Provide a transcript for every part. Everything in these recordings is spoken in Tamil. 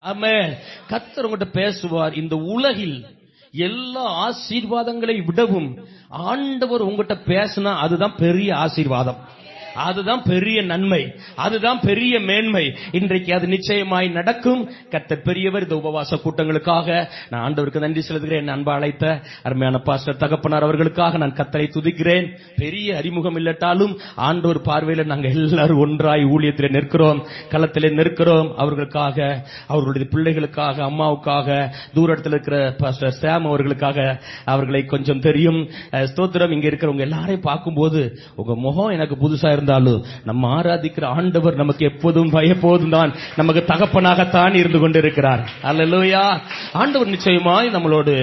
ஆமென். கர்த்தர் உங்கள்கிட்ட பேசுவார். இந்த உலகில் எல்லா ஆசீர்வாதங்களை விடவும் ஆண்டவர் உங்கள்கிட்ட பேசினா அதுதான் பெரிய ஆசீர்வாதம், அதுதான் பெரிய நன்மை, அதுதான் பெரிய மேன்மை. இன்றைக்கு அது நிச்சயமாய் நடக்கும். கர்த்தர் பெரியவர். இந்த உபவாச கூட்டங்களுக்காக நான் ஆண்டவருக்கு நன்றி செலுத்துகிறேன். அன்பா அழைத்த அருமையான பாஸ்டர் தகப்பனார் அவர்களுக்காக நான் கர்த்தரை துதிக்கிறேன். பெரிய அறிமுகம் இல்லட்டாலும் ஆண்டவர் பார்வையில நாங்கள் எல்லாரும் ஒன்றாய் ஊழியத்தில் நிற்கிறோம், களத்திலே நிற்கிறோம். அவர்களுக்காக, அவர்களுடைய பிள்ளைகளுக்காக, அம்மாவுக்காக, தூரத்தில் இருக்கிற பாஸ்டர் சாம் அவர்களுக்காக, அவர்களை கொஞ்சம் தெரியும். ஸ்தோத்திரம். இங்க இருக்கிறவங்க எல்லாரையும் பார்க்கும்போது உங்க முகம் எனக்கு புதுசா இருந்தாலும் நம்ம ஆராதிக்கிற ஆண்டவர் நமக்கு எப்போதும் எப்போதும் தான் நமக்கு தகப்பனாகத்தான் இருந்து கொண்டிருக்கிறார். அல்லேலூயா. ஆண்டவர் நிச்சயமாய் நம்மளோடு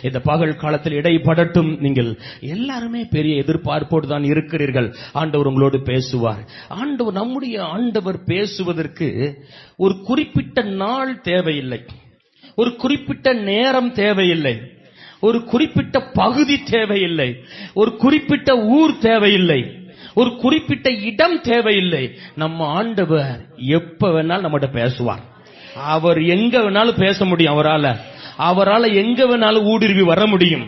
இந்த பகல் காலத்தில் இடைப்படட்டும். நீங்கள் எல்லாருமே பெரிய எதிர்பார்ப்போடு தான் இருக்கிறீர்கள். ஆண்டவர் உங்களோடு பேசுவார். ஆண்டவர், நம்முடைய ஆண்டவர் பேசுவதற்கு ஒரு குறிப்பிட்ட நாள் தேவையில்லை, ஒரு குறிப்பிட்ட நேரம் தேவையில்லை, ஒரு குறிப்பிட்ட பகுதி தேவையில்லை, ஒரு குறிப்பிட்ட ஊர் தேவையில்லை, ஒரு குறிப்பிட்ட இடம் தேவையில்லை. நம்ம ஆண்டவர் எப்ப வேணாலும் நம்மகிட்ட பேசுவார். அவர் எங்க வேணாலும் பேச முடியும். அவரால எங்க வேணாலும் ஊடுருவி வர முடியும்.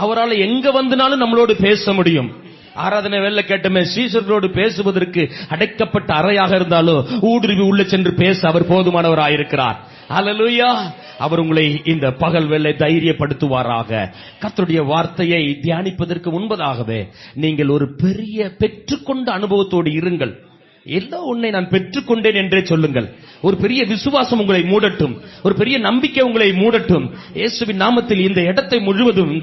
அவரால் எங்க வந்தனாலும் நம்மளோடு பேச முடியும். ஆராதனை வேலை கேட்டமே, சீசர்களோடு பேசுவதற்கு அடைக்கப்பட்ட அறையாக இருந்தாலும் ஊடுருவி உள்ள சென்று பேச அவர் போதுமானவராயிருக்கிறார். அல்லேலூயா. அவர் உங்களை இந்த பகல் வேளை தைரியப்படுத்துவாராக. கர்த்தருடைய வார்த்தையை தியானிப்பதற்கு முன்பதாகவே நீங்கள் ஒரு பெரிய பெற்றுக்கொண்ட அனுபவத்தோடு இருங்கள். எல்லா ஒன்றை நான் பெற்றுக்கொண்டேன் என்றே சொல்லுங்கள். ஒரு பெரிய விசுவாசம் உங்களை மூடட்டும், ஒரு பெரிய நம்பிக்கை உங்களை மூடட்டும். இயேசுவின் நாமத்தில் இந்த இடத்தை முழுவதும்,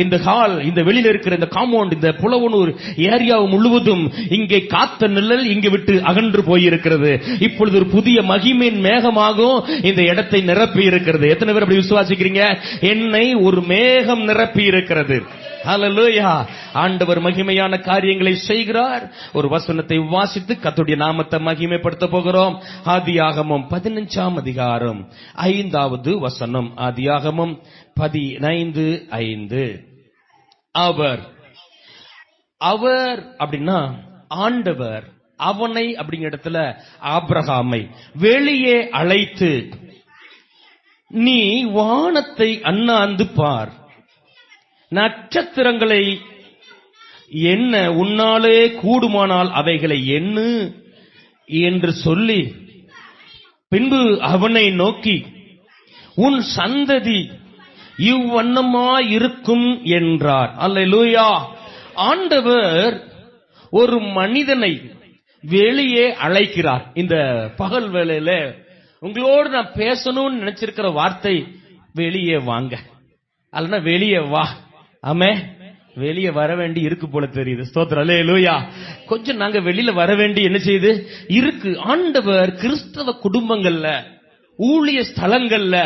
இந்த ஹால், இந்த வெளியில இருக்கிற இந்த காம்பவுண்ட், இந்த புலவனூர் ஏரியா முழுவதும் இங்கே காத்த நிழல் இங்கு விட்டு அகன்று போயிருக்கிறது. இப்பொழுது ஒரு புதிய மகிமையின் மேகமாகவும் இந்த இடத்தை நிரப்பி இருக்கிறது. எத்தனை பேர் அப்படி விசுவாசிக்கிறீங்க? என்னை ஒரு மேகம் நிரப்பி இருக்கிறது. ஹல்லேலூயா. ஆண்டவர் மகிமையான காரியங்களை செய்கிறார். ஒரு வசனத்தை வாசித்து கர்த்தருடைய நாமத்தை மகிமைப்படுத்த போகிறோம். ஆதியாகமம் 15ஆம் அதிகாரம் 5வது வசனம். ஆதியாகமம் 15:5. அவர் அப்படின்னா ஆண்டவர் அவனை அப்படிங்கிற இடத்துல ஆபிரகாமை வெளியே அழைத்து, நீ வானத்தை அண்ணாந்து பார், நட்சத்திரங்களை என்ன, உன்னாலே கூடுமானால் அவைகளை எண்ணு என்று சொல்லி, பின்பு அவனை நோக்கி, உன் சந்ததி இவ்வண்ணமாயிருக்கும் என்றார். அல்லேலூயா. ஆண்டவர் ஒரு மனிதனை வெளியே அழைக்கிறார். இந்த பகல் வேளையில உங்களோடு நான் பேசணும்னு நினைச்சிருக்கிற வார்த்தை வெளியே வாங்க, அல்லனா வெளியே வா. ஆமே. வெளியே வர வேண்டி இருக்கு போல தெரியுது. ஸ்தோத்திரம். அல்லேலூயா. கொஞ்சம் நாங்க வெளியில வர வேண்டி என்ன செய்யுது இருக்கு. ஆண்டவர் கிறிஸ்தவ குடும்பங்கள்ல, ஊழிய ஸ்தலங்கள்ல,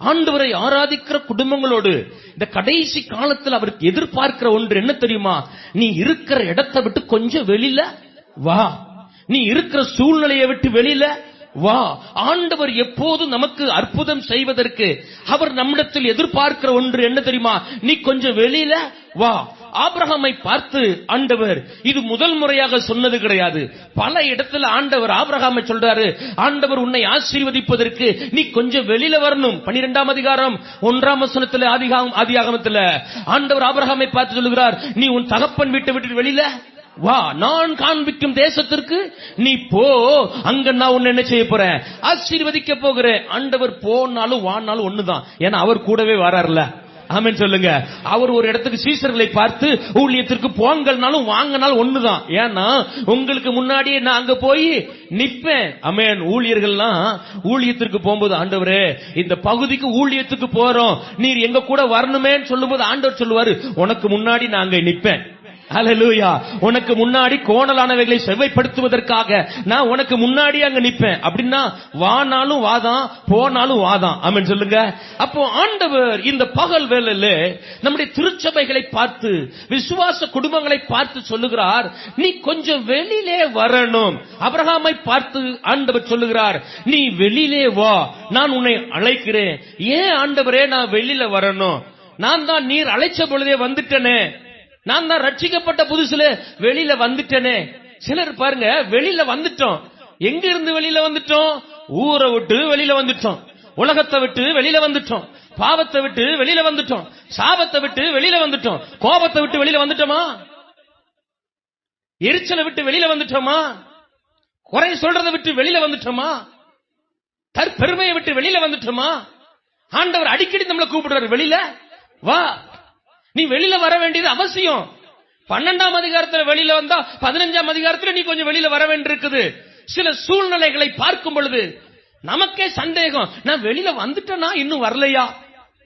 ஆண்டவரை ஆராதிக்கிற குடும்பங்களோடு இந்த கடைசி காலத்தில் அவருக்கு எதிர்பார்க்கிற ஒன்று என்ன தெரியுமா? நீ இருக்கிற இடத்தை விட்டு கொஞ்சம் வெளியில வா, நீ இருக்கிற சூழ்நிலையை விட்டு வெளியில வா. ஆண்டவர் எப்போதும் நமக்கு அற்புதம் செய்வதற்கு அவர் நம்மிடத்தில் எதிர்பார்க்கிற ஒன்று என்ன தெரியுமா? நீ கொஞ்சம் வெளியில வா. ஆபிரகாமை பார்த்து ஆண்டவர் இது முதல் முறையாக சொன்னது கிடையாது. பல இடத்துல ஆண்டவர் ஆபிரகாமை சொல்றாரு, ஆண்டவர் உன்னை ஆசீர்வதிப்பதற்கு நீ கொஞ்சம் வெளியில வரணும். 12ஆம் அதிகாரம் 1ஆம் வசனத்துல ஆதியாகமத்துல ஆண்டவர் ஆபிரகாமை பார்த்து சொல்லுகிறார், நீ உன் தகப்பன் வீட்டை விட்டு வெளியில வா, நான் காண்பிக்கும் தேசத்திற்கு நீ போ, அங்க நான் உன்னை என்ன செய்ய போறேன்? ஆசீர்வதிக்க போகிறேன். ஆண்டவர் போனாலும் வானாலும் ஒண்ணுதான். ஏன்னா அவர் கூடவே வராருல. ஆமென் சொல்லுங்க. அவர் ஒரு இடத்துக்கு சீசர்களை பார்த்து ஊழியத்திற்கு போங்கள்னாலும் வாங்கினாலும் ஒண்ணுதான். ஏன்னா உங்களுக்கு முன்னாடியே நான் அங்க போய் நிப்பேன். ஆமென். ஊழியர்கள்லாம் ஊழியத்திற்கு போகும்போது, ஆண்டவரே இந்த பகுதிக்கு ஊழியத்துக்கு போறோம், நீர் எங்க கூட வரணுமேன்னு சொல்லும்போது ஆண்டவர் சொல்லுவாரு, உனக்கு முன்னாடி நான் அங்க நிப்பேன். ஹல்லேலூயா. உனக்கு முன்னாடி கோணலானவைகளை செவ்வைப்படுத்துவதற்காக நான் உனக்கு முன்னாடி அங்க நிப்பேன். அப்படின்னா வானாலும் வாதான், போனாலும் வாதான். ஆமென் சொல்லுங்க. அப்போ ஆண்டவர் இந்த பகல் வேளையில நம்முடைய திருச்சபைகளை பார்த்து, விசுவாச குடும்பங்களை பார்த்து சொல்லுகிறார், நீ கொஞ்சம் வெளியிலே வரணும். ஆபிரகாமை பார்த்து ஆண்டவர் சொல்லுகிறார், நீ வெளியிலே வா, நான் உன்னை அழைக்கிறேன். ஏன் ஆண்டவரே நான் வெளியில வரணும்? நான் தான் நீர் அழைச்ச பொழுதே வந்துட்டேனே, நான் தான் ரட்சிக்கப்பட்ட புதுசுல வெளியில வந்துட்டேனே. சிலர் பாருங்க, வெளியில வந்துட்டோம். எங்க இருந்து வெளியில வந்துட்டோம்? ஊரை விட்டு வெளியில வந்துட்டோம். உலகத்தை விட்டு வெளியில வந்துட்டோம், பாவத்தை விட்டு வெளியில வந்துட்டோம், சாபத்தை விட்டு வெளியில வந்துட்டோம், கோபத்தை விட்டு வெளியில வந்துட்டோமா, எரிச்சலை விட்டு வெளியில வந்துட்டோமா, குறை சொல்றதை விட்டு வெளியில வந்துட்டோமா, தற்பெருமையை விட்டு வெளியில வந்துட்டோமா? ஆண்டவர் அடிக்கடி நம்மளை கூப்பிடுறாரு, வெளியில வா. நீ வெளியில வர வேண்டியது அவசியம். 12ஆம் அதிகாரத்தில் வெளியில வந்தா 15ஆம் அதிகாரத்தில் நீ கொஞ்சம் வெளியில வர வேண்டியிருக்குது. சில சூழ்நிலைகளை பார்க்கும் பொழுது நமக்கே சந்தேகம், நான் வெளியில வந்துட்டேனா இன்னும் வரலையா?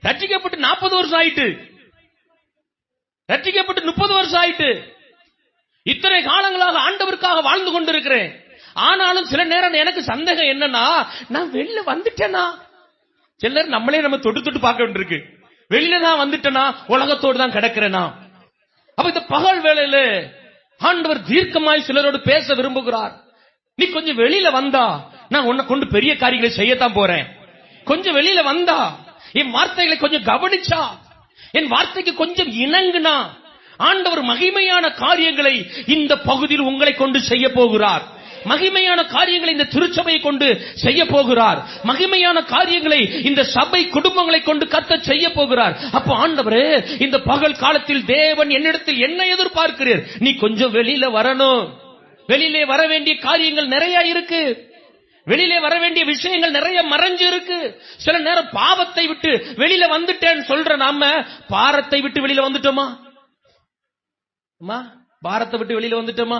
ரட்சிக்கப்பட்டு 40 வருஷம் ஆயிட்டு, ரட்சிக்கப்பட்டு 30 வருஷம் ஆயிட்டு, இத்தனை காலங்களாக ஆண்டவருக்காக வாழ்ந்து கொண்டிருக்கிறேன். ஆனாலும் சில நேரம் எனக்கு சந்தேகம் என்னன்னா, நான் வெளியில வந்துட்டேனா? சில நேரம் நம்மளே நம்ம தொட்டு தொட்டு பார்க்க வேண்டியிருக்கு. வெளியில நான் வந்துட்டேனா, உலகத்தோடு தான் கிடக்கிறேனா? அப்ப இந்த பகல் வேளையில ஆண்டவர் தீர்க்கமாய் சிலரோடு பேச விரும்புகிறார். நீ கொஞ்சம் வெளியில வந்தா நான் உன்னை கொண்டு பெரிய காரியங்களை செய்யத்தான் போறேன். கொஞ்சம் வெளியில வந்தா, என் வார்த்தைகளை கொஞ்சம் கவனிச்சா, என் வார்த்தைக்கு கொஞ்சம் இணங்குனா, ஆண்டவர் மகிமையான காரியங்களை இந்த பகுதியில் உங்களை கொண்டு செய்ய போகிறார். மகிமையான காரியங்களை இந்த திருச்சபையை கொண்டு செய்ய போகிறார். மகிமையான காரியங்களை இந்த சபை குடும்பங்களை கொண்டு கர்த்தர் செய்ய போகிறார். அப்ப ஆண்டவரே, இந்த பகல் காலத்தில் தேவன் என்னிடத்தில் என்ன எதிர்பார்க்கிறீர்? நீ கொஞ்சம் வெளியில வரணும். வெளியிலே வர வேண்டிய காரியங்கள் நிறைய இருக்கு. வெளியிலே வர வேண்டிய விஷயங்கள் நிறைய மறைஞ்சு இருக்கு. சில நேரம் பாவத்தை விட்டு வெளியில வந்துட்டேன்னு சொல்ற நாம பாரத்தை விட்டு வெளியில வந்துட்டோமா? பாரத்தை விட்டு வெளியில வந்துட்டோமா?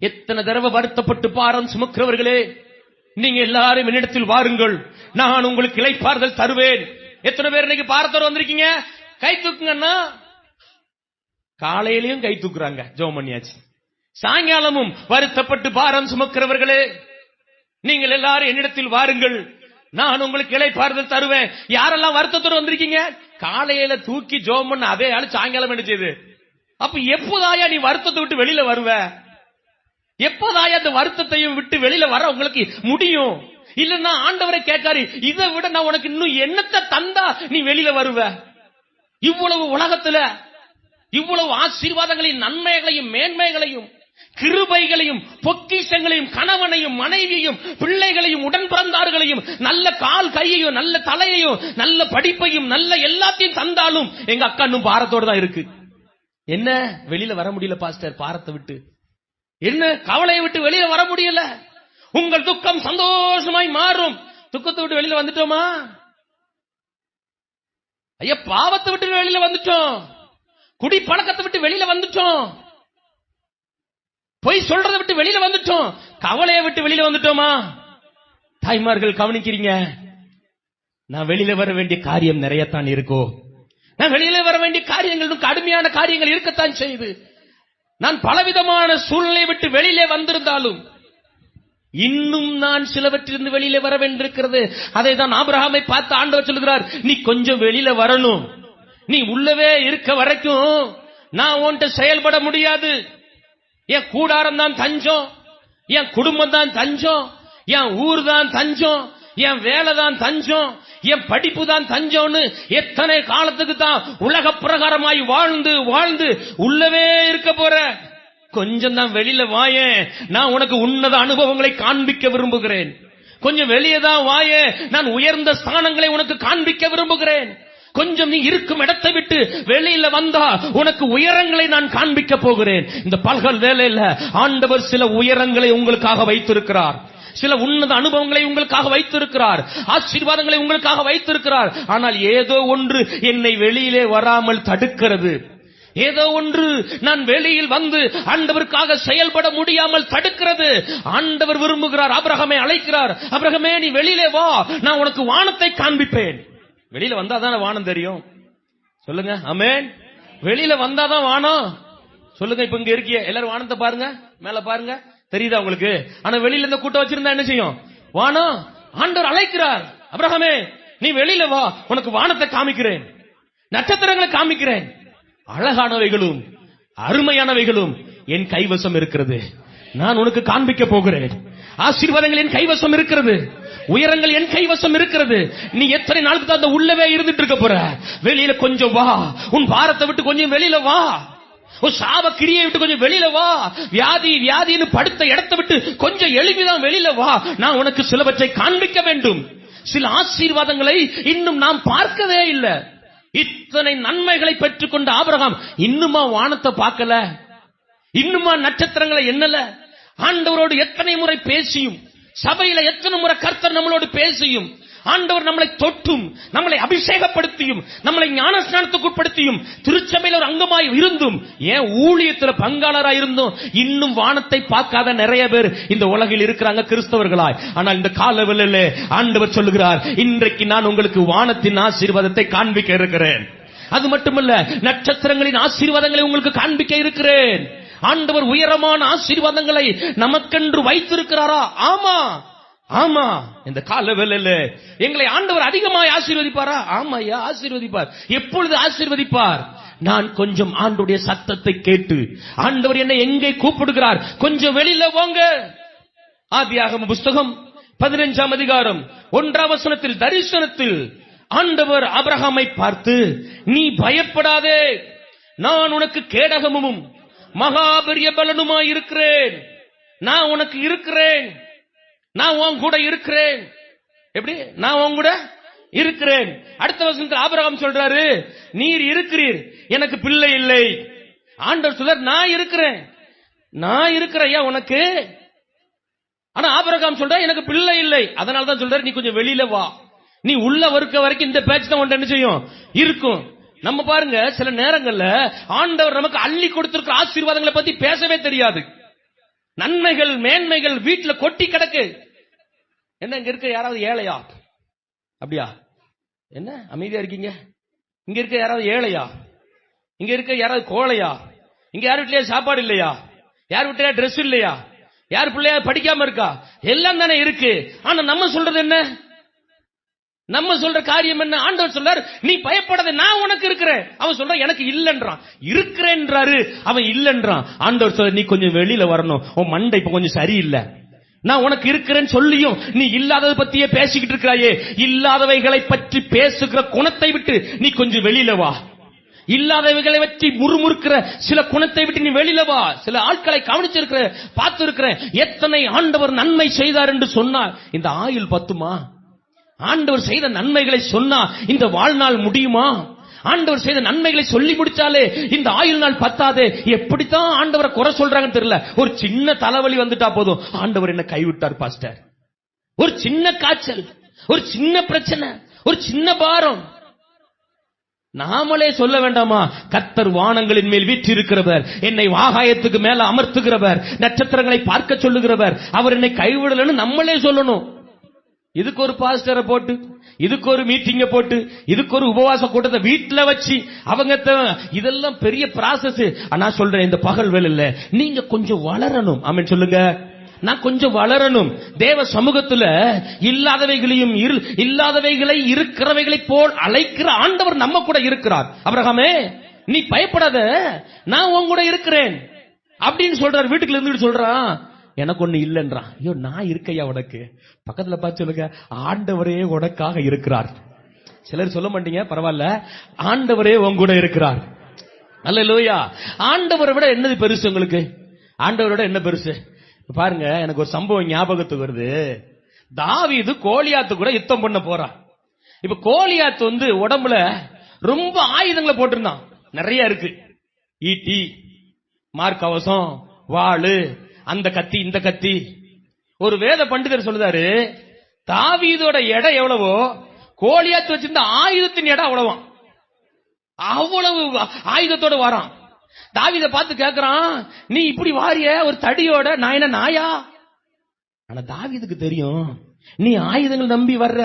எத்தனை தடவை வருத்தப்பட்டு பாரம் சுமக்கிறவர்களே, நீங்க எல்லாரும் என்னிடத்தில் வாருங்கள், நான் உங்களுக்கு இளைப்பாறுதல் தருவேன். எத்தனை பேர் இன்னைக்கு பாரத்தோடு வந்திருக்கீங்க? கை தூக்குங்கன்னா. காலையிலையும் கை தூக்குறாங்க, ஜெபம் பண்ணியாச்சு. சாயங்காலமும் வருத்தப்பட்டு பாரம் சுமக்கிறவர்களே, நீங்கள் எல்லாரும் என்னிடத்தில் வாருங்கள், நான் உங்களுக்கு இளைப்பாறுதல் தருவேன். யாரெல்லாம் வருத்தத்தோடு வந்திருக்கீங்க? காலையில தூக்கி ஜெபம் பண்ண அதே ஆளு சாயங்காலம் நினைச்சது. அப்ப எப்போதாயா நீ வருத்தத்தை விட்டு வெளியில வருவ? எப்போதாயா அந்த வருத்தத்தையும் விட்டு வெளியில வர உங்களுக்கு முடியும்? இல்லன்னா ஆண்டவரை கேட்காரு, இதை விட நான் உனக்கு இன்னும் என்னத்தை தந்தா நீ வெளியில வருவ? இவ்வளவு உலகத்துல இவ்வளவு ஆசீர்வாதங்களையும் நன்மைகளையும் மேன்மைகளையும் கிருபைகளையும் பொக்கிஷங்களையும் கணவனையும் மனைவியையும் பிள்ளைகளையும் உடன் பிறந்தார்களையும் நல்ல கால் கையையும் நல்ல தலையையும் நல்ல படிப்பையும் நல்ல எல்லாத்தையும் தந்தாலும் எங்க அக்கா இன்னும் பாரத்தோடு தான் இருக்கு. என்ன வெளியில வர முடியல பாஸ்டர்? பாரத்தை விட்டு என்ன, கவலையை விட்டு வெளியில வர முடியல. உங்கள் துக்கம் சந்தோஷமாய் மாறும். துக்கத்தை விட்டு வெளியில வந்துட்டோமா? ஐயா, பாவத்தை விட்டு வெளியில வந்துட்டோம், குடி பழக்கத்தை விட்டு வெளியில வந்துட்டோம், பொய் சொல்றதை விட்டு வெளியில வந்துட்டோம், கவலையை விட்டு வெளியில வந்துட்டோமா? தாய்மார்கள் கவனிக்கிறீங்க, நான் வெளியில வர வேண்டிய காரியம் நிறையத்தான் இருக்கோ. நான் வெளியில வர வேண்டிய காரியங்கள் கடுமையான காரியங்கள் இருக்கத்தான் செய்யுது. நான் பலவிதமான சூழ்நிலை விட்டு வெளியிலே வந்திருந்தாலும் இன்னும் நான் சிலவற்றிலிருந்து வெளியில வர வேண்டியிருக்கிறது. அதை தான் ஆபிரகாமை பார்த்து ஆண்டவர் சொல்லுகிறார், நீ கொஞ்சம் வெளியில வரணும். நீ உள்ளவே இருக்க வரைக்கும் நான் உன்கிட்ட செயல்பட முடியாது. என் கூடாரம் தான் தஞ்சம், என் குடும்பம் தான் தஞ்சம், என் ஊர் தான் தஞ்சம், என் வேலை தான் தஞ்சம், என் படிப்பு தான் தஞ்சம்னு எத்தனை காலத்துக்கு தான் உலக பிரகாரமாய் வாழ்ந்து வாழ்ந்து உள்ளவே இருக்க போற? கொஞ்சம் தான் வெளியில வாயே, நான் உனக்கு உன்னத அனுபவங்களை காண்பிக்க விரும்புகிறேன். கொஞ்சம் வெளியே தான் வாயே, நான் உயர்ந்த ஸ்தானங்களை உனக்கு காண்பிக்க விரும்புகிறேன். கொஞ்சம் நீ இருக்கும் இடத்தை விட்டு வெளியில வந்தா உனக்கு உயரங்களை நான் காண்பிக்க போகிறேன். இந்த பல்கல் வேலையில ஆண்டவர் சில உயரங்களை உங்களுக்காக வைத்திருக்கிறார், சில உன்னத அனுபவங்களை உங்களுக்காக வைத்திருக்கிறார், ஆசீர்வாதங்களை உங்களுக்காக வைத்திருக்கிறார். ஆனால் ஏதோ ஒன்று என்னை வெளியிலே வராமல் தடுக்கிறது. ஏதோ ஒன்று நான் வெளியில் வந்து ஆண்டவருக்காக செயல்பட முடியாமல் தடுக்கிறது. ஆண்டவர் விரும்புகிறார், ஆபிரகாமை அழைக்கிறார், ஆபிரகாமே நீ வெளியிலே வா, நான் உனக்கு வானத்தை காண்பிப்பேன். வெளியில வந்தாதான் வானம் தெரியும். சொல்லுங்க ஆமென். வெளியில வந்தாதான் வானம். சொல்லுங்க. இப்ப இங்க இருக்கிய எல்லாரும் வானத்தை பாருங்க, மேல பாருங்க, தெரியுதா உங்களுக்கு? ஆனா வெளியில இந்த கூட்டம் வச்சிருந்தா என்ன செய்யும்? வானம். ஆண்டவர் அழைக்கிறார், ஆபிரகாமே நீ வெளியில வா, உனக்கு வானத்தை காமிக்கிறேன், நட்சத்திரங்களை காமிக்கிறேன், அழகானவைகளும் அருமையானவைகளும் என் கைவசம் இருக்கிறது, நான் உனக்கு காண்பிக்க போகிறேன். ஆசீர்வாதங்கள் என் கைவசம் இருக்கிறது, உயரங்கள் என் கைவசம் இருக்கிறது. நீ எத்தனை நாளுக்கு தான் அந்த உள்ளவே இருந்துட்டு இருக்க போற? வெளியில கொஞ்சம் வா, உன் பாரத்தை விட்டு கொஞ்சம் வெளியில வா, உன் சாப கிரியை விட்டு கொஞ்சம் வெளியில வா, வியாதி வியாதின்னு படுத்த இடத்தை விட்டு கொஞ்சம் எளிமைதான் வெளியில வா. நான் உனக்கு சிலவற்றை காண்பிக்க வேண்டும், சில ஆசீர்வாதங்களை இன்னும் நாம் பார்க்கவே இல்லை. இத்தனை நன்மைகளை பெற்றுக்கொண்ட ஆபிரகாம் இன்னுமா வானத்தை பார்க்கல? இன்னுமா நட்சத்திரங்களை எண்ணல? ஆண்டவரோடு எத்தனை முறை பேசியும், சபையில எத்தனை முறை கர்த்தர் நம்மளோடு பேசியும், ஆண்டவர் நம்மளை தொட்டும், நம்மளை அபிஷேகப்படுத்தியும், நம்மளை ஞானஸ்நானத்துக்கு உட்படுத்தியும், திருச்சபையில் ஒரு அங்கமாய் இருந்தும், ஏன் ஊழியத்தில் பங்காளராய் இருந்தும் இன்னும் வானத்தை பார்க்காத நிறைய பேர் இந்த உலகில் இருக்கிறாங்க கிறிஸ்தவர்களாய். ஆனால் இந்த காலவெளியிலே ஆண்டவர் சொல்லுகிறார், இன்றைக்கு நான் உங்களுக்கு வானத்தின் ஆசீர்வாதத்தை காண்பிக்க இருக்கிறேன். அது மட்டுமல்ல, நட்சத்திரங்களின் ஆசீர்வாதங்களை உங்களுக்கு காண்பிக்க இருக்கிறேன். ஆண்டவர் உயரமான ஆசீர்வாதங்களை நமக்கென்று வைத்திருக்கிறாரா? ஆமா, ஆமா. இந்த காலவெளியில எங்களை ஆண்டவர் அதிகமாய் ஆசீர்வதிப்பாரா? ஆமாய்யா, ஆசீர்வதிப்பார். எப்பொழுது ஆசீர்வதிப்பார்? நான் கொஞ்சம் ஆண்டவருடைய சத்தத்தை கேட்டு, ஆண்டவர் என்னை எங்கே கூப்பிடுகிறார், கொஞ்சம் வெளியில வாங்க. ஆதியாகம புஸ்தகம் 15ஆம் அதிகாரம் 1ஆம் வசனத்தில், தரிசனத்தில் ஆண்டவர் ஆபிரகாமை பார்த்து, நீ பயப்படாதே, நான் உனக்கு கேடகமும் மகாபெரிய பலனுமாய் இருக்கிறேன். நான் உனக்கு இருக்கிறேன், நான் உன் கூட இருக்கிறேன். எப்படி? நான் உன் கூட இருக்கிறேன். அடுத்த வசனத்தில் ஆபிரகாம் சொல்றாரு, நீர் இருக்கிறீர், எனக்கு பிள்ளை இல்லை. ஆண்டவர் சொல்றார், நான் இருக்கிறேன், நான் இருக்கிறேன் உனக்கு. ஆனா ஆபிரகாம் சொல்ற, எனக்கு பிள்ளை இல்லை. அதனாலதான் சொல்றாரு, நீ கொஞ்சம் வெளியில வா. நீ உள்ள வருக்க வரைக்கும் இந்த பேச்சு தான் உன்ட என்ன செய்யும், இருக்கும். நம்ம பாருங்க, சில நேரங்கள்ல ஆண்டவர் நமக்கு அள்ளி கொடுத்திருக்கிற ஆசீர்வாதங்களை பத்தி பேசவே தெரியாது. நன்மைகள் மேன்மைகள் வீட்டுல கொட்டி கிடக்கு. என்ன இங்க இருக்க யாராவது ஏழையா? அப்படியா? என்ன அமைதியா இருக்கீங்க? இங்க இருக்க யாராவது ஏழையா? இங்க இருக்க யாராவது கோழையா? இங்க யார் வீட்லயா சாப்பாடு இல்லையா? யார் வீட்லயா ட்ரெஸ் இல்லையா? யார் பிள்ளையா படிக்காம இருக்கா? எல்லாம் தானே இருக்கு. ஆனா நம்ம சொல்றது என்ன? நம்ம சொல்ற காரியம் என்ன? ஆண்டவர் சொல்றார், நீ பயப்படாத, நான் உனக்கு இருக்கிறேன். அவன் சொல்றான், எனக்கு இல்லன்றான். இருக்கிறேன்றாரு, அவன் இல்லன்றான். ஆண்டவர் சொல்ற, நீ கொஞ்சம் வெளியில வரணும், உன் மண்டை இப்ப கொஞ்சம் சரியில்லை. நான் உனக்கு இருக்கிறேன்னு சொல்லியும் நீ இல்லாததை பத்தியே பேசிக்கிட்டு இருக்கிறாயே. இல்லாதவைகளை பற்றி பேசுகிற குணத்தை விட்டு நீ கொஞ்சம் வெளியில வா. இல்லாதவைகளை பற்றி முறுமுறுக்கிற சில குணத்தை விட்டு நீ வெளியில வா. சில ஆட்களை கவனிச்சிருக்கிற, பார்த்து இருக்கிறேன். எத்தனை ஆண்டவர் நன்மை செய்தார் என்று சொன்னார். இந்த ஆயுள் பத்துமா? ஆண்டவர் செய்த நன்மைகளை சொன்னா இந்த வாழ்நாள் முடியுமா? ஆண்டவர் செய்த நன்மைகளை சொல்லி முடிச்சாலே இந்த ஆயுள் நாள் பத்தாதே. எப்படித்தான் ஆண்டவரை குறை சொல்றாங்கன்னு தெரியல. ஒரு சின்ன தலைவலி வந்துட்டா போதும், ஆண்டவர் என்ன கைவிட்டார் பாஸ்டர். ஒரு சின்ன காய்ச்சல், ஒரு சின்ன பிரச்சனை, ஒரு சின்ன பாரம். நாமளே சொல்ல வேண்டாமா, கர்த்தர் வானங்களின் மேல் வீற்றிருக்கிறவர், என்னை ஆகாயத்துக்கு மேல அமர்த்துகிறவர், நட்சத்திரங்களை பார்க்க சொல்லுகிறவர், அவர் என்னை கைவிடலன்னு நம்மளே சொல்லணும். இதுக்கு ஒரு பாஸ்டரை போட்டு, இதுக்கு ஒரு மீட்டிங்க போட்டு, இதுக்கு ஒரு உபவாச கூட்டத்தை வீட்டுல வச்சு அவங்க இதெல்லாம் பெரிய ப்ராசஸ். நான் சொல்றேன், இந்த பகல் வேளையில நீங்க கொஞ்சம் வளரணும். ஆமென் சொல்லுங்க. நான் கொஞ்சம் வளரணும். தேவ சமூகத்துல இல்லாதவைகளையும் இல்லாதவைகளை இருக்கிறவைகளை போல் அழைக்கிற ஆண்டவர் நம்ம கூட இருக்கிறார். ஆபிரகாமே, நீ பயப்படாத, நான் உன் கூட இருக்கிறேன் அப்படின்னு சொல்றார். வீட்டுக்குள்ள இருந்து சொல்றான், எனக்கு ஒண்ணு இல்லைன்றான். ஐயோ, நான் இருக்கையா உனக்கு? பக்கத்துல பார்த்து சொல்லுங்க, ஆண்டவரே உனக்காக இருக்கிறார். சிலர் சொல்ல மாட்டீங்க, பரவாயில்ல, ஆண்டவரே உன் கூட இருக்கிறார். அல்லேலூயா. ஆண்டவரை விட என்னது பெருசு உங்களுக்கு? ஆண்டவரோட என்ன பெருசு? பாருங்க, எனக்கு ஒரு சம்பவம் ஞாபகத்துக்கு வருது. தாவீது கோலியாத்து கூட யுத்தம் பண்ண போறான். இப்ப கோலியாத்து உடம்புல ரொம்ப ஆயுதங்களை போட்டிருந்தான், நிறைய இருக்கு. ஈட்டி, மார்க்கவசம், வாளு, அந்த கத்தி, இந்த கத்தி. ஒரு வேத பண்டிதர் சொல்லுதாரு, தாவீதோட எடை எவ்வளவோ கோலியாத்து வச்சிருந்த ஆயுதத்தின் எடை அவ்வளவாம். அவ்வளவு ஆயுதத்தோட வரான். தாவீத பார்த்து கேட்கிறான், நீ இப்படி வாரிய ஒரு தடியோட, நான் என்ன நாயா? ஆனா தாவீதுக்கு தெரியும், நீ ஆயுதங்கள் நம்பி வர்ற,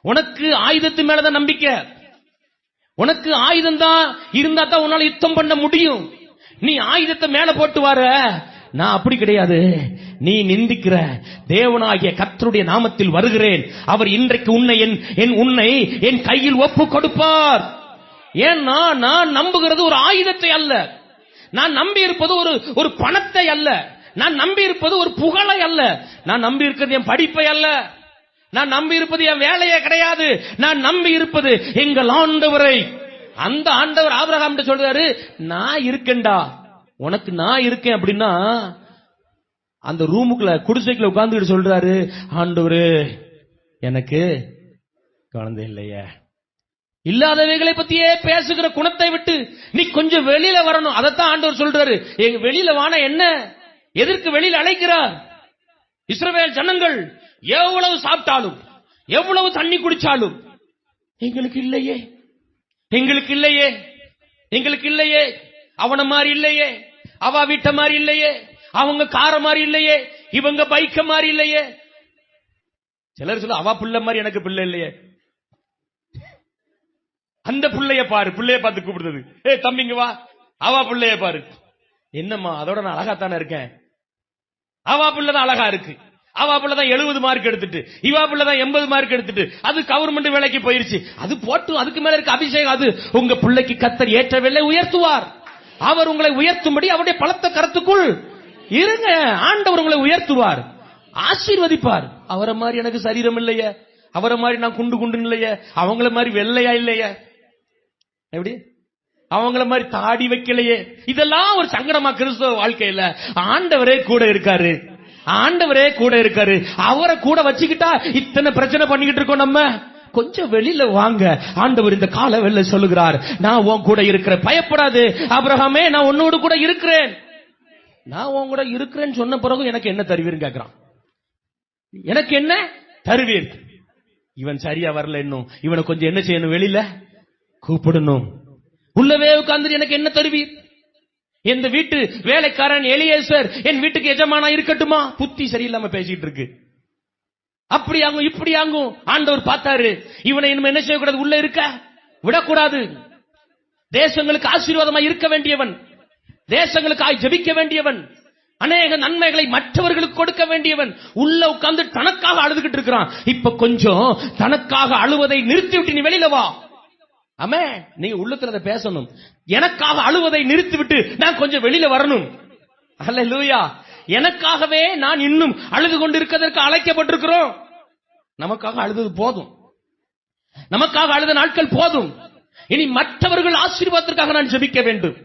உனக்கு ஆயுதத்து மேலதான் நம்பிக்கை, உனக்கு ஆயுதம் தான் இருந்தா தான் உன்னால யுத்தம் பண்ண முடியும். நீ ஆயுதத்தை மேல போட்டு வர, நான் அப்படி கிடையாது. நீ நிந்திக்கிற தேவனாகிய கர்த்தருடைய நாமத்தில் வருகிறேன், அவர் இன்றைக்கு உன்னை என் கையில் ஒப்பு கொடுப்பார். ஏன்னா நான் நம்புகிறது ஒரு ஆயுதத்தை அல்ல, நான் நம்பி இருப்பது ஒரு பணத்தை அல்ல, நான் நம்பி இருப்பது ஒரு புகழை அல்ல, நான் நம்பி இருக்கிறது என் படிப்பை அல்ல, நான் நம்பி இருப்பது என் வேலையே கிடையாது, நான் நம்பி இருப்பது எங்கள் ஆண்டவரை. அந்த ஆண்டவர் ஆபிரகாம் சொல்றாரு, நான் இருக்கேன்டா, உனக்கு நான் இருக்கேன் அப்படின்னா. அந்த ரூமுக்குள்ள குடிசைக்குள்ள உட்கார்ந்துட்டு சொல்றாரு, ஆண்டவரே எனக்கு குழந்தை இல்லையே. இல்லாதவைகளை பத்தியே பேசுகிற குணத்தை விட்டு நீ கொஞ்சம் வெளியில வரணும். அதைத்தான் ஆண்டவர் சொல்றாரு. எங்க வெளியில வான என்ன, எதற்கு வெளியில அழைக்கிறார்? இஸ்ரவேல் ஜனங்கள் எவ்வளவு சாப்பிட்டாலும் எவ்வளவு தண்ணி குடிச்சாலும் எங்களுக்கு இல்லையே, எங்களுக்கு இல்லையே, எங்களுக்கு இல்லையே, அவன மாதிரி இல்லையே, அவ வீட்ட மாதிரி இல்லையே, அவங்க கார மாதிரி இல்லையே, இவங்க பைக்க மாதிரி இல்லையே. சிலர் சொல்ல அவ பிள்ளை மாதிரி எனக்கு பிள்ளை இல்லையே. அந்த பிள்ளைய பாரு, பிள்ளைய பார்த்து கூப்பிடுறது, ஏ தம்பிங்க வா, அவ பிள்ளைய பாரு. என்னம்மா அதோட நான் அழகாத்தானே இருக்கேன், அவா பிள்ளைதான் அழகா இருக்கு, அவா பிள்ளைதான் 70 மார்க் எடுத்துட்டு, இவா பிள்ளைதான் 80 மார்க் எடுத்துட்டு, அது கவர்மெண்ட் வேலைக்கு போயிருச்சு. அது போட்டு அதுக்கு மேல இருக்க அபிஷேகம். அது உங்க பிள்ளைக்கு கர்த்தர் ஏற்ற வேலை உயர்த்துவார். அவர் உங்களை உயர்த்தும்படி அவருடைய பலத்த கரத்துக்குள் இருங்க. ஆண்டவர் உங்களை உயர்த்துவார், ஆசீர்வதிப்பார். அவரை மாதிரி எனக்கு சரீரம் இல்லையே, அவரை மாதிரி நான் குண்டு குண்டு இல்லையே, அவங்கள மாதிரி வெள்ளையா இல்லையே, எப்படி அவங்கள மாதிரி தாடி வைக்கலையே. இதெல்லாம் ஒரு சங்கடமா கிறிஸ்தவ வாழ்க்கையில. ஆண்டவரே கூட இருக்காரு, ஆண்டவரே கூட இருக்காரு. அவரை கூட வச்சுக்கிட்டா இத்தனை பிரச்சனை பண்ணிக்கிட்டு இருக்கோம் நம்ம. கொஞ்சம் வெளியில வாங்க. ஆண்டவர் இந்த கால வெளில சொல்லுகிறார், நான் உன் கூட இருக்கிறேன், பயப்படாது ஆபிரகாமே, நான் உன்னோடு கூட இருக்கிறேன். நான் உன் கூட இருக்கிறேன்னு சொன்ன பிறகு எனக்கு என்ன தருவீர்னு கேட்கிறான். எனக்கு என்ன தருவீர்? இவன் சரியா வரல, இன்னும் இவனை கொஞ்சம் என்ன செய்யணும், வெளியில கூப்பிடணும். உள்ளவே உட்கார்ந்து எனக்கு என்ன தருவீர்? எந்த வீட்டு வேலைக்காரன் எலியேசர் என் வீட்டுக்கு எஜமானா இருக்கட்டுமா? புத்தி சரியில்லாம பேசிட்டு இருக்கு. அப்படி ஆகும் இப்படி ஆகும். ஆண்டவர் பார்த்தாரு, இவனை இன்னும் என்ன செய்யக்கூடாது, உள்ள இருக்க விடக்கூடாது. தேசங்களுக்கு ஆசீர்வாதமா இருக்க வேண்டியவன், தேசங்களுக்காய் ஜெபிக்க வேண்டியவன், அநேக நன்மைகளை மற்றவர்களுக்கு கொடுக்க வேண்டியவன் உள்ள உட்கார்ந்து தனக்காக அழுதுகிட்டு இருக்கிறான். இப்ப கொஞ்சம் தனக்காக அழுவதை நிறுத்திவிட்டு நீ வெளியில வா. ஆமே, நீங்க உள்ளத்துல அதை பேசணும். எனக்காக அழுவதை நிறுத்திவிட்டு நான் கொஞ்சம் வெளியில வரணும். அல்லேலூயா. எனக்காகவே நான் இன்னும் அழுது கொண்டு இருக்கிறதற்கு அழைக்கப்பட்டிருக்கிறோம். நமக்காக அழுதது போதும், நமக்காக அழுத நாட்கள் போதும். இனி மற்றவர்கள் ஆசீர்வாதத்திற்காக நான் ஜெபிக்க வேண்டும்,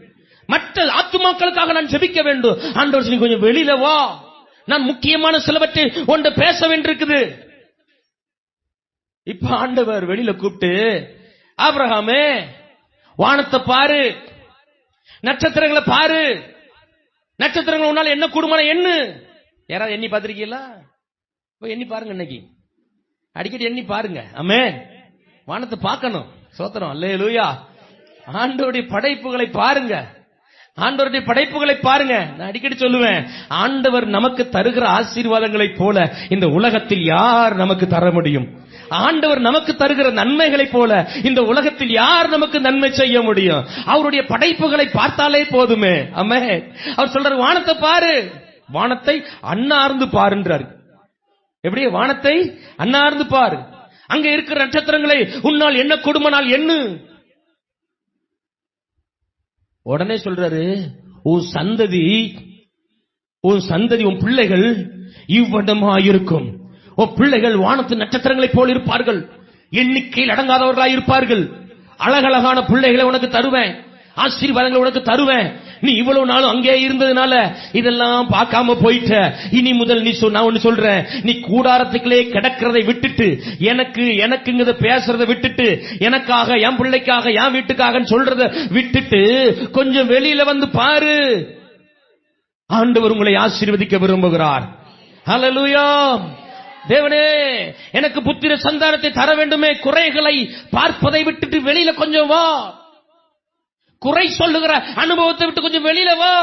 மற்ற ஆத்துமாக்களுக்காக நான் ஜெபிக்க வேண்டும். ஆண்டவர் நீ கொஞ்சம் வெளியில வா, நான் முக்கியமான சிலவற்றை ஒன்று பேச வேண்டியிருக்குது. இப்ப ஆண்டவர் வெளியில கூப்பிட்டு, ஆபிரகாமே வானத்தை பாரு, நட்சத்திரங்களை பாரு, நட்சத்திரங்கள் உன்னால என்ன கூடுமான எண்ணு. யாராவது எண்ணி பார்த்திருக்கீங்களா? எண்ணி பாருங்க, இன்னைக்கு அடிக்கடி எண்ணி பாருங்க. ஆமென். வானத்தை பார்க்கணும். சோத்திரம், அல்லேலூயா. ஆண்டவருடைய படைப்புகளை பாருங்க, ஆண்டவருடைய படைப்புகளை பாருங்க. நான் அடிக்கடி சொல்லுவேன், ஆண்டவர் நமக்கு தருகிற ஆசீர்வாதங்களைப் போல இந்த உலகத்தில் யார் நமக்கு தர முடியும்? ஆண்டவர் நமக்கு தருகிற நன்மைகளைப் போல இந்த உலகத்தில் யார் நமக்கு நன்மை செய்ய முடியும்? அவருடைய படைப்புகளை பார்த்தாலே போதுமே. ஆமென். அவர் சொல்றாரு, வானத்தை பாரு, வானத்தை அண்ணார்ந்து பாருன்றார். எப்படி? வானத்தை அண்ணார்ந்து பாரு, அங்க இருக்கிற நட்சத்திரங்களை உன்னால் என்ன கொடுமனால் எண்ணு. உடனே சொல்றாரு, உன் சந்ததி உன் பிள்ளைகள் இவ்விடமாயிருக்கும். உன் பிள்ளைகள் வானத்து நட்சத்திரங்களைப் போல் இருப்பார்கள், எண்ணிக்கையில் அடங்காதவர்களாய் இருப்பார்கள். அழகழகான பிள்ளைகளை உனக்கு தருவேன், ஆசீர்வாதங்களை உனக்கு தருவேன். நீ இவ்வளவு நாளும் அங்கே இருந்ததுனால இதெல்லாம் பார்க்காம போயிட்ட. இனி முதல் நீ நான் ஒன்னு சொல்றேன், நீ கூடாரத்துக்குள்ளே கிடக்கிறதை விட்டுட்டு, எனக்குங்கிறத பேசுறதை விட்டுட்டு, எனக்காக, என் பிள்ளைக்காக, என் வீட்டுக்காக சொல்றத விட்டுட்டு கொஞ்சம் வெளியில வந்து பாரு. ஆண்டவர் உங்களை ஆசீர்வதிக்க விரும்புகிறார். ஹல்லேலூயா. தேவனே, எனக்கு புத்திர சந்தானத்தை தர வேண்டுமே. குறைகளை பார்ப்பதை விட்டுட்டு வெளியில கொஞ்சம் வா. குறை சொல்லுகிற அனுபவத்தை விட்டு கொஞ்சம் வெளியில வா.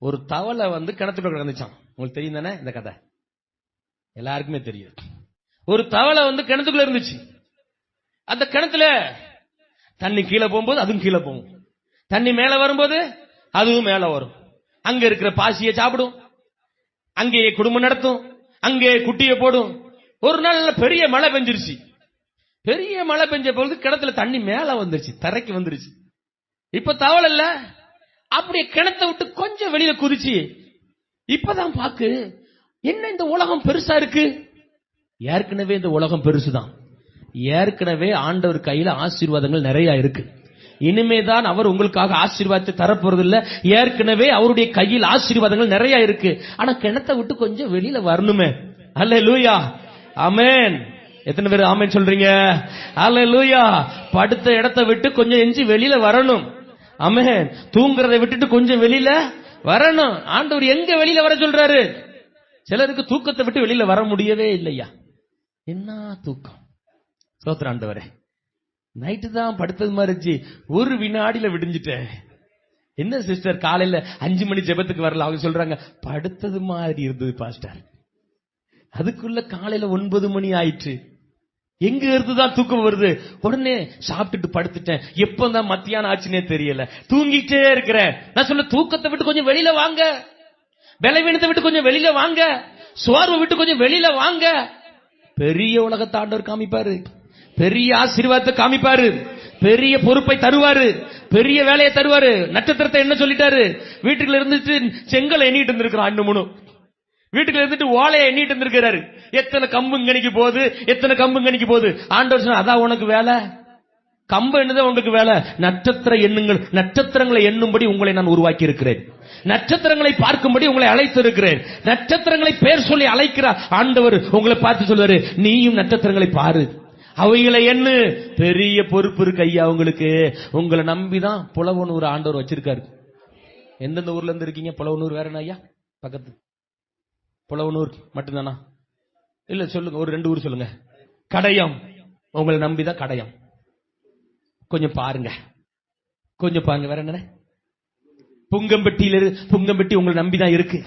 ஒரு தவளை கிணத்துக்குள்ள கிடந்துச்சான். உங்களுக்கு தெரியும் தானே இந்த கதை? எல்லாருக்குமே தெரியும். ஒரு தவளை கிணத்துக்குள்ள இருந்துச்சு. அந்த கிணத்துல தண்ணி கீழே போகும்போது அதுவும் கீழே போகும், தண்ணி மேல வரும்போது அதுவும் மேல வரும். அங்க இருக்கிற பாசியை சாப்பிடும், அங்கே குடும்பம் நடத்தும், அங்கே குட்டியை போடும். ஒரு நாள் பெரிய மழை பெஞ்சிருச்சு. பெரிய மழை பெஞ்ச பொழுது கிணத்துல தண்ணி மேல வந்துருச்சு, தரைக்கு வந்துருச்சு. இப்ப தவளை இல்ல, அப்படியே கிணத்தை விட்டு கொஞ்சம் வெளியில குதிச்சு இப்பதான் பாக்கு, என்ன இந்த உலகம் பெருசா இருக்கு. ஏற்கனவே இந்த உலகம் பெருசுதான். ஏற்கனவே ஆண்டவர் கையில ஆசீர்வாதங்கள் நிறைய இருக்கு. இனிமேதான் அவர் உங்களுக்காக ஆசீர்வாதத்தை தரப்போறது இல்ல. ஏற்கனவே அவருடைய கையில் ஆசீர்வாதங்கள் நிறைய இருக்கு. ஆனா கிணத்தை விட்டு கொஞ்சம் வெளியில வரணுமே. அல்லேலூயா, ஆமென். எத்தனை பேர் ஆமென் சொல்றீங்க? அல்லேலூயா. படுத்த இடத்தை விட்டு கொஞ்சம் எஞ்சி வெளியில வரணும். ஆமென். தூங்குறதை விட்டுட்டு கொஞ்சம் வெளியில வரணும். ஆண்டவர் எங்க வெளியில வர சொல்றாரு? சிலருக்கு தூக்கத்தை விட்டு வெளியில வர முடியவே இல்லையா. என்ன தூக்கம். ஸ்தோத்திரம் ஆண்டவரே. நைட்டு தான் படுத்தது மாதிரி இருந்துச்சு, ஒரு வினாடியில விடிஞ்சிட்டேன். என்ன சிஸ்டர் காலையில 5 மணி ஜெபத்துக்கு வரல? அவங்க சொல்றாங்க படுத்தது மாதிரி இருந்தது பாஸ்டர். அதுக்குள்ள காலையில 9 மணி ஆயிற்று. எங்க இருந்துதான் தூக்கம் வருது? உடனே சாப்பிட்டுட்டு படுத்துட்டேன். எப்பதான் மத்தியானம் ஆச்சுன்னே தெரியல, தூங்கிட்டே இருக்கிறேன். நான் சொல்ல தூக்கத்தை விட்டு கொஞ்சம் வெளியில வாங்க, பலவீனத்தை விட்டு கொஞ்சம் வெளியில வாங்க, சோர்வை விட்டு கொஞ்சம் வெளியில வாங்க. பெரிய உலகத்தை ஆண்டவர் காமிப்பாரு, பெரிய ஆசீர்வாதத்தை காமிப்பாரு, பெரிய பொறுப்பை தருவாரு, பெரிய வேலையை தருவாரு. நட்சத்திரத்தை என்ன சொல்லிட்டாரு? வீட்டுக்குள்ள இருந்துட்டு செங்கலை எண்ணிட்டு இருந்திருக்கிறான். 2-3 வீட்டுக்குள்ள இருந்துட்டு ஓலையை எண்ணிட்டு இருந்திருக்கிறாரு. எத்தனை கம்பு கணிக்கு போகுது, எத்தனை கம்பு கணிக்கு போகுது. ஆண்டவர் சொன்னா அதான் உனக்கு வேலை, கம்பு என்னதான் உங்களுக்கு வேலை? நட்சத்திர எண்ணுங்கள், நட்சத்திரங்களை எண்ணும்படி உங்களை நான் உருவாக்கி இருக்கிறேன், நட்சத்திரங்களை பார்க்கும்படி உங்களை அழைத்து இருக்கிறேன். நட்சத்திரங்களை பேர் சொல்லி அழைக்கிற ஆண்டவர் உங்களை பார்த்து சொல்வாரு, நீயும் நட்சத்திரங்களை பாரு, அவைகளை எண்ணு. பெரிய பொறுப்பு இருக்கு ஐயா உங்களுக்கு. உங்களை நம்பிதான் புலவனூர் ஆண்டவர் வச்சிருக்காரு. எந்தெந்த ஊர்ல இருந்து இருக்கீங்க? புலவனூர் வேற என்ன ஐயா? பக்கத்து புலவனூர் மட்டும்தானா? இல்ல சொல்லுங்க, ஒரு 2 ஊர் சொல்லுங்க. கடையம், உங்களை நம்பிதான் கடையம். கொஞ்சம் பாருங்க, கொஞ்சம் பாருங்க. வேற என்ன? புங்கம்பட்டி உங்களை நம்பிதான் இருக்கு.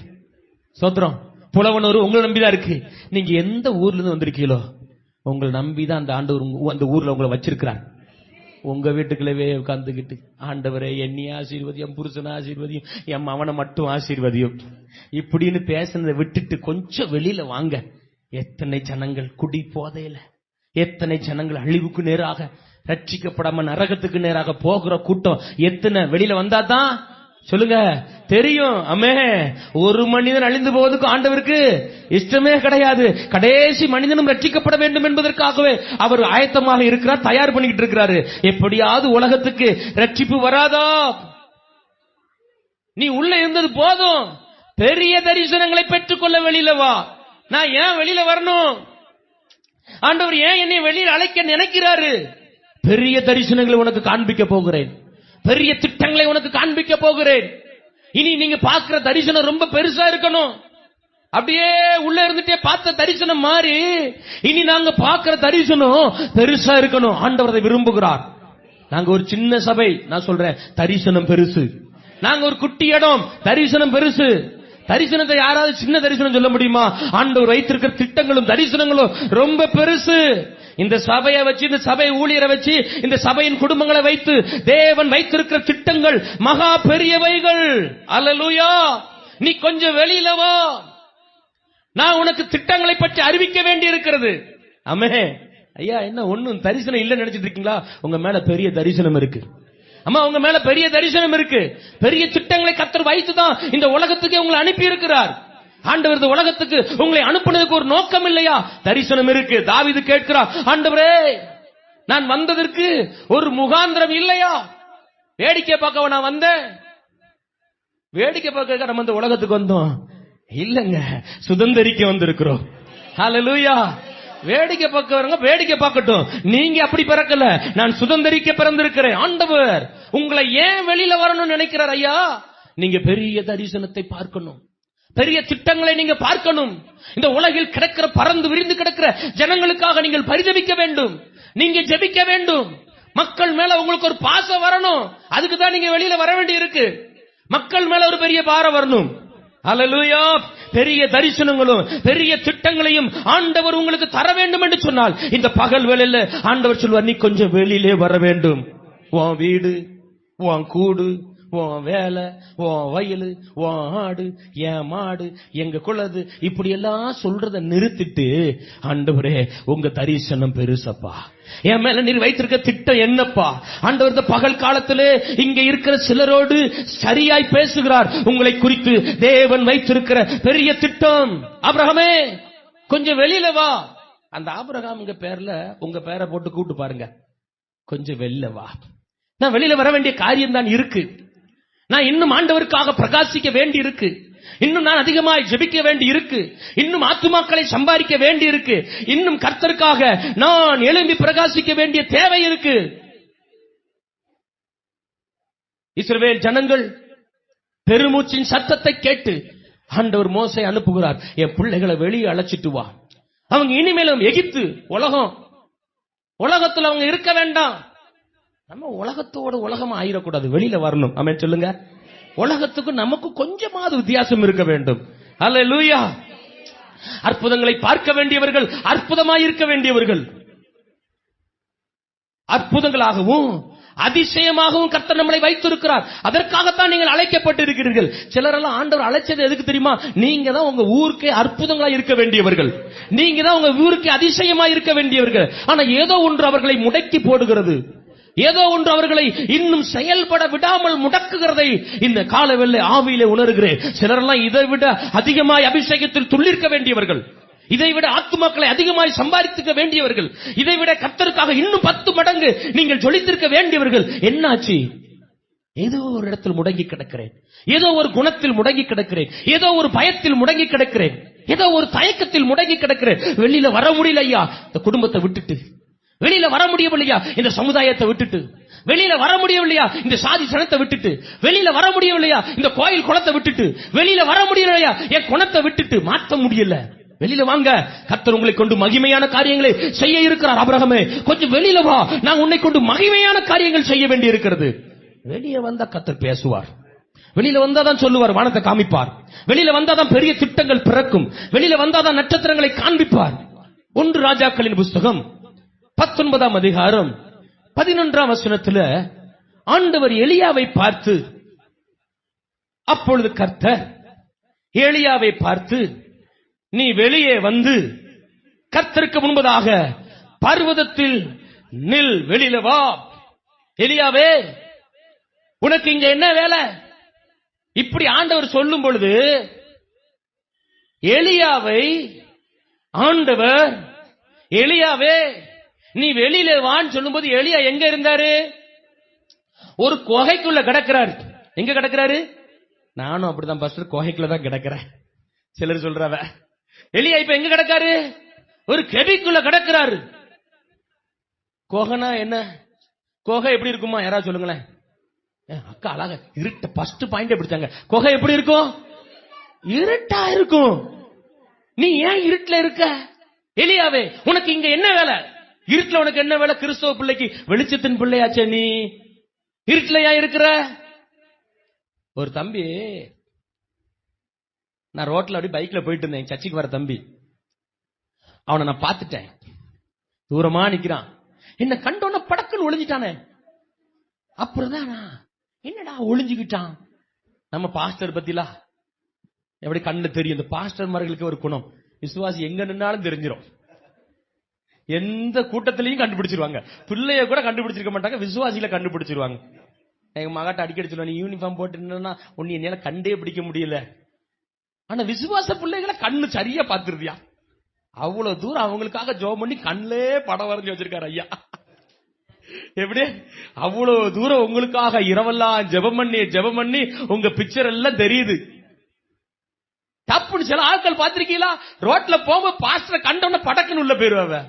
சோத்திரம். புலவனூர் உங்களை நம்பிதான் இருக்கு. நீங்க எந்த ஊர்ல இருந்து வந்திருக்கீங்களோ உங்களை நம்பிதான் அந்த ஆண்டவர் அந்த ஊர்ல உங்களை வச்சிருக்கிறார். உங்க வீட்டுக்குள்ளவே உட்கார்ந்துகிட்டு ஆண்டவரே என்னைய ஆசீர்வதியும், புருஷன ஆசீர்வதியும், என் அவனை மட்டும் ஆசீர்வதியும் இப்படின்னு பேசுனதை விட்டுட்டு கொஞ்சம் வெளியில வாங்க. எத்தனை ஜனங்கள் குடி போதையில, எத்தனை ஜனங்கள் அழிவுக்கு நேராக, ரட்சிக்கப்படாம நரகத்துக்கு நேராக போகிற கூட்டம் எத்தனை வெளியில வந்தாதான் சொல்லுங்க தெரியும். அமே ஒரு மனிதன் அழிந்து போவதுக்கு ஆண்டவருக்கு இஷ்டமே கிடையாது. கடைசி மனிதனும் ரட்சிக்கப்பட வேண்டும் என்பதற்காகவே அவர் ஆயத்தமாக இருக்கிறார், தயார் பண்ணிக்கிட்டு இருக்கிறாரு. எப்படியாவது உலகத்துக்கு ரட்சிப்பு வராதா? நீ உள்ள இருந்தது போதும், பெரிய தரிசனங்களை பெற்றுக்கொள்ள வெளியில வா. நான் ஏன் வெளியில வரணும்? ஆண்டவர் ஏன் என்னை வெளியில் அழைக்க நினைக்கிறாரு? பெரிய தரிசனங்களை உனக்கு காண்பிக்க போகிறேன், பெரிய திட்டங்களை உனக்கு காண்பிக்க போகிறேன். இனி நீங்க பார்க்கிற தரிசனம் ரொம்ப பெருசா இருக்கணும். அப்படியே உள்ள இருந்துட்டே பார்த்த தரிசனம் மாறி இனி நாங்க பார்க்கிற தரிசனம் பெருசா இருக்கணும். ஆண்டவர் அதை விரும்புகிறார். நாங்க ஒரு சின்ன சபை, நான் சொல்றேன் தரிசனம் பெருசு. நாங்க ஒரு குட்டி இடம், தரிசனம் பெருசு. தரிசனத்தை யாராவது சின்ன தரிசனம் சொல்ல முடியுமா? ஆண்டவர் வைத்திருக்கிற திட்டங்களும் தரிசனங்களும் ரொம்ப பெருசு. இந்த சபையை வச்சு, இந்த சபை ஊழியரை வச்சு, இந்த சபையின் குடும்பங்களை வைத்து தேவன் வைத்திருக்கிற திட்டங்கள் மகா பெரியவைகள். அல்லேலூயா. நீ கொஞ்சம் வெளியில வா, நான் உனக்கு திட்டங்களை பற்றி அறிவிக்க வேண்டி இருக்கிறது. ஆமே. ஐயா என்ன ஒண்ணும் தரிசனம் இல்லைன்னு நினைச்சிட்டு இருக்கீங்களா? உங்க மேல பெரிய தரிசனம் இருக்கு. அம்மா உங்க மேல பெரிய தரிசனம் இருக்கு. பெரிய திட்டங்களை கர்த்தர் வைத்துதான் இந்த உலகத்துக்கு உங்களை அனுப்பி இருக்கிறார். ஆண்டவர் இந்த உலகத்துக்கு உங்களை அனுப்புனதுக்கு ஒரு நோக்கம் இல்லையா? தரிசனம் இருக்கு. தாவீது கேட்கிறார், ஆண்டவரே நான் வந்ததற்கு ஒரு முகாந்திரம் இல்லையா? வேடிக்கை பார்க்க நான் வந்தேன், வேடிக்கை பார்க்க நம்ம இந்த உலகத்துக்கு வந்தோம் இல்லங்க, சுதந்திரிக்க வந்திருக்கிறோம். ஹல்லேலூயா. வேடிக்கை பார்க்கறவங்க வேடிக்கை பார்க்கட்டும், நீங்க அப்படி பிறக்கல, நான் சுதந்திரிக்க பிறந்திருக்கிறேன். ஆண்டவர் உங்களை ஏன் வெளியில வரணும்னு நினைக்கிறார் ஐயா? நீங்க பெரிய தரிசனத்தை பார்க்கணும், பெரிய திட்டங்களை நீங்க பார்க்கணும். இந்த உலகில் கிடக்கிற பறந்து விரிந்து கிடக்கிற ஜனங்களுக்காக நீங்கள் பரிதபிக்க வேண்டும், நீங்க ஜெபிக்க வேண்டும். மக்கள் மேல உங்களுக்கு ஒரு பாசம் வரணும். அதுக்கு தான் நீங்க வெளியில வர வேண்டி இருக்கு. மக்கள் மேல ஒரு பெரிய பாரம் வரணும். அல்லேலூயா. பெரிய தரிசனங்களும் பெரிய திட்டங்களையும் ஆண்டவர் உங்களுக்கு தர வேண்டும் என்று சொன்னால் இந்த பகல் வேளையில ஆண்டவர் சொல்வார், நீ கொஞ்சம் வெளியிலே வர வேண்டும். உன் வீடு, உன் கூடு, உன் வேலை, உன் வயலு, உன் ஆடு, என் மாடு, எங்க குலது, இப்படி எல்லாம் சொல்றத நிறுத்திட்டு, ஆண்டவரே உங்க தரிசனம் பெருசப்பா, என் மேல நீர் வைத்திருக்க திட்டம் என்னப்பா? ஆண்டவர் இந்த பகல் காலத்திலே இங்க இருக்கிற சிலரோடு சரியாய் பேசுகிறார். உங்களை குறித்து தேவன் வைத்திருக்கிற பெரிய திட்டம். ஆபிரகாமே கொஞ்சம் வெளியில வா. அந்த ஆபிரகாம் பேர்ல உங்க பேரை போட்டு கூட்டு பாருங்க. கொஞ்சம் வெளியில வா. நான் வெளியில வர வேண்டிய காரியம் தான் இருக்கு. நான் இன்னும் ஆண்டவருக்காக பிரகாசிக்க வேண்டி இருக்கு. இன்னும் நான் அதிகமாய் ஜெபிக்க வேண்டி இருக்கு. இன்னும் ஆத்துமாக்களை சம்பாதிக்க வேண்டி இருக்கு. இன்னும் கர்த்தருக்காக நான் எழும்பி பிரகாசிக்க வேண்டிய தேவை இருக்கு. இஸ்ரவேல் ஜனங்கள் பெருமூச்சின் சத்தத்தை கேட்டு ஆண்டவர் மோசே அனுப்புகிறார். என் பிள்ளைகளை வெளியே அழைச்சிட்டு வா. அவங்க இனிமேலும் எகிப்து உலகத்துல அவங்க இருக்க வேண்டாம். நம்ம உலகத்தோட உலகமா ஆயிடக்கூடாது, வெளியில வரணும். ஆமென் சொல்லுங்க. உலகத்துக்கு நமக்கு கொஞ்சமாவது வித்தியாசம் இருக்க வேண்டும். அல்லேலூயா. அற்புதங்களை பார்க்க வேண்டியவர்கள் அற்புதமாய் இருக்க வேண்டியவர்கள், அற்புதங்களாகவும் அதிசயமாகவும் கர்த்தர் நம்மளை வைத்திருக்கிறார். அதற்காகத்தான் நீங்கள் அழைக்கப்பட்டிருக்கிறீர்கள். சிலரெல்லாம் ஆண்டவர் அழைச்சது எதுக்கு தெரியுமா? நீங்க தான் உங்க ஊருக்கே அற்புதங்களா இருக்க வேண்டியவர்கள், நீங்க தான் உங்க ஊருக்கே அதிசயமா இருக்க வேண்டியவர்கள். ஆனா ஏதோ ஒன்று அவர்களை முடக்கி போடுகிறது, ஏதோ ஒன்று அவர்களை இன்னும் செயல்பட விடாமல் முடக்குகிறதை இந்த காலவெல்லை ஆவியிலே உணர்கிறேன். சிலரெல்லாம் இதை விட அதிகமாய் அபிஷேகத்தில் துள்ளிருக்க வேண்டியவர்கள், இதை விட ஆத்துமாக்களை அதிகமாய் சம்பாதித்துக்க வேண்டியவர்கள், இதை விட கர்த்தருக்காக இன்னும் 10 மடங்கு நீங்கள் ஜொலித்திருக்க வேண்டியவர்கள். என்னாச்சு? ஏதோ ஒரு இடத்தில் முடங்கி கிடக்கிறேன், ஏதோ ஒரு குணத்தில் முடங்கி கிடக்கிறேன், ஏதோ ஒரு பயத்தில் முடங்கி கிடக்கிறேன், ஏதோ ஒரு தயக்கத்தில் முடங்கி கிடக்கிறேன். வெளியில வர முடியல ஐயா, இந்த குடும்பத்தை விட்டுட்டு வெளியில வர முடியவில்லையா, இந்த சமுதாயத்தை விட்டுட்டு வெளியில வர முடியவில்லையா, இந்த சாதி சனத்தை விட்டுட்டு வெளியில வர முடியவில்லையா, இந்த கோயில் குளத்தை விட்டுட்டு வெளியில வர முடியலையா, என் குணத்தை விட்டுட்டு மாற்ற முடியல. வெளியில வாங்க, கர்த்தர் உங்களை கொண்டு மகிமையான காரியங்களை செய்ய இருக்கிறார். ஆபிரகாமே, கொஞ்சம் வெளியில வா, நான் உன்னை கொண்டு மகிமையான காரியங்கள் செய்ய வேண்டி இருக்கிறது. வெளியே வந்தா கர்த்தர் பேசுவார், வெளியில வந்தாதான் சொல்லுவார், வானத்தை காமிப்பார், வெளியில வந்தாதான் பெரிய திட்டங்கள் பிறக்கும், வெளியில வந்தாதான் நட்சத்திரங்களை காண்பிப்பார். 1 ராஜாக்களின் புஸ்தகம் 19ஆம் அதிகாரம் 11ஆம் வசனத்துல ஆண்டவர் எலியாவை பார்த்து, அப்பொழுது கர்த்தர் எலியாவை பார்த்து, நீ வெளியே வந்து கர்த்தருக்கு முன்பதாக பர்வதத்தில் நில், வெளியில வா. எலியாவே, உனக்கு இங்க என்ன வேலை? இப்படி ஆண்டவர் சொல்லும் பொழுது எலியாவை ஆண்டவர், எலியாவே நீ வெளியில வான்னு சொல்லும்போது எலியா எங்க இருந்தாரு? ஒரு குகைக்குள்ள கிடக்கிறாரு. எங்க கிடக்கிறாரு? நானும் அப்படிதான் பாஸ்டர், குகைக்குள்ள தான் கிடக்கிறேன். சிலர் சொல்றவ எலியா இப்ப எங்க கிடக்காரு? ஒரு கெபிக்குள்ள கிடக்கிறாரு. குகைனா என்ன? குகை எப்படி இருக்குமா? யாராவது சொல்லுங்களேன். அக்கா அழகா இருட்ட ஃபர்ஸ்ட் பாயிண்ட் பிடிச்சாங்க. குகை எப்படி இருக்கும்? இருட்டா இருக்கும். நீ ஏன் இருட்டுல இருக்க? எலியாவே, உனக்கு இங்க என்ன வேலை? இருட்டுல உனக்கு என்ன வேலை? கிறிஸ்தவ பிள்ளைக்கு வெளிச்சத்தின் பிள்ளையாச்சே, நீ இருட்டுல ஏன் இருக்கிற? ஒரு தம்பி, நான் ரோட்ல அப்படி பைக்ல போயிட்டு இருந்தேன், சர்ச்சுக்கு வர தம்பி. அவனை நான் பார்த்துட்டேன், தூரமா நிக்கிறான். என்ன கண்டோன்ன படக்குன்னு ஒளிஞ்சிட்டானே. அப்புறம்தான் என்னடா ஒளிஞ்சுக்கிட்டான்? நம்ம பாஸ்டர் பத்திலா எப்படி கண்ணு தெரியும்? இந்த பாஸ்டர் மார்களுக்கு ஒரு குணம், விசுவாசி எங்க நின்னாலும் தெரிஞ்சிடும். எந்த கூட்டத்திலையும் கண்டுபிடிச்சிருவாங்க. பிள்ளைய கூட கண்டுபிடிச்சிருக்க மாட்டாங்க, விசுவாசிகளை கண்டுபிடிச்சிருவாங்க. எங்க மகாட்ட அடிக்கடி சொல்லுவாங்க, நீ யூனிஃபார்ம் போட்டுன்னா உன்னை என்னால கண்டே பிடிக்க முடியல. ஆனா விசுவாச பிள்ளைகளை கண்ணு சரியா பாத்துருவியா? அவ்வளவு தூரம் அவங்களுக்காக ஜோம் பண்ணி கண்ணிலே படம் வரைஞ்சி வச்சிருக்காரு ஐயா. எப்படி அவ்வளவு தூரம் உங்களுக்காக இரவெல்லாம் ஜெபம் பண்ணி உங்க பிக்சர் எல்லாம் தெரியுது. தப்புன்னு சில ஆட்கள் பாத்திருக்கீங்களா? ரோட்ல போகும்போது பாஸ்டரை கண்டோன்னு படக்குன்னு உள்ள போயிருவாங்க.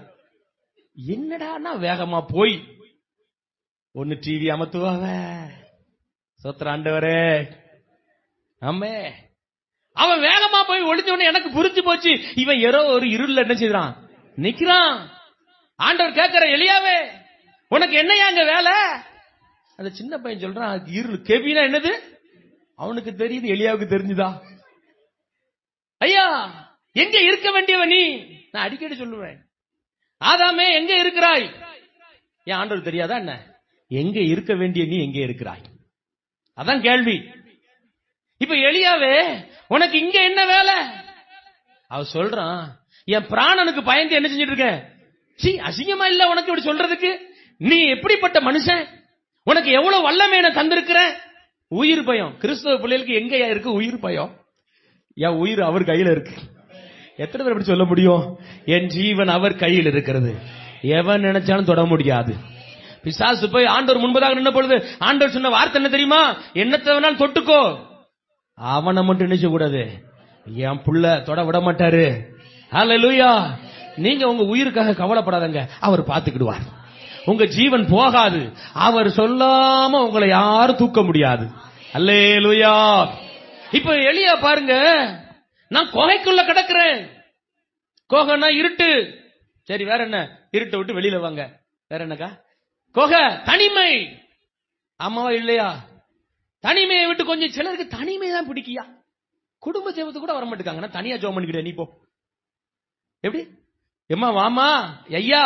என்னடா வேகமா போய் ஒன்னு டிவி அமத்துவாவ. சோத்திர ஆண்டவரே, ஆமே. அவன் வேகமா போய் ஒளிஞ்சோன்னு எனக்கு புரிஞ்சு போச்சு, இவன் ஏதோ ஒரு இருள்ல என்ன செய்யறான், நிக்கிறான். ஆண்டவர் கேட்கிற, எலியாவே உனக்கு என்னையா அங்க வேலை? அந்த சின்ன பையன் சொல்றான், இருள். கெவினா என்னது? அவனுக்கு தெரியுது, எலியாவுக்கு தெரிஞ்சுதா? ஐயா, எங்க இருக்க வேண்டியவன் நீ? நான் அடிக்கடி சொல்லுவேன், ஆதாமே எங்க இருக்கிறாய்? என் ஆண்டவர் தெரியாதா என்ன? எங்க இருக்க வேண்டிய நீ எங்க இருக்கிறாய்? அதான் கேள்வி. இப்ப எலியாவே உனக்கு இங்க என்ன வேலை? அவ சொல்றான், என் பிராணனுக்கு பயந்து என்ன செஞ்சிட்டு இருக்க? சீ, அசிங்கமா இல்ல உனக்கு இப்படி சொல்றதுக்கு? நீ எப்படிப்பட்ட மனுஷன்? உனக்கு எவ்வளவு வல்லமையை தந்திருக்கிற? உயிர் பயம். கிறிஸ்தவ பிள்ளைகளுக்கு எங்கயா இருக்கு உயிர் பயம்? என் உயிர் அவர் கையில இருக்கு. எத்தனை பேர் அப்படி சொல்ல முடியும்? என் ஜீவன் அவர் கையில் இருக்கிறது, எவன் நினைச்சாலும் தொட முடியாது. பிசாசு போய் ஆண்டவர் முன்பதாக நின்ற பொழுது ஆண்டவர் சொன்ன வார்த்தை என்ன தெரியுமா? என்னத்தை வேணாலும் தொட்டுக்கோ, அவனை மட்டும் நினைச்ச கூடாது, என் புள்ள தொட விட மாட்டாரு. ஹல்லேலூயா. நீங்க உங்க உயிருக்காக கவலைப்படாதங்க, அவர் பார்த்துக்கிடுவார். உங்க ஜீவன் போகாது, அவர் சொல்லாம உங்களை யாரும் தூக்க முடியாது. ஹல்லேலூயா. இப்ப எலியா பாருங்க, நான் குகைக்குள்ள கிடக்கிறேன். குகைன்னா இருட்டு. சரி, வேற என்ன? இருட்டை விட்டு வெளியில வாங்க. வேற என்னக்கா? குகை, தனிமை. அம்மாவா இல்லையா? தனிமையை விட்டு கொஞ்சம் சிலருக்கு தனிமை தான் பிடிக்கியா. குடும்ப ஜெபத்துக்கு கூட வர மாட்டேங்காங்க. நான் தனியா ஜெபம் பண்ணிக்கிட்டேன், நீ போ. எப்படி எம்மா வாமா ஐயா,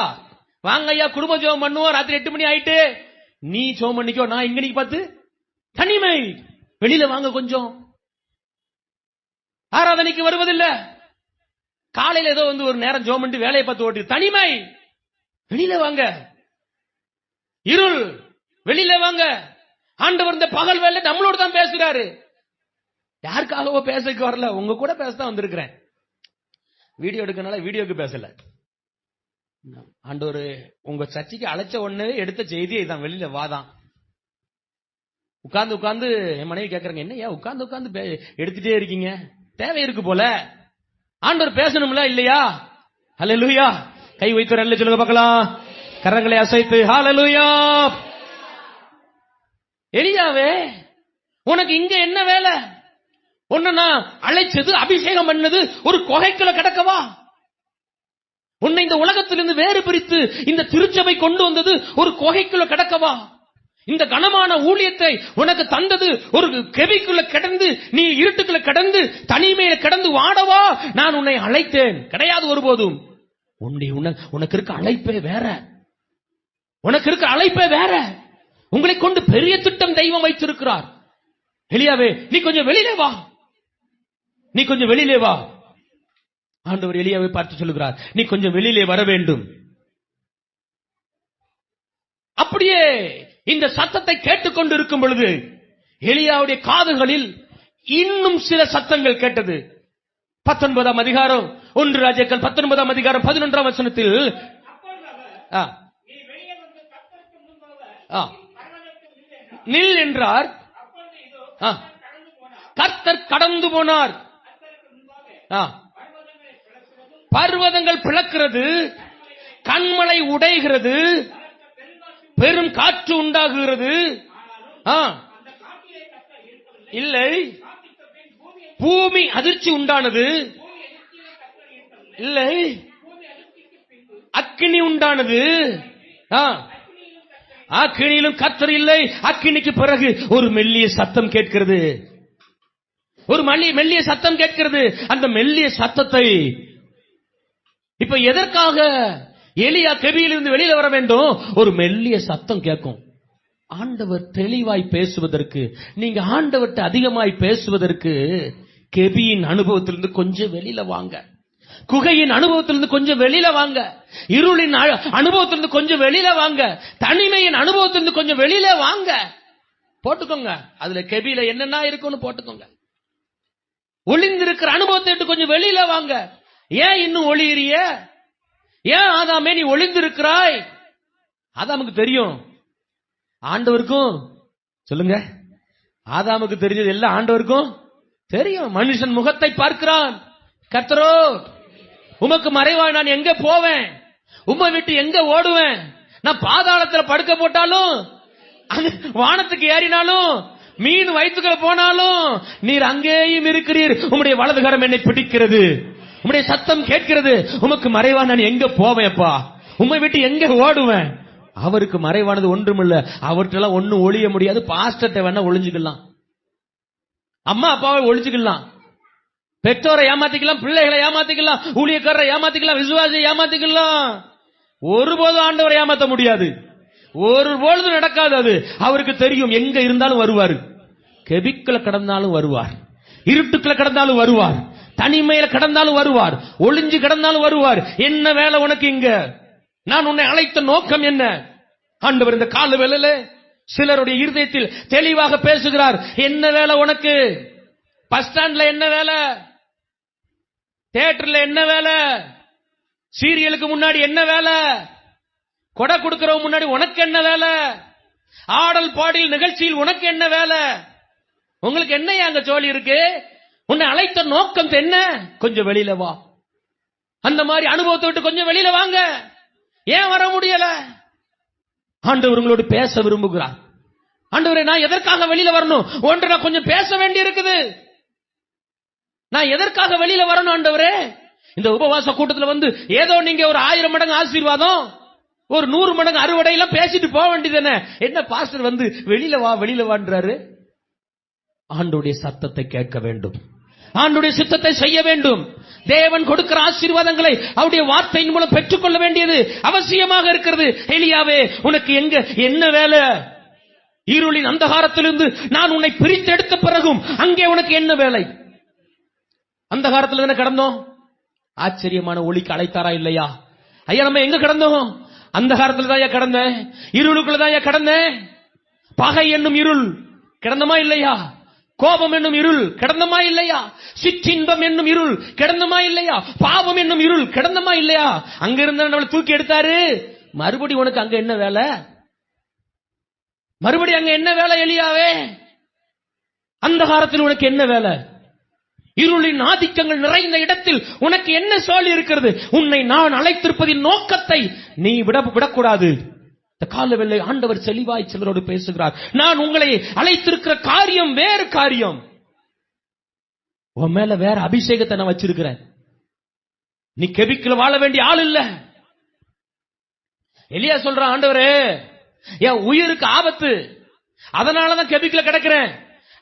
வாங்க ஐயா, குடும்ப ஜெபம் பண்ணுவோம், ராத்திரி 8 மணி ஆயிட்டு, நீ ஜெபம் பண்ணிக்கோ, நான் இங்க நீ பார்த்து தனிமை. வெளியில வாங்க கொஞ்சம். ஆராதனைக்கு வருவதில்ல, காலையில ஏதோ ஒரு நேரம் ஜெபம் பண்ணிட்டு வேலையை பார்த்து ஓட்டி தனிமை. வெளியில வாங்க. இருள், வெளியில வாங்க. ஆண்டவர் இந்த பகல் வேலை நம்மளோட தான் பேசுறாரு. யாருக்காகவோ பேசக்கு வரல, உங்க கூட பேசதான் வந்திருக்கிறேன். வீடியோ எடுக்கனால வீடியோக்கு பேசல. ஆண்டவர் உங்க சர்ச்சைக்கு அழைச்ச ஒண்ணு எடுத்த செய்தி இதான், வெளியில வாதான். உட்கார்ந்து உட்கார்ந்து என் மனைவி கேக்குறாங்க, என்ன ஏன் உட்கார்ந்து உட்கார்ந்து எடுத்துட்டே இருக்கீங்க? தேவை இருக்கு போல, ஆண்டவர் பேசணும்ல இல்லையா? ஹல்லேலூயா. கை வைத்து நல்ல சொல்லுங்க பார்க்கலாம், கரங்களை அசைத்து ஹல்லேலூயா. எலியாவே, உனக்கு இங்க என்ன வேலை? உன்னை நான் அழைச்சது, அபிஷேகம் பண்ணது ஒரு குகைக்குள்ள கிடக்கவா? உன்னை இந்த உலகத்திலிருந்து வேறு பிரித்து இந்த திருச்சபை கொண்டு வந்தது ஒரு குகைக்குள்ள கிடக்கவா? இந்த கனமான ஊழியத்தை உனக்கு தந்தது ஒரு கெபிக்குள்ள கிடந்து, நீ இருட்டுக்குள்ள கிடந்து தனிமையில கிடந்து வாடவா நான் உன்னை அழைத்தேன்? கிடையாது ஒருபோதும். உனக்கு இருக்க அழைப்பே வேற, உனக்கு இருக்க அழைப்பே வேற. உங்களை கொண்டு பெரிய திட்டம் தெய்வம் வைத்திருக்கிறார். எலியாவே, நீ கொஞ்சம் வெளியிலே வா, நீ கொஞ்சம் வெளியிலே வா. ஆண்டவர் எலியாவை பார்த்து சொல்லுகிறார், நீ கொஞ்சம் வெளியிலே வர வேண்டும். அப்படியே இந்த சத்தத்தை கேட்டுக்கொண்டு இருக்கும் பொழுது எலியாவுடைய காதுகளில் இன்னும் சில சத்தங்கள் கேட்டது. 19ஆம் அதிகாரம் 1 ராஜாக்கள் 19ஆம் அதிகாரம் 11ஆம் வசனத்தில் நில் என்றார். கர்த்தர் கடந்து போனார். பர்வதங்கள் பிளக்கிறது, கண்மலை உடைகிறது, பெரும் காற்று உண்டாகுகிறது. இல்லை, பூமி அதிர்ச்சி உண்டானது. இல்லை, அக்கினி உண்டானது. அக்கினியிலும் கர்த்தர் இல்லை. அக்கினிக்கு பிறகு ஒரு மெல்லிய சத்தம் கேட்கிறது. ஒரு மெல்லிய சத்தம் கேட்கிறது. அந்த மெல்லிய சத்தத்தை இப்ப எதற்காக எலியா கெபியிலிருந்து வெளியில வர வேண்டும்? ஒரு மெல்லிய சத்தம் கேட்கும். ஆண்டவர் தெளிவாய் பேசுவதற்கு, நீங்க ஆண்டவர்கிட்ட அதிகமாய் பேசுவதற்கு கெபியின் அனுபவத்திலிருந்து கொஞ்சம் வெளியில வாங்க. குகையின் அனுபவத்திலிருந்து கொஞ்சம் வெளியில வாங்க. இருளின் அனுபவத்திலிருந்து கொஞ்சம் வெளியில வாங்க. தனிமையின் அனுபவத்திலிருந்து கொஞ்சம் வெளியில வாங்க. போட்டுக்கோங்க, அதுல கெபியில என்னென்ன இருக்குன்னு போட்டுக்கோங்க. ஒளிந்திருக்கிற அனுபவத்தை விட்டு கொஞ்சம் வெளியில வாங்க. ஏன் இன்னும் ஒளியிறிய? ஏன் ஆதாமே நீ ஒளிந்திருக்கிறாய்? ஆதாமுக்கு தெரியும், ஆண்டவருக்கும் சொல்லுங்க, ஆதாமுக்கு தெரிஞ்சது எல்லாம் ஆண்டவருக்கும் தெரியும். மனுஷன் முகத்தை பார்க்கிறான், கர்த்தரோ உமக்கு மறைவாய் நான் எங்க போவேன்? உம்மை விட்டு எங்க ஓடுவேன்? நான் பாதாளத்துல படுக்க போட்டாலும், வானத்துக்கு ஏறினாலும், மீன் வயிற்றுக்குள்ள போனாலும் நீர் அங்கேயும் இருக்கிறீர். உம்முடைய வலதுகரம் என்னை பிடிக்கிறது, உம்முடைய சத்தம் கேட்கிறது. உமக்கு மறைவா நான் எங்க போவேன்ப்பா? உம்மை விட்டு எங்க ஓடுவேன்? அவருக்கு மறைவானது ஒன்றுமில்ல. அவற்றெல்லாம் ஒன்னும் ஒளிய முடியாது. பாஸ்டர்ட்ட வேணா ஒளிஞ்சுக்கலாம், அம்மா அப்பாவை ஒளிஞ்சுக்கலாம், பெற்றோரை ஏமாத்திக்கலாம், பிள்ளைகளை ஏமாத்திக்கலாம், ஊழியக்காரரை ஏமாத்திக்கலாம், விசுவாசியை ஏமாத்திக்கலாம். ஒருபோதும் ஆண்டவரை ஏமாத்த முடியாது. ஒரு பொழுது நடக்காது. அது அவருக்கு தெரியும். எங்க இருந்தாலும் வருவார். கெபிக்குள்ள கடந்தாலும் வருவார், இருட்டுக்குள்ள கடந்தாலும் வருவார், தனிமையில கடந்தாலும் வருவார், ஒளிஞ்சு கடந்தாலும் வருவார். என்ன வேலை உனக்கு இங்க? நான் உன்னை அழைத்த நோக்கம் என்ன? ஆண்டவர் இந்த கால வேளையில சிலருடைய இருதயத்தில் தெளிவாக பேசுகிறார். என்ன வேலை உனக்கு? பஸ் ஸ்டாண்ட்ல என்ன வேலை? தியேட்டர்ல என்ன வேலை? சீரியலுக்கு முன்னாடி என்ன வேலை? கொடை கொடுக்கிறவங்க முன்னாடி உனக்கு என்ன வேலை? ஆடல் பாடல் நிகழ்ச்சியில் உனக்கு என்ன வேலை? உங்களுக்கு என்ன அங்க ஜோலி இருக்கு? உன்னை அழைத்த நோக்கம் என்ன? கொஞ்சம் வெளியில வா. அந்த மாதிரி அனுபவத்தை விட்டு கொஞ்சம் வெளியில வாங்க. ஏன் வர முடியல? ஆண்டவர் உங்களோடு பேச விரும்புகிறார். ஆண்டவரே, நான் எதற்காக வெளியில வரணும்? ஒன்று, நான் கொஞ்சம் பேச வேண்டி இருக்குது. நான் எதற்காக வெளியில வரணும் ஆண்டவரே? இந்த உபவாச கூட்டத்தில் வந்து ஏதோ நீங்க ஒரு 1000 மடங்கு ஆசீர்வாதம், ஒரு 100 மடங்கு அறுவடை எல்லாம் பேசிட்டு போக வேண்டியது என்ன பாஸ்டர் வந்து வெளியில வா வெளியில வான்றாரு? ஆண்டவருடைய சத்தத்தை கேட்க வேண்டும், ஆண்டவருடைய சித்தத்தை செய்ய வேண்டும். தேவன் கொடுக்கிற ஆசீர்வாதங்களை அவருடைய வார்த்தையின் மூலம் பெற்றுக்கொள்ள வேண்டியது அவசியமாக இருக்கிறது. எலியாவே, உனக்கு எங்க என்ன வேலை? இருளின் அந்தகாரத்திலிருந்து நான் உன்னை பிரித்து எடுத்த பிறகும் அங்கே உனக்கு என்ன வேலை? அந்தகாரத்தில் தானே கடந்தோம், ஆச்சரியமான ஒளிக்கு அழைத்தாரா இல்லையா? ஐயா, நம்ம எங்க கடந்தோம்? அந்தகாரத்தில் தான் கடந்தேன், இருளுக்குள்ள தான் கடந்தேன். பகை என்னும் இருள் கிடந்தமா இல்லையா? கோபம் என்னும் இருள் கிடந்தமா இல்லையா? சிற்றின்பம் என்னும் இருள் கிடந்தமா இல்லையா? பாவம் என்னும் இருள் கிடந்தமா இல்லையா? அங்க இருந்த நம்மளை தூக்கி எடுத்தாரு. மறுபடி உனக்கு அங்க என்ன வேலை? மறுபடி அங்க என்ன வேலை எலியாவே? அந்தகாரத்தில் உனக்கு என்ன வேலை? இருளின் ஆதிக்கங்கள் நிறைந்த இடத்தில் உனக்கு என்ன சோலி இருக்கிறது? உன்னை நான் அழைத்திருப்பதின் நோக்கத்தை நீ விடக்கூடாது. இந்த காலவேளை ஆண்டவர் தெளிவாய் சிலரோடு பேசுகிறார். நான் உங்களை அழைத்திருக்கிற காரியம் வேறு காரியம். உன் மேல வேற அபிஷேகத்தை நான் வச்சிருக்கிறேன். நீ கெபிக்குல வாழ வேண்டிய ஆள் இல்ல. எலியா சொல்றான், ஆண்டவரே, என் உயிருக்கு ஆபத்து, அதனாலதான் கெபிக்குல கிடக்கிறேன்.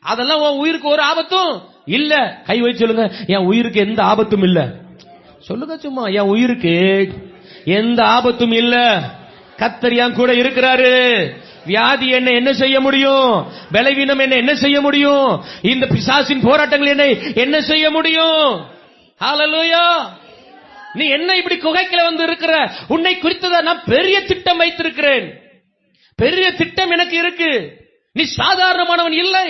அதெல்லாம் உன் உயிருக்கு ஒரு ஆபத்தும் இல்ல. கை வச்சு சொல்லுங்க, என் உயிருக்கு எந்த ஆபத்தும் இல்ல. சொல்லுங்க சும்மா, என் உயிருக்கு எந்த ஆபத்தும் இல்ல. கர்த்தர் கூட இருக்கிறாரு. வியாதி என்ன செய்ய முடியும்? பலவீனம் என்ன செய்ய முடியும்? இந்த பிசாசின் போராட்டங்கள் என்ன செய்ய முடியும்? ஹல்லேலூயா. நீ என்ன இப்படி குகைக்குள்ள வந்து இருக்கிற? உன்னை குறித்ததா நான் பெரிய திட்டம் வைத்திருக்கிறேன். பெரிய திட்டம் எனக்கு இருக்கு. நீ சாதாரணமானவன் இல்லை,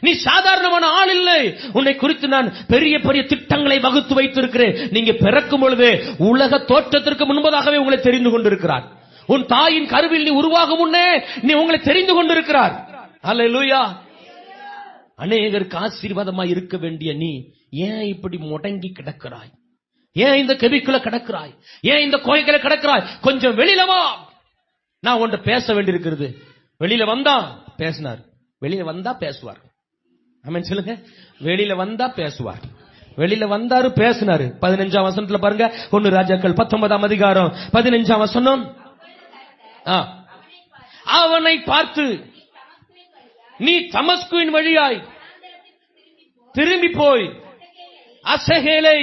நீ சாதாரணமான ஆள் இல்லை. உன்னை குறித்து நான் பெரிய பெரிய திட்டங்களை வகுத்து வைத்திருக்கிறேன். நீங்க பிறக்கும் பொழுது உலக தோற்றத்திற்கு முன்பதாகவே உங்களை தெரிந்து கொண்டிருக்கிறார். உன் தாயின் கருவில் நீ உருவாகும் முன்னே நீ உங்களை தெரிந்து கொண்டிருக்கிறார். ஹல்லேலூயா. அநேகருக்கு ஆசீர்வாதமாய் இருக்க வேண்டிய நீ ஏன் இப்படி முடங்கி கிடக்கிறாய்? ஏன் இந்த கெபிக்குள்ள கிடக்கிறாய்? ஏன் இந்த கோயிலுக்குள்ள கிடக்கிறாய்? கொஞ்சம் வெளியில வா. நான் உன்கிட்ட பேச வேண்டியிருக்கிறது. வெளியில வந்தா பேசினார், வெளியில வந்தா பேசுவார். ஆமென் சொல்லுங்க. வெளியில வந்தா பேசுவார். வெளியில வந்தாரு, பேசினாரு. 15ஆம் வசனத்துல பாருங்க. 1 ராஜாக்கள் 19ஆம் அதிகாரம் 15ஆம் வசனம். அவனை பார்த்து, நீ தமஸ்குவின் வழியாய் திரும்பி போய் அசகேலை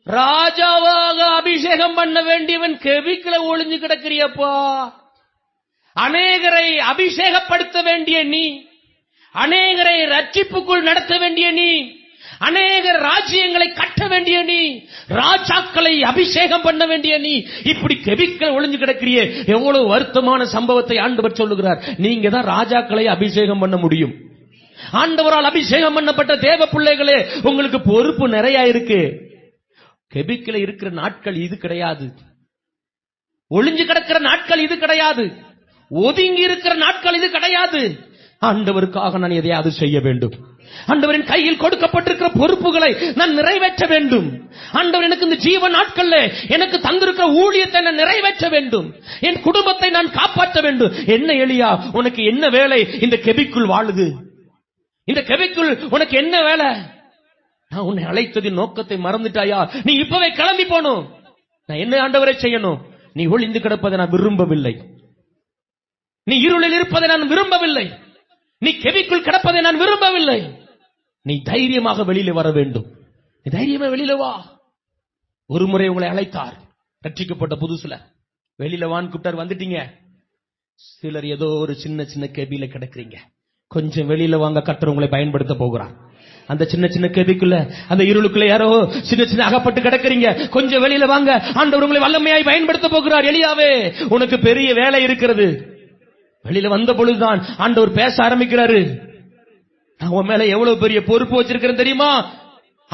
ராஜாவாக அபிஷேகம் பண்ண வேண்டியவன் கெபிக்குல ஒளிஞ்சு கிடக்கிறியப்பா. அநேகரை அபிஷேகப்படுத்த வேண்டிய நீ, அநேகரை ரட்சிப்புக்குள் நடத்த வேண்டிய நீ, அநேகர் ராஜ்யங்களை கட்ட வேண்டிய நீ, ராஜாக்களை அபிஷேகம் பண்ண வேண்டிய நீ, இப்படி கெபிக்குல ஒளிஞ்சு கிடக்கிறியே. எவ்வளவு வருத்தமான சம்பவத்தை ஆண்டவர் சொல்லுகிறார். நீங்க தான் ராஜாக்களை அபிஷேகம் பண்ண முடியும். ஆண்டவரால் அபிஷேகம் பண்ணப்பட்ட தேவ பிள்ளைகளே, உங்களுக்கு பொறுப்பு நிறைய இருக்கு. கெபிக்குல இருக்கிற நாட்கள் இது கிடையாது. ஒளிஞ்சு கிடக்கிற நாட்கள் இது கிடையாது. ஒதுங்கி இருக்கிற நாட்கள் இது கிடையாது. ஆண்டவருக்காக நான் எதையாவது செய்ய வேண்டும். ஆண்டவரின் கையில் கொடுக்கப்பட்டிருக்கிற பொறுப்புகளை நான் நிறைவேற்ற வேண்டும். ஆண்டவர் எனக்கு இந்த ஜீவ நாட்கள்ல எனக்கு தந்திருக்கிற ஊழியத்தை நான் நிறைவேற்ற வேண்டும். என் குடும்பத்தை நான் காப்பாற்ற வேண்டும். என்ன எலியா, உனக்கு என்ன வேலை? இந்த கெபிக்குள் வாழுது. இந்த கெபிக்குள் உனக்கு என்ன வேலை? நான் உன்னை அழைத்ததின் நோக்கத்தை மறந்துட்டாயா? நீ இப்பவே கிளம்பி போனும். நான் என்ன ஆண்டவரை செய்யணும்? நீ ஒளிந்து கிடப்பதை நான் விரும்பவில்லை. நீ இருளில் இருப்பதை நான் விரும்பவில்லை. நீ கெபிக்குள் கிடப்பதை நான் விரும்பவில்லை. நீ தைரியமாக வெளியில வர வேண்டும். நீ தைரியமா வெளியில வா. ஒரு முறை உங்களை அழைத்தார், ரட்சிக்கப்பட்ட புதுசுல. வெளியில வான்னு கூப்பிட்டார், வந்துட்டீங்க. சிலர் ஏதோ ஒரு சின்ன சின்ன கெபியில கிடக்குறீங்க. கொஞ்சம் வெளியில வாங்க, கர்த்தர் உங்களை பயன்படுத்த போகிறார். அந்த சின்ன சின்ன கெபிக்குள்ள, அந்த இருளுக்குள்ள யாரோ சின்ன சின்ன அகப்பட்டு கிடக்குறீங்க. கொஞ்சம் வெளியில வாங்க, ஆண்டவர் உங்களை வல்லமையாய் பயன்படுத்த போகிறார். எலியாவே, உனக்கு பெரிய வேலை இருக்கிறது. வெளியில வந்த பொழுதுதான் ஆண்டவர் பேச ஆரம்பிக்கிறாரு. நான் உன் மேல எவ்வளவு பெரிய பொறுப்பு வச்சிருக்கிறேன் தெரியுமா?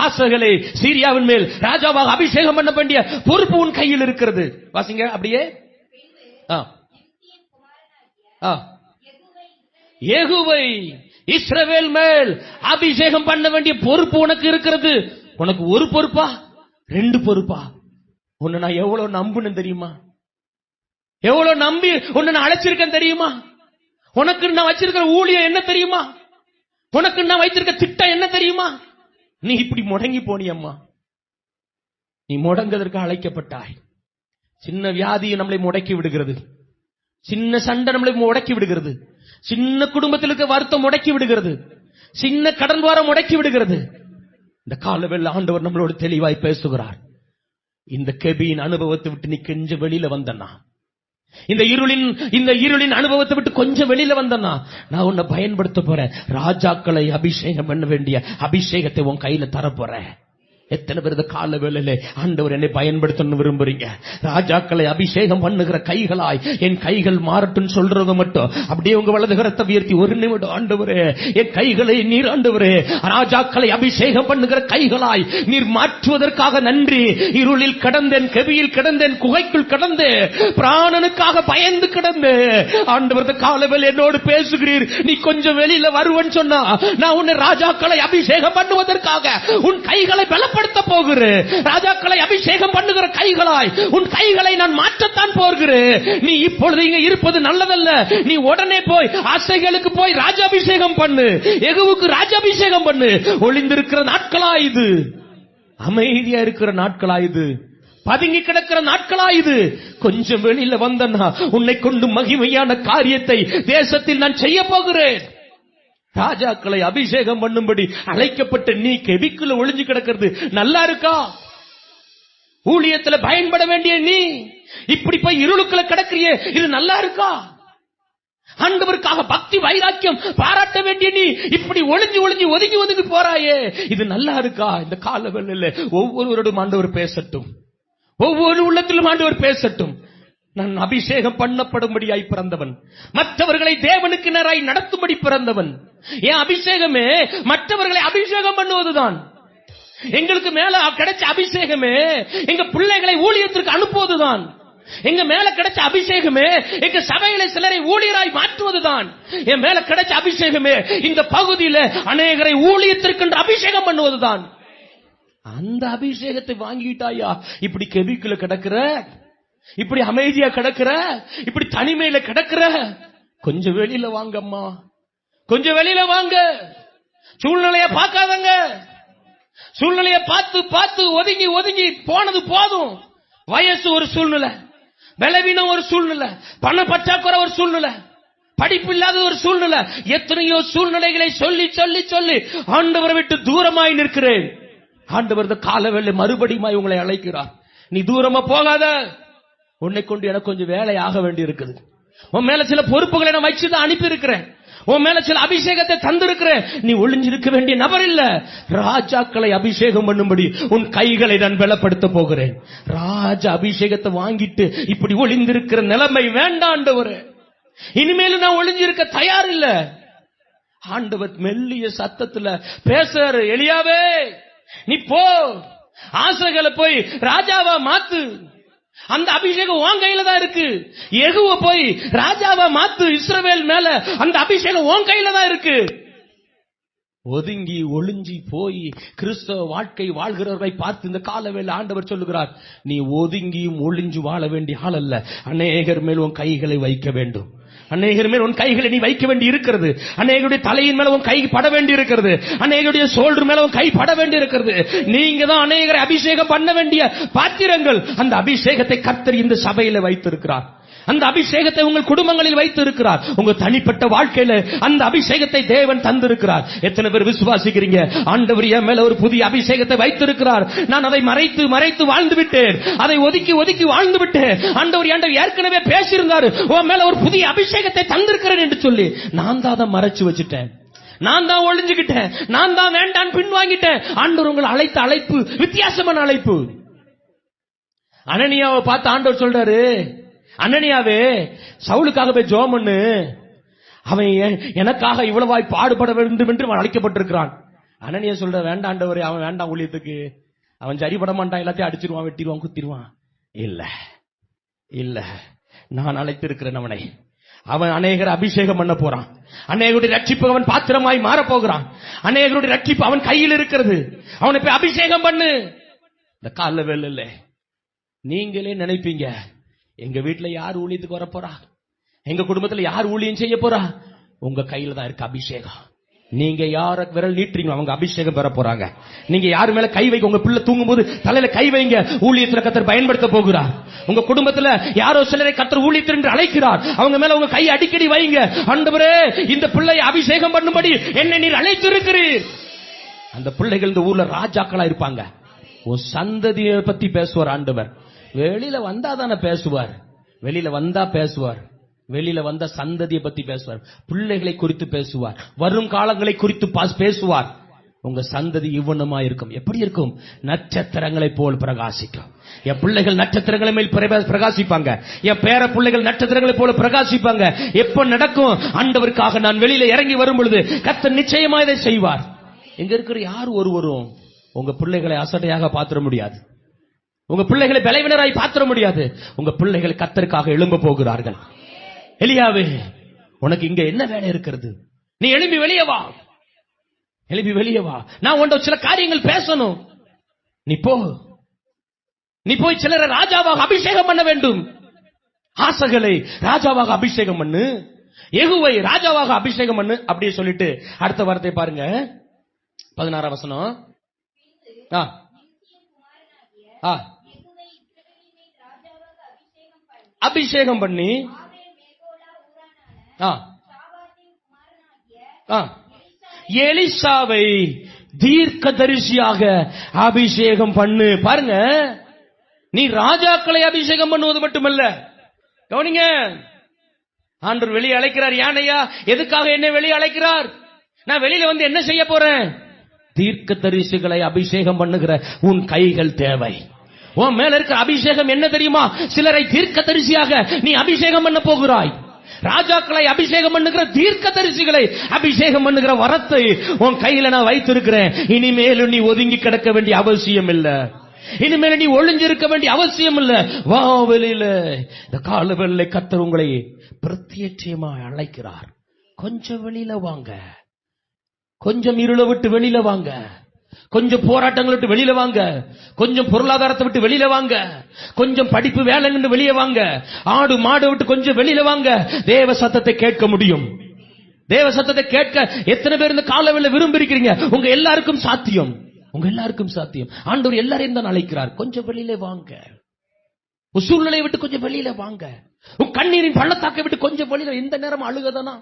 ஆசகலே, சீரியாவின் மேல் ராஜாவாக அபிஷேகம் பண்ண வேண்டிய பொறுப்பு உன் கையில் இருக்கிறது. வாசிங்க அப்படியே. யெகூவை இஸ்ரவேல் மேல் அபிஷேகம் பண்ண வேண்டிய பொறுப்பு உனக்கு இருக்கிறது. உனக்கு ஒரு பொறுப்பா, 2 பொறுப்பா? உன்னை நான் எவ்வளவு நம்புன்னு தெரியுமா? எவ்வளவு நம்பி உன்னை நான் அழைச்சிருக்கேன் தெரியுமா? உனக்கு நான் வச்சிருக்கிற ஊழியம் என்ன தெரியுமா? உனக்கு நான் வைத்திருக்க திட்டம் என்ன தெரியுமா? நீ இப்படி முடங்கி போனியம்மா. நீ முடங்குவதற்கு அழைக்கப்பட்டாய். சின்ன வியாதியை நம்மளை முடக்கி விடுகிறது, சின்ன சண்டை நம்மளை முடக்கி விடுகிறது, சின்ன குடும்பத்தில் இருக்க வருத்தம் முடக்கி விடுகிறது, சின்ன கடன் வாரம் முடக்கி விடுகிறது. இந்த காலவெல்ல ஆண்டவர் நம்மளோடு தெளிவாய் பேசுகிறார். இந்த கெபியின் அனுபவத்தை விட்டு நீ கொஞ்சம் வெளியில வந்தனா, இந்த இருளின் அனுபவத்தை விட்டு கொஞ்சம் வெளியில வந்தனா, நான் உன்னை பயன்படுத்த போறேன். ராஜாக்களை அபிஷேகம் பண்ண வேண்டிய அபிஷேகத்தை உன் கையில தர போறேன். எத்தனை பேர் இந்த கால வேளையிலே ஆண்டவர் என்னை பயன்படுத்தணும் விரும்புறீங்க? ராஜாக்களை அபிஷேகம் பண்ணுகிற கைகளாய் என் கைகள் மாறட்டும் சொல்றது மட்டும் அப்படியே உங்க வலது கரத்தை உயர்த்தி ஒரு நிமிடம், ஆண்டவரே என் கைகளை நீர் ஆண்டவரே ராஜாக்களை அபிஷேகம் பண்ணுகிற கைகளாய் நீர் மாற்றுவதற்காக நன்றி. இருளில் கிடந்தேன், கெபியில் கிடந்தேன், குகைக்குள் கிடந்தேன், பிராணனுக்காக பயந்து கிடந்தேன். ஆண்டவர் கால வேளை என்னோடு பேசுகிறீர். நீ கொஞ்சம் வெளியில வருவன்னு சொன்னா நான் உன்னை ராஜாக்களை அபிஷேகம் பண்ணுவதற்காக உன் கைகளை பலப்படுத்த போகிறேன். ராஜாக்களை அபிஷேகம் பண்ணுகிற கைகளாய் உன் கைகளை நான் மாற்றத்தான் போகிறேன். நீ இப்பொழுது இங்க இருப்பது நல்லதல்ல. நீ உடனே போய் ஆசைகளுக்கு போய் ராஜாபிஷேகம் பண்ணு, யெகூவுக்கு ராஜாபிஷேகம் பண்ணு. ஒளிந்திருக்கிற நாட்களாயுது, அமைதியா இருக்கிற நாட்களாயுது, பதுங்கி கிடக்கிற நாட்களாயுது. கொஞ்சம் வெளியில வந்தனா உன்னை கொண்டு மகிமையான காரியத்தை தேசத்தில் நான் செய்ய போகிறேன். ராஜாக்களை அபிஷேகம் பண்ணும்படி அழைக்கப்பட்ட நீ கெபிக்குள்ள ஒளிஞ்சு கிடக்கிறது நல்லா இருக்கா? ஊழியத்துல பயன்பட வேண்டிய நீ இப்படி போய் இருளுக்குள்ள கிடக்கிறியே, இது நல்லா இருக்கா? ஆண்டவருக்காக பக்தி வைராக்கியம் பாராட்ட வேண்டிய நீ இப்படி ஒளிஞ்சு ஒதுங்கி போறாயே, இது நல்லா இருக்கா? இந்த கால வேளையில ஒவ்வொருவரோடும் ஆண்டவர் பேசட்டும், ஒவ்வொரு உள்ளத்திலும் ஆண்டவர் பேசட்டும். நான் அபிஷேகம் பண்ணப்படும்படியாய் பிறந்தவன், மற்றவர்களை தேவனுக்கு நேராய் நடத்தும்படி பிறந்தவன். என் அபிஷேகமே மற்றவர்களை அபிஷேகம் பண்ணுவதுதான். எங்களுக்கு மேல கிடைச்ச அபிஷேகமே எங்க பிள்ளைகளை ஊழியத்திற்கு அனுப்புவதுதான். எங்க மேல கிடைச்ச அபிஷேகமே எங்க சபையில சிலரை ஊழியராய் மாற்றுவதுதான். என் மேல கிடைச்ச அபிஷேகமே இந்த பகுதியில அநேகரை ஊழியத்திற்கு அபிஷேகம் பண்ணுவதுதான். அந்த அபிஷேகத்தை வாங்கிட்டாயா இப்படி கெபிக்குள்ள கிடக்கிற, இப்படி அமைதியா கிடக்கிற, இப்படி தனிமையில கிடக்கிற? கொஞ்சம் வெளியில வாங்கம்மா, கொஞ்சம் வெளியில வாங்க. சூழ்நிலைய பார்க்காதங்க. சூழ்நிலைய பார்த்து ஒதுங்கி போனது போதும். வயசு ஒரு சூழ்நிலை, பலவீனம் ஒரு சூழ்நிலை, பண பற்றாக்குறை ஒரு சூழ்நிலை, படிப்பு இல்லாத ஒரு சூழ்நிலை, எத்தனையோ சூழ்நிலைகளை சொல்லி ஆண்டவரை விட்டு தூரமாய் நிற்கிறேன். ஆண்டவர் இந்த காலவேளை மறுபடியும் உங்களை அழைக்கிறார். நீ தூரமா போகாத. உன்னை கொண்டு எனக்கு கொஞ்சம் வேலை ஆக வேண்டி இருக்குது. உன் மேல சில பொறுப்புகளை நான் வச்சுதான் அனுப்பி இருக்கிறேன். உன் மேல சில அபிஷேகத்தை தந்திருக்கிறேன். நீ ஒளிஞ்சிருக்க வேண்டிய நபர் இல்ல. ராஜாக்களை அபிஷேகம் பண்ணும்படி உன் கைகளை நான் பலப்படுத்த போகிறேன். ராஜ அபிஷேகத்தை வாங்கிட்டு இப்படி ஒளிந்திருக்கிற நிலைமை வேண்டாம் ஆண்டவரே. இனிமேலும் நான் ஒளிஞ்சிருக்க தயார் இல்ல. ஆண்டவர் மெல்லிய சத்தத்துல பேசுறாரு, எலியாவே நீ போ, ஆசைகளை போய் ராஜாவா மாத்து. அந்த அபிஷேகம் உன் கையில தான் இருக்கு. யெகூவை போய் ராஜாவா மாத்து. இஸ்ரவேல் மேல அந்த அபிஷேகம் உன் கையில தான் இருக்கு. ஒதுங்கி ஒளிஞ்சி போய் கிறிஸ்தவ வாழ்க்கை வாழ்கிறவர்களை பார்த்து இந்த காலவேளை ஆண்டவர் சொல்லுகிறார், நீ ஒதுங்கியும் ஒளிஞ்சு வாழ வேண்டிய ஆள் அல்ல. அநேகர் மேல் உன் கைகளை வைக்க வேண்டும். அநேகர் மேல் உன் கைகளை நீ வைக்க வேண்டி இருக்கிறது. அநேகருடைய தலையின் மேல உன் கை பட வேண்டி இருக்கிறது. அநேகருடைய சோல்டர் மேல உன் கை பட வேண்டி இருக்கிறது. நீங்க தான் அநேகரை அபிஷேகம் பண்ண வேண்டிய பாத்திரங்கள். அந்த அபிஷேகத்தை கர்த்தர் இந்த சபையில வைத்திருக்கிறார். அந்த அபிஷேகத்தை உங்கள் குடும்பங்களில் வைத்து இருக்கிறார். உங்க தனிப்பட்ட வாழ்க்கையில அந்த அபிஷேகத்தை தேவன் தந்திருக்கிறார். எத்தனை பேர் விசுவாசிக்கிறீங்க? ஆண்டவர் என் மேல ஒரு புதிய அபிஷேகத்தை வைத்திருக்கிறார். நான் அதை மறைத்து வாழ்ந்து விட்டேன். அதை ஒதுக்கி வாழ்ந்து விட்டேன். ஆண்டவர் ஏற்கனவே பேசியிருந்தாரு, உன் மேல ஒரு புதிய அபிஷேகத்தை தந்திருக்கிறேன் என்று சொல்லி. நான் தான் அதை மறைச்சு வச்சுட்டேன். நான் தான் ஒளிஞ்சுக்கிட்டேன். நான் தான் வேண்டான் பின்வாங்கிட்டேன். ஆண்டவர் உங்களை அழைத்த அழைப்பு வித்தியாசமான அழைப்பு. அனனியாவை பார்த்து ஆண்டவர் சொல்றாரு, அனனியாவே சவுலுக்காக போய் ஜெபம் பண்ணு. அவன் எனக்காக இவ்வளவாய் பாடுபட வேண்டும் என்று அவன் அழைக்கப்பட்டிருக்கிறான். அனனியா சொல்ற, வேண்டாண்டவரே, அவன் வேண்டாம் ஊழியத்துக்கு, அவன் சரிபட மாட்டான், எல்லாத்தையும் அடிச்சிருவான், வெட்டிடுவான், குத்திடுவான். இல்ல இல்ல, நான் அழைத்திருக்கிறேன் அவனை. அவன் அநேகரை அபிஷேகம் பண்ண போறான். அநேகருடைய ரட்சிப்பு அவன் பாத்திரமாய் மாறப்போகிறான். அநேகருடைய ரட்சிப்பு அவன் கையில் இருக்கிறது. அவனை போய் அபிஷேகம் பண்ணு. இந்த கால வேலை நீங்களே நினைப்பீங்க, எங்க வீட்டுல யார் ஊழியத்துக்கு வர போறா, எங்க குடும்பத்துல யார் ஊழியம் செய்ய போறா, உங்க கையில தான் இருக்கு அபிஷேகம். நீங்க யார விரல் நீட்டுறீங்களோ அவங்க அபிஷேகம் பெற போறாங்க. நீங்க யாரு மேல கை வைக்க, உங்க பிள்ளை தூங்கும் போது தலையில கை வைங்க, ஊழியத்துல கர்த்தர் பயன்படுத்த போகிறார். உங்க குடும்பத்துல யாரோ சிலரை கர்த்தர் ஊழியத்தில் என்று அழைக்கிறார், அவங்க மேல உங்க கை அடிக்கடி வைங்க. ஆண்டவரே, இந்த பிள்ளையை அபிஷேகம் பண்ணும்படி என்னை நீர் அழைத்திருக்கிறீர். அந்த பிள்ளைகள் இந்த ஊர்ல ராஜாக்களா இருப்பாங்க. உன் சந்ததியை பத்தி பேசுவார் ஆண்டவர். வெளியில வந்தா தானே பேசுவார், வெளியில வந்தா பேசுவார், வெளியில வந்த சந்ததியை பத்தி பேசுவார், பிள்ளைகளை குறித்து பேசுவார், வரும் காலங்களை குறித்து பேசுவார். உங்க சந்ததி இவ்வளமா இருக்கும். எப்படி இருக்கும்? நட்சத்திரங்களை போல் பிரகாசிக்கும். என் பிள்ளைகள் நட்சத்திரங்களை மேல் பிரகாசிப்பாங்க. என் பேர பிள்ளைகள் நட்சத்திரங்களை போல பிரகாசிப்பாங்க. எப்ப நடக்கும்? ஆண்டவருக்காக நான் வெளியில இறங்கி வரும் பொழுது கர்த்தர் நிச்சயமா இதை செய்வார். எங்க இருக்கிற யார் ஒருவரும் உங்க பிள்ளைகளை அசட்டையாக பாத்திர முடியாது. உங்க பிள்ளைகளை பலவீனராய் பாத்திர முடியாது. உங்க பிள்ளைகள் கர்த்தருக்காக எழும்ப போகிறார்கள். எலியாவே, உனக்கு இங்க என்ன வேலை இருக்கிறது? நீ எழும்பி வெளியே வா, எழுப்பி வெளியே வா. நான் உன்ட சில காரியங்கள் பேசணும். நீ போய் சிலரை ராஜாவாக அபிஷேகம் பண்ண வேண்டும். ஆசகளை ராஜாவாக அபிஷேகம் பண்ணு, யெகூவை ராஜாவாக அபிஷேகம் பண்ணு. அப்படியே சொல்லிட்டு அடுத்த வார்த்தை பாருங்க, 16 வசனம். அபிஷேகம் பண்ணி எலிசாவை தீர்க்கதரிசியாக அபிஷேகம் பண்ணு. பாருங்க, நீ ராஜாக்களை அபிஷேகம் பண்ணுவது மட்டுமல்ல, கவனிங்க, ஆண்டவர் வெளியே அழைக்கிறார். யானையா, எதுக்காக என்ன வெளியே அழைக்கிறார்? நான் வெளியில வந்து என்ன செய்ய போறேன்? தீர்க்கதரிசிகளை அபிஷேகம் பண்ணுகிற உன் கைகள் தேவை. உன் மேல இருக்கிற அபிஷேகம் என்ன தெரியுமா? சிலரை தீர்க்கதரிசியாக நீ அபிஷேகம் பண்ண போகிறாய். ராஜாக்களை அபிஷேகம் பண்ணுகிற தீர்க்கதரிசிகளை அபிஷேகம் பண்ணுகிற வரத்தை உன் கையில நான் வைத்திருக்கிறேன். இனிமேலும் நீ ஒதுங்கி கிடக்க வேண்டிய அவசியம் இல்ல, இனிமேல நீ ஒளிஞ்சிருக்க வேண்டிய அவசியம் இல்ல. வா வெளியில. இந்த கால வேளை கர்த்தர் உங்களை பிரத்யட்சமா அழைக்கிறார். கொஞ்சம் வெளியில வாங்க, கொஞ்சம் இருளை விட்டு வெளியில வாங்க, கொஞ்சம் போராட்டங்களை விட்டு வெளியில வாங்க, கொஞ்சம் பொருளாதாரத்தை விட்டு வெளியில வாங்க, கொஞ்சம் படிப்பு வேலை வெளியே வாங்க, ஆடு மாடு விட்டு கொஞ்சம் வெளியில வாங்க. தேவ சத்தத்தை கேட்க முடியும். தேவ சத்தத்தை கேட்க எத்தனை பேர் இந்த காலவெளியில விரும்பி இருக்கிறீங்க? உங்க எல்லாருக்கும் சாத்தியம், உங்க எல்லாருக்கும் சாத்தியம். ஆண்டவர் எல்லாரையும் தான் அழைக்கிறார். கொஞ்சம் வெளியில வாங்க, உன் சூழ்நிலையை விட்டு கொஞ்சம் வெளியில வாங்க, உன் கண்ணீரின் பள்ளத்தாக்கை விட்டு கொஞ்சம் வெளியில. எந்த நேரம் அழுகதானா?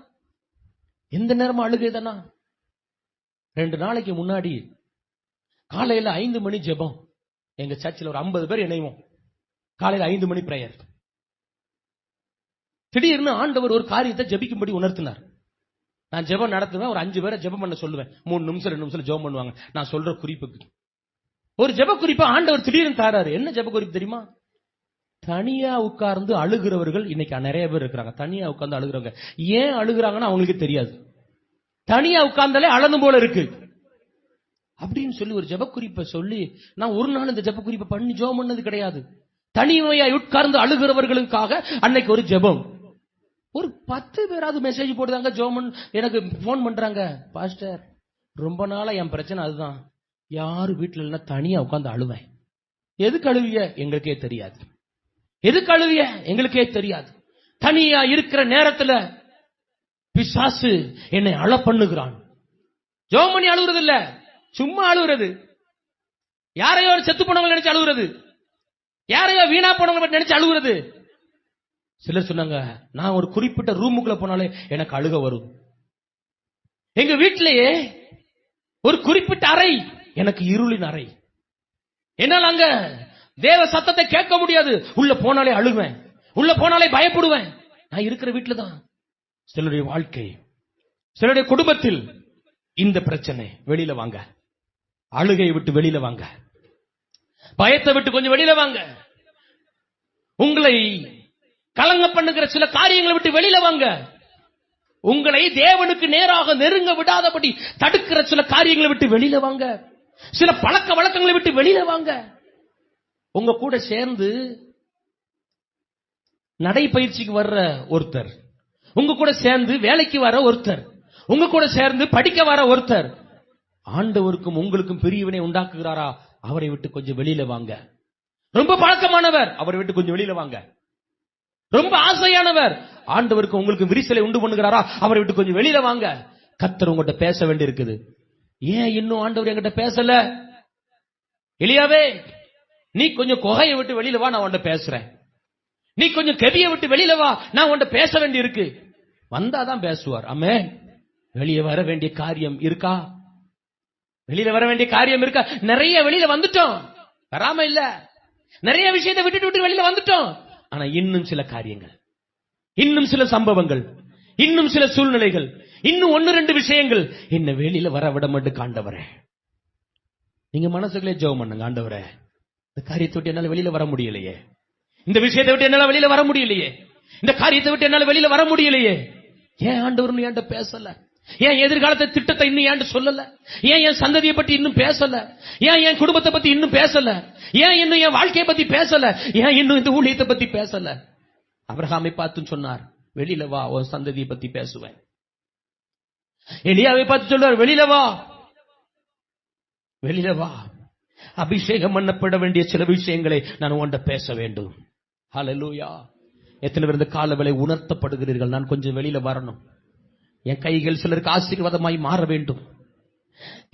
எந்த நேரம் அழுகதானா? 2 நாளைக்கு முன்னாடி காலையில 5 மணி ஜெபம். எங்க சர்ச்சில் ஒரு 50 பேர் இணைவோம். காலையில 5 மணி பிரேயர். திடீர்னு ஆண்டவர் ஒரு காரியத்தை ஜெபிக்கும்படி உணர்த்தினார். நான் ஜெபம் நடத்துவேன், ஒரு 5 பேரை ஜெபம் பண்ண சொல்லுவேன். 3 நிமிஷம் 2 நிமிஷம் ஜெபம் பண்ணுவாங்க. நான் சொல்ற குறிப்புக்கு ஒரு ஜெப குறிப்பை ஆண்டவர் திடீர்னு தாராரு. என்ன ஜெப குறிப்பு தெரியுமா? தனியா உட்கார்ந்து அழுகிறவர்கள் இன்னைக்கு நிறைய பேர் இருக்கிறாங்க. தனியா உட்கார்ந்து அழுகிறவங்க ஏன் அழுகிறாங்கன்னு அவங்களுக்கு தெரியாது. தனியா உட்கார்ந்தாலே அழணும் போல இருக்கு அப்படின்னு சொல்லி ஒரு ஜெப குறிப்பை சொல்லி, நான் ஒரு நாள் இந்த ஜெப குறிப்பை பண்ணி ஜெபம் பண்ணது கிடையாது. தனிமையாய் உட்கார்ந்து அழுகிறவர்களுக்காக அன்னைக்கு ஒரு ஜெபம். ஒரு 10 பேராவது மெசேஜ் போடுறாங்க, ஜெபம். எனக்கு போன் பண்றாங்க, பாஸ்டர் ரொம்ப நாளா என் பிரச்சனை அதுதான், யாரு வீட்டுல இல்லைன்னா தனியா உட்கார்ந்து அழுவேன். எதுக்கு அழுவிய? எங்களுக்கே தெரியாது. எதுக்கு அழுவிய? எங்களுக்கே தெரியாது. தனியா இருக்கிற நேரத்துல பிசாசு என்னை அழ பண்ணுகிறான். ஜெபம் பண்ணி அழுகுறது இல்ல, சும்மா அழுகுறது. யாரையோ செத்து போனவங்க நினைச்சு அழுகுறது, யாரையோ வீணா போனவங்க நினைச்சு அழுகுறது. சிலர் சொன்னாங்க, நான் ஒரு குறிப்பிட்ட ரூமுக்குள்ள போனாலே எனக்கு அழுக வரும். எங்க வீட்டிலேயே ஒரு குறிப்பிட்ட அறை எனக்கு இருளின் அறை. என்னால் அங்க தேவ சத்தத்தை கேட்க முடியாது. உள்ள போனாலே அழுவேன், உள்ள போனாலே பயப்படுவேன். நான் இருக்கிற வீட்டுல தான். சிலருடைய வாழ்க்கை, சிலருடைய குடும்பத்தில் இந்த பிரச்சனை. வெளியில வாங்க, அழுகையை விட்டு வெளியில வாங்க, பயத்தை விட்டு கொஞ்சம் வெளியில வாங்க, உங்களை கலங்க பண்ணுகிற சில காரியங்களை விட்டு வெளியில வாங்க. உங்களை தேவனுக்கு நேராக நெருங்க விடாதபடி தடுக்கிற சில காரியங்களை விட்டு வெளியில வாங்க. சில பழக்க வழக்கங்களை விட்டு வெளியில வாங்க. உங்க கூட சேர்ந்து நடைபயிற்சிக்கு வர்ற ஒருத்தர், உங்க கூட சேர்ந்து வேலைக்கு வர ஒருத்தர், உங்க கூட சேர்ந்து படிக்க வர ஒருத்தர் ஆண்டவருக்கும் உங்களுக்கும் பிரிவினை உண்டாக்குகிறாரா? அவரை விட்டு கொஞ்சம் வெளியில வாங்க. ரொம்ப பழக்கமானவர், அவரை விட்டு கொஞ்சம் வெளியில வாங்க. ரொம்ப ஆசையானவர், ஆண்டவருக்கு உங்களுக்கு விரிசலை உண்டு பண்ணுகிறாரா? அவரை விட்டு கொஞ்சம் வெளியில வாங்க. கர்த்தர் உங்ககிட்ட பேச வேண்டி இருக்குது. ஏன் இன்னும் ஆண்டவர் என்கிட்ட பேசல? எலியாவே, நீ கொஞ்சம் குகையை விட்டு வெளியில வா, நான் உன்கிட்ட பேசுறேன். நீ கொஞ்சம் கெபியை விட்டு வெளியில வா, நான் உன்கிட்ட பேச வேண்டி இருக்கு. வந்தாதான் பேசுவார். ஆமென். வெளியே வர வேண்டிய காரியம் இருக்கா? வெளியில வர வேண்டிய காரியம் இருக்கா? நிறைய வெளியில வந்துட்டோம், வராம இல்ல. நிறைய விஷயத்தை விட்டு வெளியில வந்துட்டோம். ஆனா இன்னும் சில காரியங்கள், இன்னும் சில சம்பவங்கள், இன்னும் சில சூழ்நிலைகள், இன்னும் 1-2 விஷயங்கள் என்ன வெளியில வர விட மாட்டேன். ஆண்டவரே, நீங்க மனசுக்குள்ளே ஜெபம் பண்ணுங்க. ஆண்டவரே, இந்த காரியத்தை விட்டு என்னால வெளியில வர முடியலையே, இந்த விஷயத்தை விட்டு என்னால வெளியில வர முடியலையே, இந்த காரியத்தை விட்டு என்னால வெளியில வர முடியலையே. ஏன் ஆண்டவர் என்கிட்ட பேசல? ஏன் எதிர்காலத்தை திட்டத்தை இன்னும் ஏன் சொல்லல? ஏன் என் சந்ததியை பத்தி இன்னும் பேசல? ஏன் என் குடும்பத்தை பத்தி இன்னும் பேசல? ஏன் இன்னும் என் வாழ்க்கையை பத்தி பேசல? ஏன் இன்னும் இந்த ஊழியத்தை பத்தி பேசல? ஆபிரகாமை பார்த்து சொன்னார், வெளியில வா, உன் சந்ததியை பத்தி பேசுவேன். எலியாவை பார்த்து சொல்றார், வெளியில வா, வெளியில வா, அபிஷேகம் பண்ணப்பட வேண்டிய சில விஷயங்களை நான் உன்கிட்ட பேச வேண்டும். ஹல்லேலூயா. எத்தனை பேர் இந்த காலவேளை உணர்த்தப்படுகிறீர்கள், நான் கொஞ்சம் வெளியில வரணும். என் கைகள் சிலருக்கு ஆசீர்வாதமாய் மாற வேண்டும்.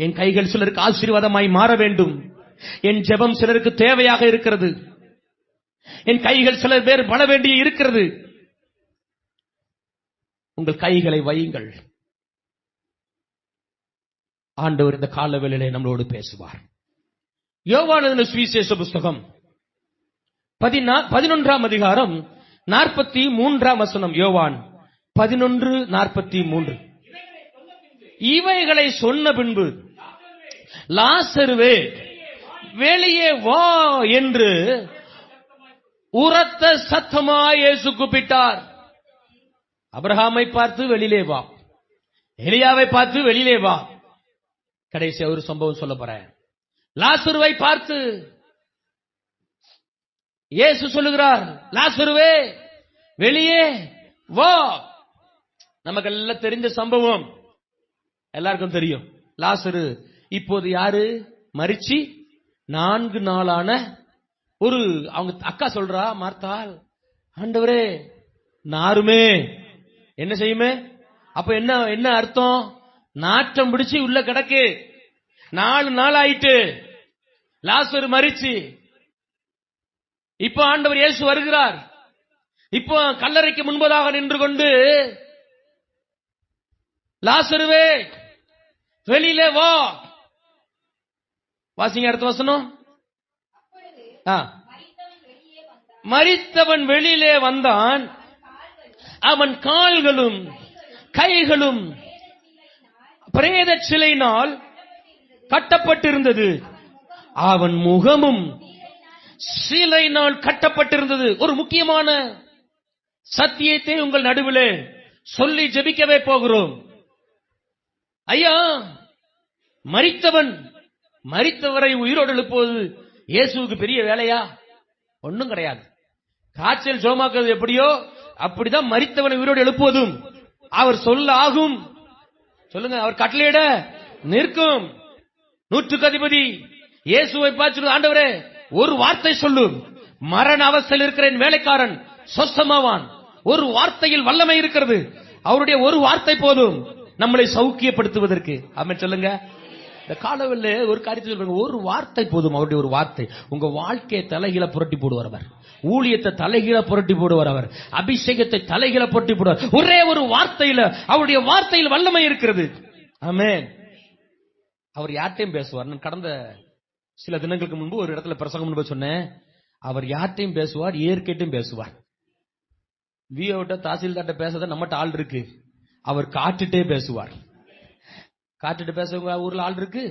என் கைகள் சிலருக்கு ஆசீர்வாதமாய் மாற வேண்டும். என் ஜெபம் சிலருக்கு தேவையாக இருக்கிறது. என் கைகள் சிலர் பேர் பட வேண்டிய இருக்கிறது. உங்கள் கைகளை வையுங்கள். ஆண்டவர் இந்த காலவேளையிலே நம்மளோடு பேசுவார். யோவான் எழுதின சுவிசேஷ புஸ்தகம் 11ஆம் அதிகாரம் 43ஆம் வசனம். யோவான் 11:43. இவைகளை சொன்ன பின்பு லாசருவே, வெளியே வா என்று உரத்த சத்தமாய் இயேசு கூப்பிட்டார். ஆபிரகாமை பார்த்து வெளியிலே வா, எலியாவை பார்த்து வெளியிலே வா. கடைசியா ஒரு சம்பவம் சொல்ல போறேன். லாசருவை பார்த்து இயேசு சொல்லுகிறார், லாசருவே வெளியே வா. நமக்கு எல்லாம் தெரிந்த சம்பவம், எல்லாருக்கும் தெரியும். லாசரு இப்போது யாரு? மரிச்சு 4 நாளான ஒரு, அவங்க அக்கா சொல்றா, மார்த்தாள், ஆண்டவரே நாருமே என்ன செய்யுமே? அப்ப என்ன அர்த்தம்? நாற்றம் பிடிச்சு உள்ள கிடக்கு. 4 நாள் ஆயிட்டு லாசரு மரிச்சு. இப்ப ஆண்டவர் இயேசு வருகிறார். இப்போ கல்லறைக்கு முன்பதாக நின்று கொண்டு, லாசருவே வெளியிலே வா. வாசிங்க அடுத்த வசனம். மரித்தவன் வெளியிலே வந்தான், அவன் கால்களும் கைகளும் பிரேத சிலையினால் கட்டப்பட்டிருந்தது, அவன் முகமும் சிலையினால் கட்டப்பட்டிருந்தது. ஒரு முக்கியமான சத்தியத்தை உங்கள் நடுவிலே சொல்லி ஜெபிக்கவே போகிறோம். ஐயா, மரித்தவரை உயிரோடு எழுப்புவது இயேசுவுக்கு பெரிய வேலையா? ஒண்ணும் கிடையாது. காய்ச்சல் சோமாக்குறது எப்படியோ அப்படிதான் மரித்தவனை உயிரோடு எழுப்புவதும் அவர் சொல்ல ஆகும். சொல்லுங்க, அவர் கட்டளையிட நிற்கும். 100க்கு அதிபதி இயேசுவை பார்த்து, ஆண்டவரே ஒரு வார்த்தை சொல்லும், மரண அவஸ்தையில் இருக்கிற என் வேலைக்காரன் சொஸ்தமாவான். ஒரு வார்த்தையில் வல்லமை இருக்கிறது. அவருடைய ஒரு வார்த்தை போதும் நம்மளை சௌக்கியப்படுத்துவதற்கு. ஆமென் சொல்லுங்க. இந்த காலவெல்ல ஒரு காரியத்தை சொல்றாங்க, ஒரு வார்த்தை போதும். அவருடைய ஒரு வார்த்தை உங்க வாழ்க்கையை தலைகீழ புரட்டி போடுவார். அவர் ஊழியத்தை தலைகீழ புரட்டி போடுவார். அவர் அபிஷேகத்தை தலைகீழ புரட்டி போடுவார். ஒரே ஒரு வார்த்தையில, அவருடைய வார்த்தையில் வல்லமை இருக்கிறது. ஆமென். அவர் யார்ட்டையும் பேசுவார். நான் கடந்த சில தினங்களுக்கு முன்பு ஒரு இடத்துல பிரசங்கம் முன்பு சொன்னேன், அவர் யார்ட்டையும் பேசுவார், இயற்கைட்டையும் பேசுவார். வியோட்ட தாசில்தார்ட்ட பேசத நம்மகிட்ட ஆள் இருக்கு. அவர் காட்டுட்டே பேசுவார். காட்டுட்டு பேசுவங்க ஊர்ல ஆள் இருக்கு.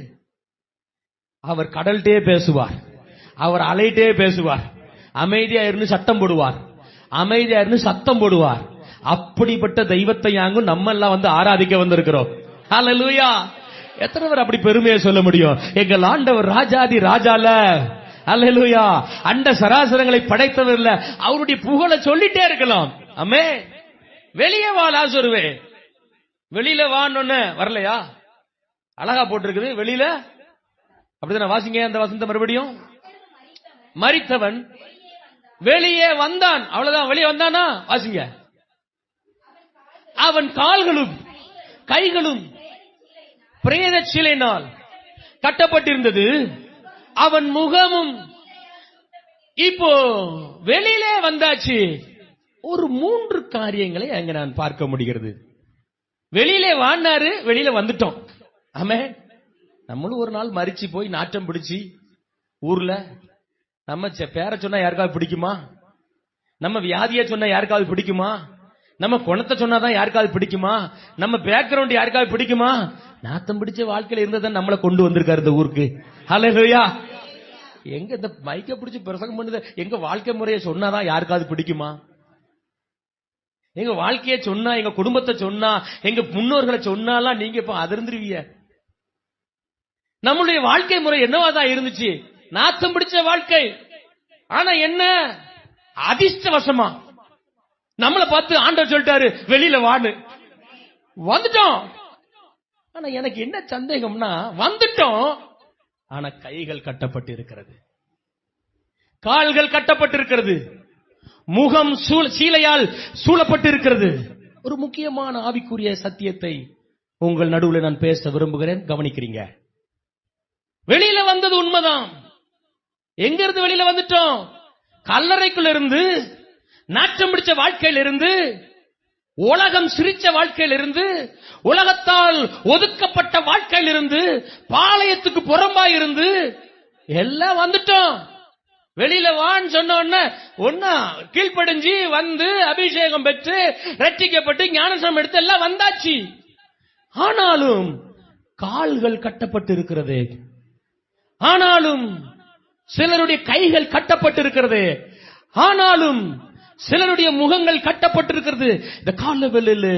அவர் கடல்ட்டே பேசுவார். அவர் அலைட்டே பேசுவார். அமைதியா இருந்து சட்டம் போடுவார். அமைதியா இருந்து சத்தம் போடுவார். அப்படிப்பட்ட தெய்வத்தை யாங்கும் நம்ம எல்லாம் வந்து ஆராதிக்க வந்திருக்கிறோம். ஹல்லேலூயா. எத்தனை பேர் அப்படி பெருமையை சொல்ல முடியும்? எங்கள் ஆண்டவர் ராஜாதி ராஜால. ஹல்லேலூயா. அண்ட சராசரங்களை படைத்தவர் இல்ல, அவருடைய புகழை சொல்லிட்டே இருக்கலாம். ஆமே. வெளியே வா லாசருவே, வெளியில வான்னு வரலையா? அழகா போட்டிருக்குது வெளியில. அப்படிதான் வாசிங்க அந்த வசந்த மறுபடியும். மரித்தவன் வெளியே வந்தான். அவ்வளவுதான். வெளியே வந்தானா? வாசிங்க. அவன் கால்களும் கைகளும் பிரேத சிலையினால் கட்டப்பட்டிருந்தது, அவன் முகமும். இப்போ வெளியிலே வந்தாச்சு. ஒரு 3 காரியங்களை அங்க நான் பார்க்க முடிகிறது. வெளியிலே வான்னாரு, வெளியில வந்துட்டோம். ஆமே. நம்மளும் ஒரு நாள் மரிச்சு போய் நாட்டம் பிடிச்சி ஊர்ல நம்ம பேரை சொன்னா யாருக்காவது பிடிக்குமா? நம்ம வியாதியை சொன்னா யாருக்காவது பிடிக்குமா? நம்ம குணத்தை சொன்னாதான் யாருக்காவது பிடிக்குமா? நம்ம பேக்ரவுண்ட் யாருக்காவது பிடிக்குமா? நாத்தம் பிடிச்ச வாழ்க்கையில இருந்ததான் நம்மளை கொண்டு வந்திருக்காரு இந்த ஊருக்கு. ஹல்லேலூயா. எங்க இந்த மைக்க பிடிச்சி பிரசங்கம் பண்ணுது, எங்க வாழ்க்கை முறையை சொன்னாதான் யாருக்காவது பிடிக்குமா? எங்க வாழ்க்கையை சொன்னா, எங்க குடும்பத்தை சொன்னா, எங்க முன்னோர்களை சொன்னாலாம் நீங்க இப்ப அதிர்ந்துருவீங்க. நம்மளுடைய வாழ்க்கை முறை என்னவாதான் இருந்துச்சு? நாத்தம் பிடிச்ச வாழ்க்கை. ஆனா என்ன அதிர்ஷ்டவசமா நம்மளை பார்த்து ஆண்டவர் சொல்லிட்டாரு வெளியில வான்னு. வந்துட்டோம். ஆனா எனக்கு என்ன சந்தேகம்னா, வந்துட்டோம், ஆனா கைகள் கட்டப்பட்டு இருக்கிறது, கால்கள் கட்டப்பட்டிருக்கிறது, முகம் சீலையால் சூழப்பட்டு இருக்கிறது. ஒரு முக்கியமான ஆவிக்குரிய சத்தியத்தை உங்கள் நடுவில் நான் பேச விரும்புகிறேன். கவனிக்கிறீங்க? வெளியில வந்தது உண்மைதான். எங்க இருந்து வெளியில வந்துட்டோம்? கல்லறைக்குள்ள இருந்து, நாற்றம் பிடிச்ச வாழ்க்கையில் இருந்து, உலகம் சிரிச்ச வாழ்க்கையில் இருந்து, உலகத்தால் ஒதுக்கப்பட்ட வாழ்க்கையில் இருந்து, பாளையத்துக்கு புறம்பாய் இருந்து எல்லாம் வந்துட்டோம். வெளியில வான்னு சொன்ன உடனே ஒன்னா கீழ்ப்படிஞ்சு வந்து அபிஷேகம் பெற்று ரட்சிக்கப்பட்டு ஞானஸ்நானம் எடுத்து எல்லாம் வந்தாச்சு. ஆனாலும் கால்கள் கட்டப்பட்டு இருக்கிறது, ஆனாலும் சிலருடைய கைகள் கட்டப்பட்டு இருக்கிறது, ஆனாலும் சிலருடைய முகங்கள் கட்டப்பட்டிருக்கிறது. இந்த காலவெளியில்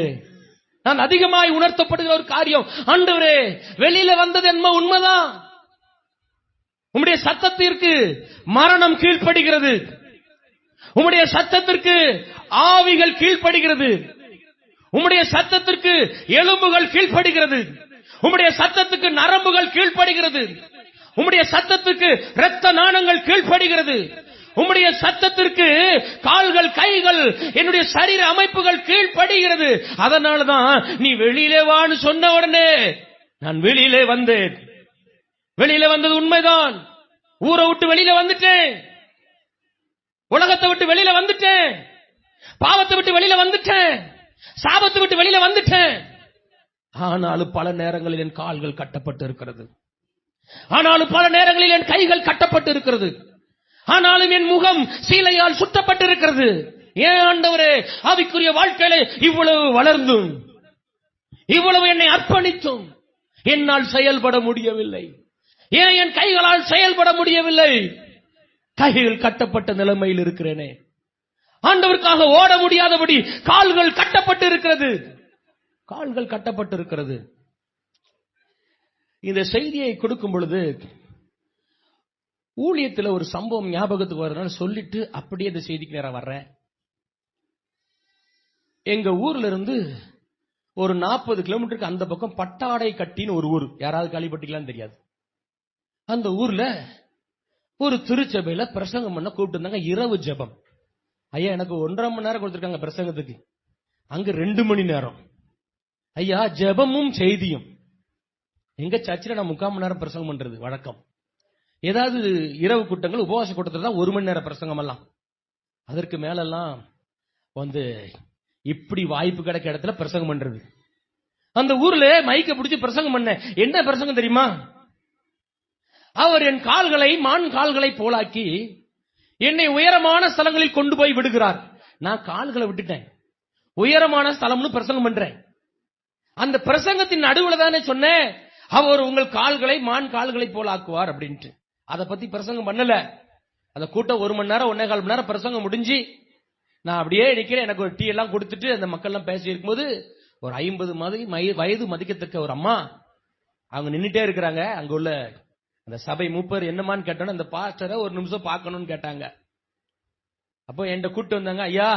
நான் அதிகமாய் உணர்த்தப்படுகிற ஒரு காரியம், ஆண்டவரே வெளியில வந்தது என்ன உண்மைதான். உம்முடைய சத்தத்திற்கு மரணம் கீழ்ப்படுகிறது, உம்முடைய சத்தத்திற்கு ஆவிகள் கீழ்ப்படுகிறது, உம்முடைய சத்தத்திற்கு எலும்புகள் கீழ்ப்படுகிறது, உம்முடைய சத்தத்துக்கு நரம்புகள் கீழ்ப்படுகிறது, உம்முடைய சத்தத்துக்கு இரத்த நாணங்கள் கீழ்ப்படுகிறது, உம்முடைய சத்தத்திற்கு கால்கள் கைகள் என்னுடைய சரீர அமைப்புகள் கீழ்ப்படுகிறது. அதனாலதான் நீ வெளியிலே வான்னு சொன்ன உடனே நான் வெளியிலே வந்தேன். வெளியில வந்தது உண்மைதான். ஊரை விட்டு வெளியில வந்துட்டேன், உலகத்தை விட்டு வெளியில வந்துட்டேன், பாவத்தை விட்டு வெளியில வந்துட்டேன், சாபத்தை விட்டு வெளியில வந்துட்டேன். ஆனாலும் பல நேரங்களில் என் கால்கள் கட்டப்பட்டு இருக்கிறது, ஆனாலும் பல நேரங்களில் என் கைகள் கட்டப்பட்டு இருக்கிறது, ஆனாலும் என் முகம் சீலையால் சுட்டப்பட்டு இருக்கிறது. ஏன் ஆண்டவரே ஆவிக்குரிய வாழ்க்கையிலே இவ்வளவு வளர்ந்தும் இவ்வளவு என்னை அர்ப்பணித்தும் என்னால் செயல்பட முடியவில்லை? ஏன் என் கைகளால் செயல்பட முடியவில்லை? கைகள் கட்டப்பட்ட நிலைமையில் இருக்கிறேனே. ஆண்டவருக்காக ஓட முடியாதபடி கால்கள் கட்டப்பட்டு இருக்கிறது, கால்கள் கட்டப்பட்டு இருக்கிறது. இந்த செய்தியை கொடுக்கும் பொழுது ஊழியத்தில் ஒரு சம்பவம் ஞாபகத்துக்கு வரதுனால சொல்லிட்டு அப்படியே இந்த செய்திக்கு நேரம் வர்றேன். எங்க ஊர்ல இருந்து ஒரு 40 கிலோமீட்டருக்கு அந்த பக்கம் பட்டாடை கட்டின்னு ஒரு ஊர், யாராவது கேள்விப்பட்டீங்களான்னு தெரியாது. அந்த ஊர்ல ஒரு திருச்சபையில பிரசங்கம் பண்ண கூப்பிட்டு இருந்தாங்க. இரவு ஜெபம். ஐயா எனக்கு 1.5 மணி நேரம் கொடுத்திருக்காங்க பிரசங்கத்துக்கு, அங்க 2 மணி நேரம். ஐயா ஜெபமும் செய்தியும். எங்க சர்ச்சில் நான் 3/4 மணி நேரம் பிரசங்கம் பண்றது வழக்கம். ஏதாவது இரவு கூட்டங்கள் உபவாச கூட்டத்தில் தான் 1 மணி நேரம் பிரசங்கம் எல்லாம். அதற்கு மேலெல்லாம் வந்து இப்படி வாய்ப்பு கிடைக்க இடத்துல பிரசங்கம் பண்றது. அந்த ஊர்ல மைக்க பிடிச்சி பிரசங்கம் பண்ண. என்ன பிரசங்கம் தெரியுமா? அவர் என் கால்களை மான் கால்களை போலாக்கி என்னை உயரமான ஸ்தலங்களில் கொண்டு போய் விடுகிறார். நான் கால்களை விட்டுட்டேன், உயரமான ஸ்தலம்னு பிரசங்கம் பண்றேன். அந்த பிரசங்கத்தின் நடுவுல தானே சொன்னேன், அவர் உங்கள் கால்களை மான் கால்களை போலாக்குவார் அப்படின்ட்டு. அதை பத்தி பிரசங்கம் பண்ணல. அந்த கூட்டம் 1 மணி நேரம் 1.25 மணி நேரம் பிரசங்கம் முடிஞ்சு நான் அப்படியே நிக்கிறேன். எனக்கு ஒரு டீ எல்லாம் கொடுத்துட்டு அந்த மக்கள் எல்லாம் பேசி இருக்கும்போது ஒரு 50 வயது மதிக்கத்தக்க ஒரு அம்மா அவங்க நின்னுட்டே இருக்கிறாங்க. அங்க உள்ள அந்த சபை மூப்பர் என்னமான்னு கேட்டோன்னு அந்த பாஸ்டரை ஒரு நிமிஷம் பார்க்கணும்னு கேட்டாங்க. அப்போ என்கிட்ட கூப்பிட்டு வந்தாங்க. ஐயா,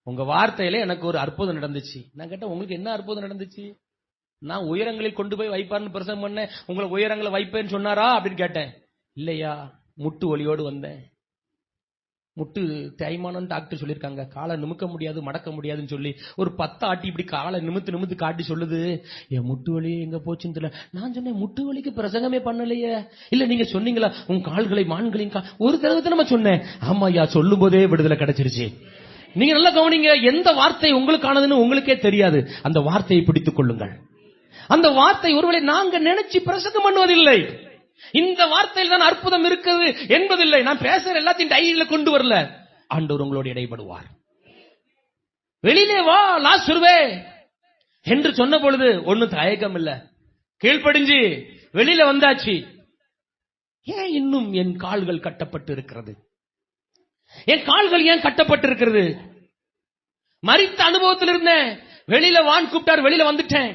உங்க வார்த்தையில எனக்கு ஒரு அற்புதம் நடந்துச்சு. நான் கேட்டேன், உங்களுக்கு என்ன அற்புதம் நடந்துச்சு? நான் உயரங்களில் கொண்டு போய் வைப்பார்னு பிரசங்கம் பண்ணேன், உங்களை உயரங்களை வைப்பேன்னு சொன்னாரா அப்படின்னு கேட்டேன். இல்லையா, முட்டு வலியோடு வந்தேன். முட்டு தேய்மானம் டாக்டர் சொல்லியிருக்காங்க, காலை நிமிக்க முடியாது மடக்க முடியாதுன்னு சொல்லி ஒரு 10 ஆட்டி இப்படி காலை நிமித்து காட்டி சொல்லுது, என் முட்டு வலி எங்க போச்சுன்னு தெரியல. நான் சொன்னேன், முட்டு வலிக்கு பிரசங்கமே பண்ணலையே. இல்ல நீங்க சொன்னீங்களா உன் கால்களை மான்களின் ஒரு தடவை நம்ம சொன்னேன். ஆமா ஐயா, சொல்லும் போதே விடுதலை கிடைச்சிருச்சு. நீங்க நல்லா கவனிங்க, எந்த வார்த்தை உங்களுக்கானதுன்னு உங்களுக்கே தெரியாது. அந்த வார்த்தையை பிடித்துக் கொள்ளுங்கள். அந்த வார்த்தை ஒருவேளை நாங்க நினைச்சு பிரசங்கம் பண்ணுவதில்லை. இந்த வார்த்தையில் தான் அற்புதம் இருக்குது என்பதில்லை. நான் பேசுற எல்லாத்தையும் டைரியில கொண்டு வரல. ஆண்டவர் உங்களோடு இடைப்படுவார். வெளியிலே வா லாசருவே என்று சொன்ன பொழுது ஒன்னும் தயக்கம் இல்ல, கீழ்ப்படிஞ்சு வெளியில வந்தாச்சு. ஏன் இன்னும் என் கால்கள் கட்டப்பட்டு இருக்கிறது? என் கால்கள் ஏன் கட்டப்பட்டு இருக்கிறது? மரித்த அனுபவத்தில் இருந்தேன், வெளியில வான் கூப்பிட்டார், வெளியில வந்துட்டேன்.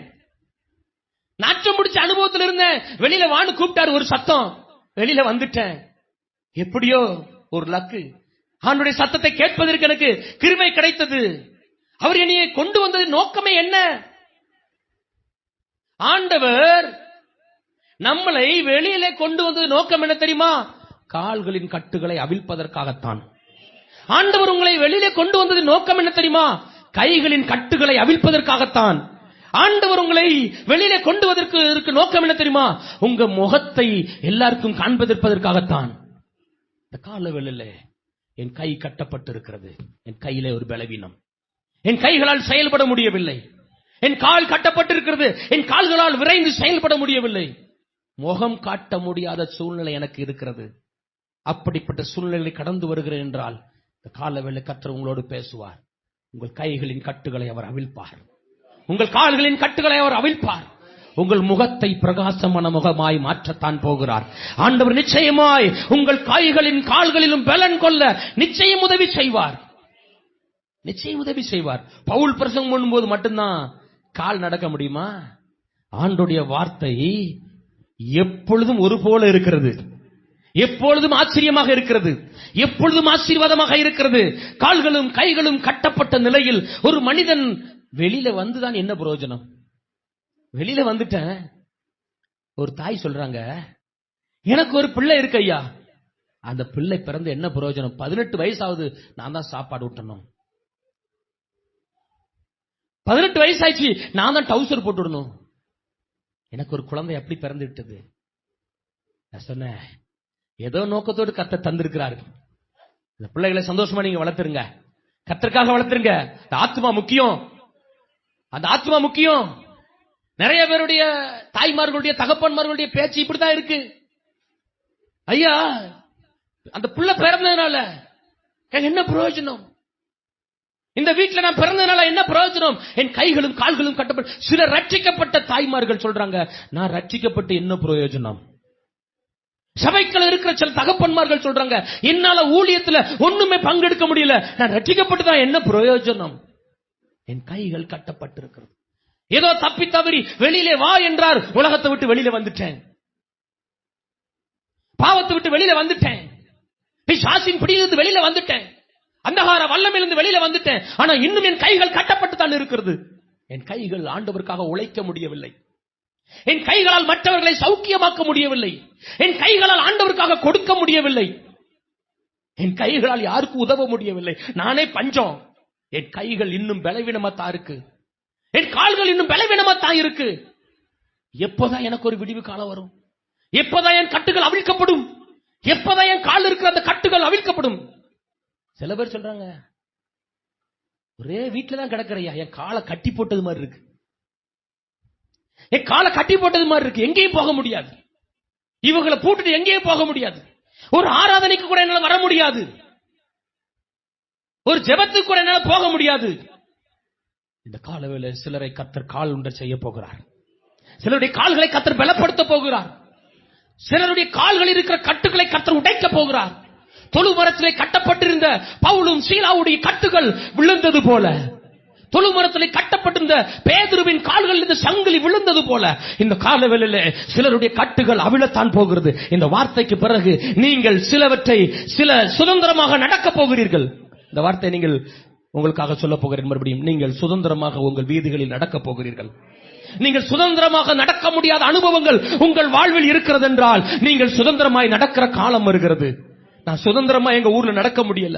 நாற்றம் முடிச்ச அனுபவத்தில் இருந்தேன், வெளியில வான்னு கூப்பிட்டாரு, ஒரு சத்தம், வெளியில வந்துட்டேன். எப்படியோ ஒரு லக்கு, அவனுடைய சத்தத்தை கேட்பதற்கு எனக்கு கிருபை கிடைத்தது. அவர் என்னைய கொண்டு வந்தது நோக்கமே என்ன? ஆண்டவர் நம்மளை வெளியிலே கொண்டு வந்தது நோக்கம் என்ன தெரியுமா? கால்களின் கட்டுகளை அவிழ்ப்பதற்காகத்தான். ஆண்டவர் உங்களை வெளியிலே கொண்டு வந்தது நோக்கம் என்ன தெரியுமா? கைகளின் கட்டுகளை அவிழ்ப்பதற்காகத்தான். ஆண்டவர் உங்களை வெளியிலே கொண்டு வருவதற்கு நோக்கம் என்ன தெரியுமா? உங்க முகத்தை எல்லாருக்கும் காண்பதற்காகத்தான். இந்த கால வெளியில என் கை கட்டப்பட்டு இருக்கிறது. என் கையிலே ஒரு பலவீனம், என் கைகளால் செயல்பட முடியவில்லை. என் கால் கட்டப்பட்டிருக்கிறது, என் கால்களால் விரைந்து செயல்பட முடியவில்லை. முகம் காட்ட முடியாத சூழ்நிலை எனக்கு இருக்கிறது. அப்படிப்பட்ட சூழ்நிலை கடந்து வருகிறேன் என்றால் இந்த காலவேளை கர்த்தர் உங்களோடு பேசுவார். உங்கள் கைகளின் கட்டுகளை அவர் அவிழ்ப்பார், உங்கள் கால்களின் கட்டுகளை அவர் அவிழ்ப்பார். உங்கள் முகத்தை பிரகாசமான முகமாய் மாற்றத்தான் போகிறார். ஆண்டவர் நிச்சயமாய் உங்கள் கைகளின் கால்களிலும் பலன் கொள்ள நிச்சயம் உதவி செய்வார். நிச்சயம் உதவி செய்வார். பவுல் பிரசங்கம் பண்ணும்போது மட்டும்தான் கால் நடக்க முடியுமா? ஆண்டவருடைய வார்த்தை எப்பொழுதும் ஒரு போல இருக்கிறது, எப்பொழுதும் ஆச்சரியமாக இருக்கிறது, எப்பொழுதும் ஆசீர்வாதமாக இருக்கிறது. கால்களும் கைகளும் கட்டப்பட்ட நிலையில் ஒரு மனிதன் வெளியில வந்துதான் என்ன பிரயோஜனம்? வெளியில வந்துட்டேன். ஒரு தாய் சொல்றாங்க, எனக்கு ஒரு பிள்ளை இருக்கு ஐயா, அந்த பிள்ளை பிறந்து என்ன பிரயோஜனம்? 18 வயசாவது, நான் தான் சாப்பாடு ஊட்டணும். 18 வயசாச்சு, நான் தான் டவுசர் போட்டு விடணும். எனக்கு ஒரு குழந்தை எப்படி பிறந்து விட்டது? நான் சொன்னேன், ஏதோ நோக்கத்தோடு கர்த்தர் தந்திருக்கிறாரு. இந்த பிள்ளைகளை சந்தோஷமா நீங்க வளர்த்துருங்க, கர்த்தருக்காக வளர்த்துருங்க. இந்த ஆத்மா முக்கியம், அந்த ஆத்மா முக்கியம். நிறைய பேருடைய தாய்மார்களுடைய தகப்பன்மார்களுடைய பேச்சு இப்படிதான் இருக்கு. ஐயா, அந்த புள்ள பிறந்ததுனால என்ன பிரயோஜனம்? இந்த வீட்டில் நான் பிறந்ததுனால என்ன பிரயோஜனம்? என் கைகளும் கால்களும் கட்டப்பட்டு. சில ரட்சிக்கப்பட்ட தாய்மார்கள் சொல்றாங்க, நான் ரட்சிக்கப்பட்டு என்ன பிரயோஜனம்? சபைக்குள்ள இருக்கிற சில தகப்பன்மார்கள் சொல்றாங்க, என்னால ஊழியத்துல ஒண்ணுமே பங்கெடுக்க முடியல, நான் ரட்சிக்கப்பட்டு தான் என்ன பிரயோஜனம்? என் கைகள் கட்டப்பட்டிருக்கிறது. ஏதோ தப்பி தவறி வெளியிலே வா என்றார், உலகத்தை விட்டு வெளியில வந்துட்டேன், பாவத்தை விட்டு வெளியில வந்துட்டேன், பிசாசின் பிடியிலிருந்து வெளியில வந்துட்டேன், அந்தகார வல்லமையிலிருந்து வெளியில வந்துட்டேன். ஆனா இன்னும் என் கைகள் கட்டப்பட்டு தான் இருக்கிறது. என் கைகள் ஆண்டவருக்காக உழைக்க முடியவில்லை. என் கைகளால் மற்றவர்களை சௌக்கியமாக்க முடியவில்லை. என் கைகளால் ஆண்டவருக்காக கொடுக்க முடியவில்லை. என் கைகளால் யாருக்கும் உதவ முடியவில்லை. நானே பஞ்சம். என் கைகள் இன்னும் பலவீனமாத்தான் இருக்கு, என் கால்கள் இன்னும் பலவீனமாத்தான் இருக்கு. எப்போதான் எனக்கு ஒரு விடிவு காலம் வரும்? எப்போதான் என் கட்டுகள் அவிழ்க்கப்படும்? எப்போதான் என் கால் இருக்கிற அந்த கட்டுகள் அவிழ்க்கப்படும்? சில பேர் சொல்றாங்க, ஒரே வீட்டுல தான் கிடக்கிறையா, என் காலை கட்டி போட்டது மாதிரி இருக்கு, என் காலை கட்டி போட்டது மாதிரி இருக்கு, எங்கேயும் போக முடியாது, இவங்களை பூட்டுட்டு எங்கேயும் போக முடியாது, ஒரு ஆராதனைக்கு கூட என்னால வர முடியாது, ஒரு ஜெபத்துக்கு கூட என்னால போக முடியாது. இந்த காலவேளை சிலரை கர்த்தர் கால் உண்ட செய்ய போகிறார். சிலருடைய கால்களை கர்த்தர் பலப்படுத்த போகிறார். சிலருடைய கால்களில் இருக்கிற கட்டுகளை கர்த்தர் உடைக்க போகிறார். தொழுமரத்திலே கட்டப்பட்டிருந்த பவுலும் சீலாவுடைய கட்டுகள் விழுந்தது போல, தொழுமரத்திலே கட்டப்பட்டிருந்த பேதுருவின் கால்களில் இந்த சங்கிலி விழுந்தது போல இந்த காலவெளியிலே சிலருடைய கட்டுகள் அவிழத்தான் போகிறது. இந்த வார்த்தைக்கு பிறகு நீங்கள் சில சுதந்திரமாக நடக்க போகிறீர்கள். இந்த வார்த்தை நீங்கள் உங்களுக்காக சொல்ல போகிறேன். மறுபடியும் நீங்கள் சுதந்திரமாக உங்கள் வீதிகளில் நடக்க போகிறீர்கள். நீங்கள் சுதந்திரமாக நடக்க முடியாத அனுபவங்கள் உங்கள் வாழ்வில் இருக்கிறது என்றால் நீங்கள் சுதந்திரமாய் நடக்கிற காலம் வருகிறது. நான் சுதந்திரமா எங்க ஊர்ல நடக்க முடியல,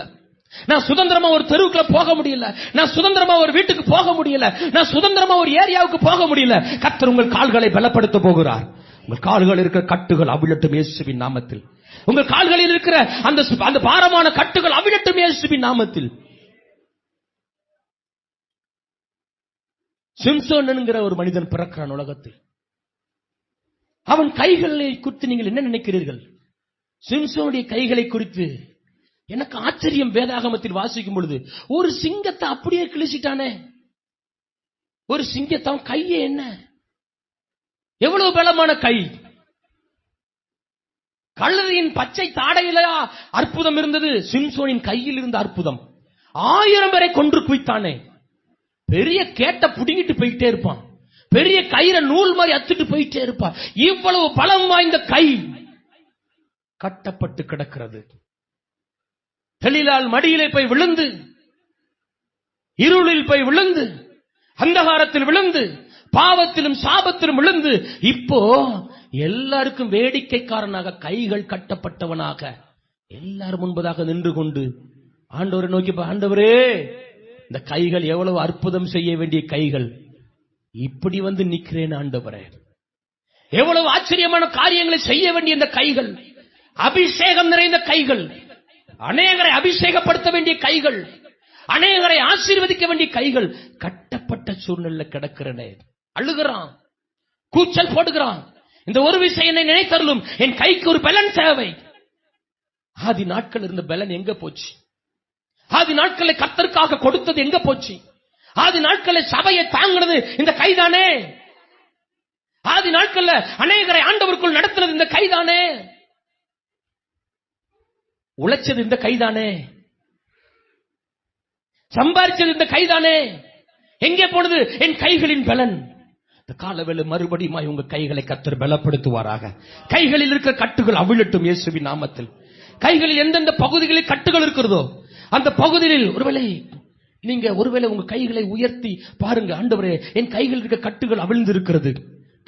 நான் சுதந்திரமா ஒரு தெருவுக்குள்ள போக முடியல, நான் சுதந்திரமா ஒரு வீட்டுக்கு போக முடியல, நான் சுதந்திரமா ஒரு ஏரியாவுக்கு போக முடியல. கர்த்தர் உங்கள் கால்களை பலப்படுத்த போகிறார். உங்கள் கால்களில் இருக்கிற கட்டுகள் அவிழட்டும் இயேசுவின் நாமத்தில். உங்கள் கால்களில் இருக்கிற அந்த பாரமான கட்டுகள் அவிழட்டும் இயேசுவின் நாமத்தில். சிம்சோன் என்கிற ஒரு மனிதன் பிறக்கிறான் உலகத்தில். அவன் கைகளை குறித்து நீங்கள் என்ன நினைக்கிறீர்கள்? சிம்சோனுடைய கைகளை குறித்து எனக்கு ஆச்சரியம். வேதாகமத்தில் வாசிக்கும் பொழுது ஒரு சிங்கத்தை அப்படியே கிழிச்சிட்டானே. ஒரு சிங்கத்தை கையே என்ன, எவ்வளவு பலமான கை! கழுதையின் பச்சை தாடையில அற்புதம் இருந்தது, சிம்சோனின் கையில் இருந்த அற்புதம். 1000 பேரை கொன்று குவித்தானே. பெரிய கேட்ட புடிங்கிட்டு போயிட்டே இருப்பான், பெரிய கயிறை நூல் மாதிரி அத்துட்டு போயிட்டே இருப்பான். இவ்வளவு பலம் வாய்ந்த கை கட்டப்பட்டு கிடக்கிறது. தெளிலால் மடியிலே போய் விழுந்து, இருளில் போய் விழுந்து, அந்தகாரத்தில் விழுந்து, பாவத்திலும் சாபத்திலும் விழுந்து, இப்போ எல்லாருக்கும் வேடிக்கைக்காரனாக கைகள் கட்டப்பட்டவனாக எல்லாரும் முன்பதாக நின்று கொண்டு ஆண்டவரை நோக்கி, ஆண்டவரே இந்த கைகள் எவ்வளவு அற்புதம் செய்ய வேண்டிய கைகள், இப்படி வந்து நிக்கிறேன் ஆண்டவரே. எவ்வளவு ஆச்சரியமான காரியங்களை செய்ய வேண்டிய இந்த கைகள், அபிஷேகம் நிறைந்த கைகள், அநேகரை அபிஷேகப்படுத்த வேண்டிய கைகள், அநேகரை ஆசீர்வதிக்க வேண்டிய கைகள் கட்டப்பட்ட சூழ்நிலை கிடக்கிறனே. அழுகிறான், கூச்சல் போடுகிறான். இந்த ஒரு விஷயம் என்னை நினைத்தருளும், என் கைக்கு ஒரு பலன் தேவை. ஆதி நாட்கள் இருந்த பலன் எங்க போச்சு? ஆதி நாட்களை கர்த்தருக்காக கொடுத்தது எங்க போச்சு? ஆதி நாட்களை சபையை தாங்கினது இந்த கைதானே. ஆதி நாட்கள்ல அநேகரை ஆண்டவருக்குள் நடத்தினது இந்த கைதானே. உழைச்சது இந்த கைதானே. சம்பாதிச்சது இந்த கைதானே. எங்கே போனது என் கைகளின் பலன்? இந்த காலவேளை மறுபடியும் உங்க கைகளை கர்த்தர் பலப்படுத்துவாராக. கைகளில் இருக்கிற கட்டுகள் அவிழட்டும் இயேசுவின் நாமத்தில். கைகளில் எந்தெந்த பகுதிகளில் கட்டுகள் இருக்கிறதோ அந்த பகுதியில் ஒருவேளை உங்க கைகளை உயர்த்தி பாருங்க. ஆண்டவரே என் கைகளில் இருக்கிற கட்டுகள் அவிழ்ந்து இருக்கிறது.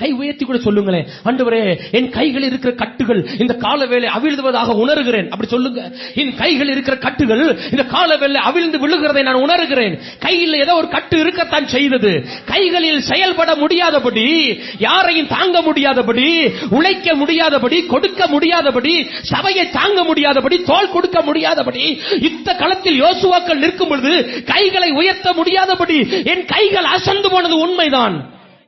கை உயர்த்தி கூட சொல்லுங்களேன், ஆண்டவரே என் கைகளில் இருக்கிற கட்டுகள் இந்த காலவேளை அவிழ்வதாக உணர்கிறேன். அப்படி சொல்லுங்க. என் கைகளில் இருக்கிற கட்டுகள் இந்த காலவேளை அவிழ்ந்து விழுகிறதை நான் உணர்கிறேன். கையில் ஏதோ ஒரு கட்டு இருக்கத்தான் செய்தது. கைகளில் செயல்பட முடியாதபடி, யாரையும் தாங்க முடியாதபடி, உழைக்க முடியாதபடி, கொடுக்க முடியாதபடி, சபையை தாங்க முடியாதபடி, தோள் கொடுக்க முடியாதபடி, யுத்த களத்தில் யோசுவாக்கள் நிற்கும் பொழுது கைகளை உயர்த்த முடியாதபடி என் கைகள் அசந்து போனது உண்மைதான்.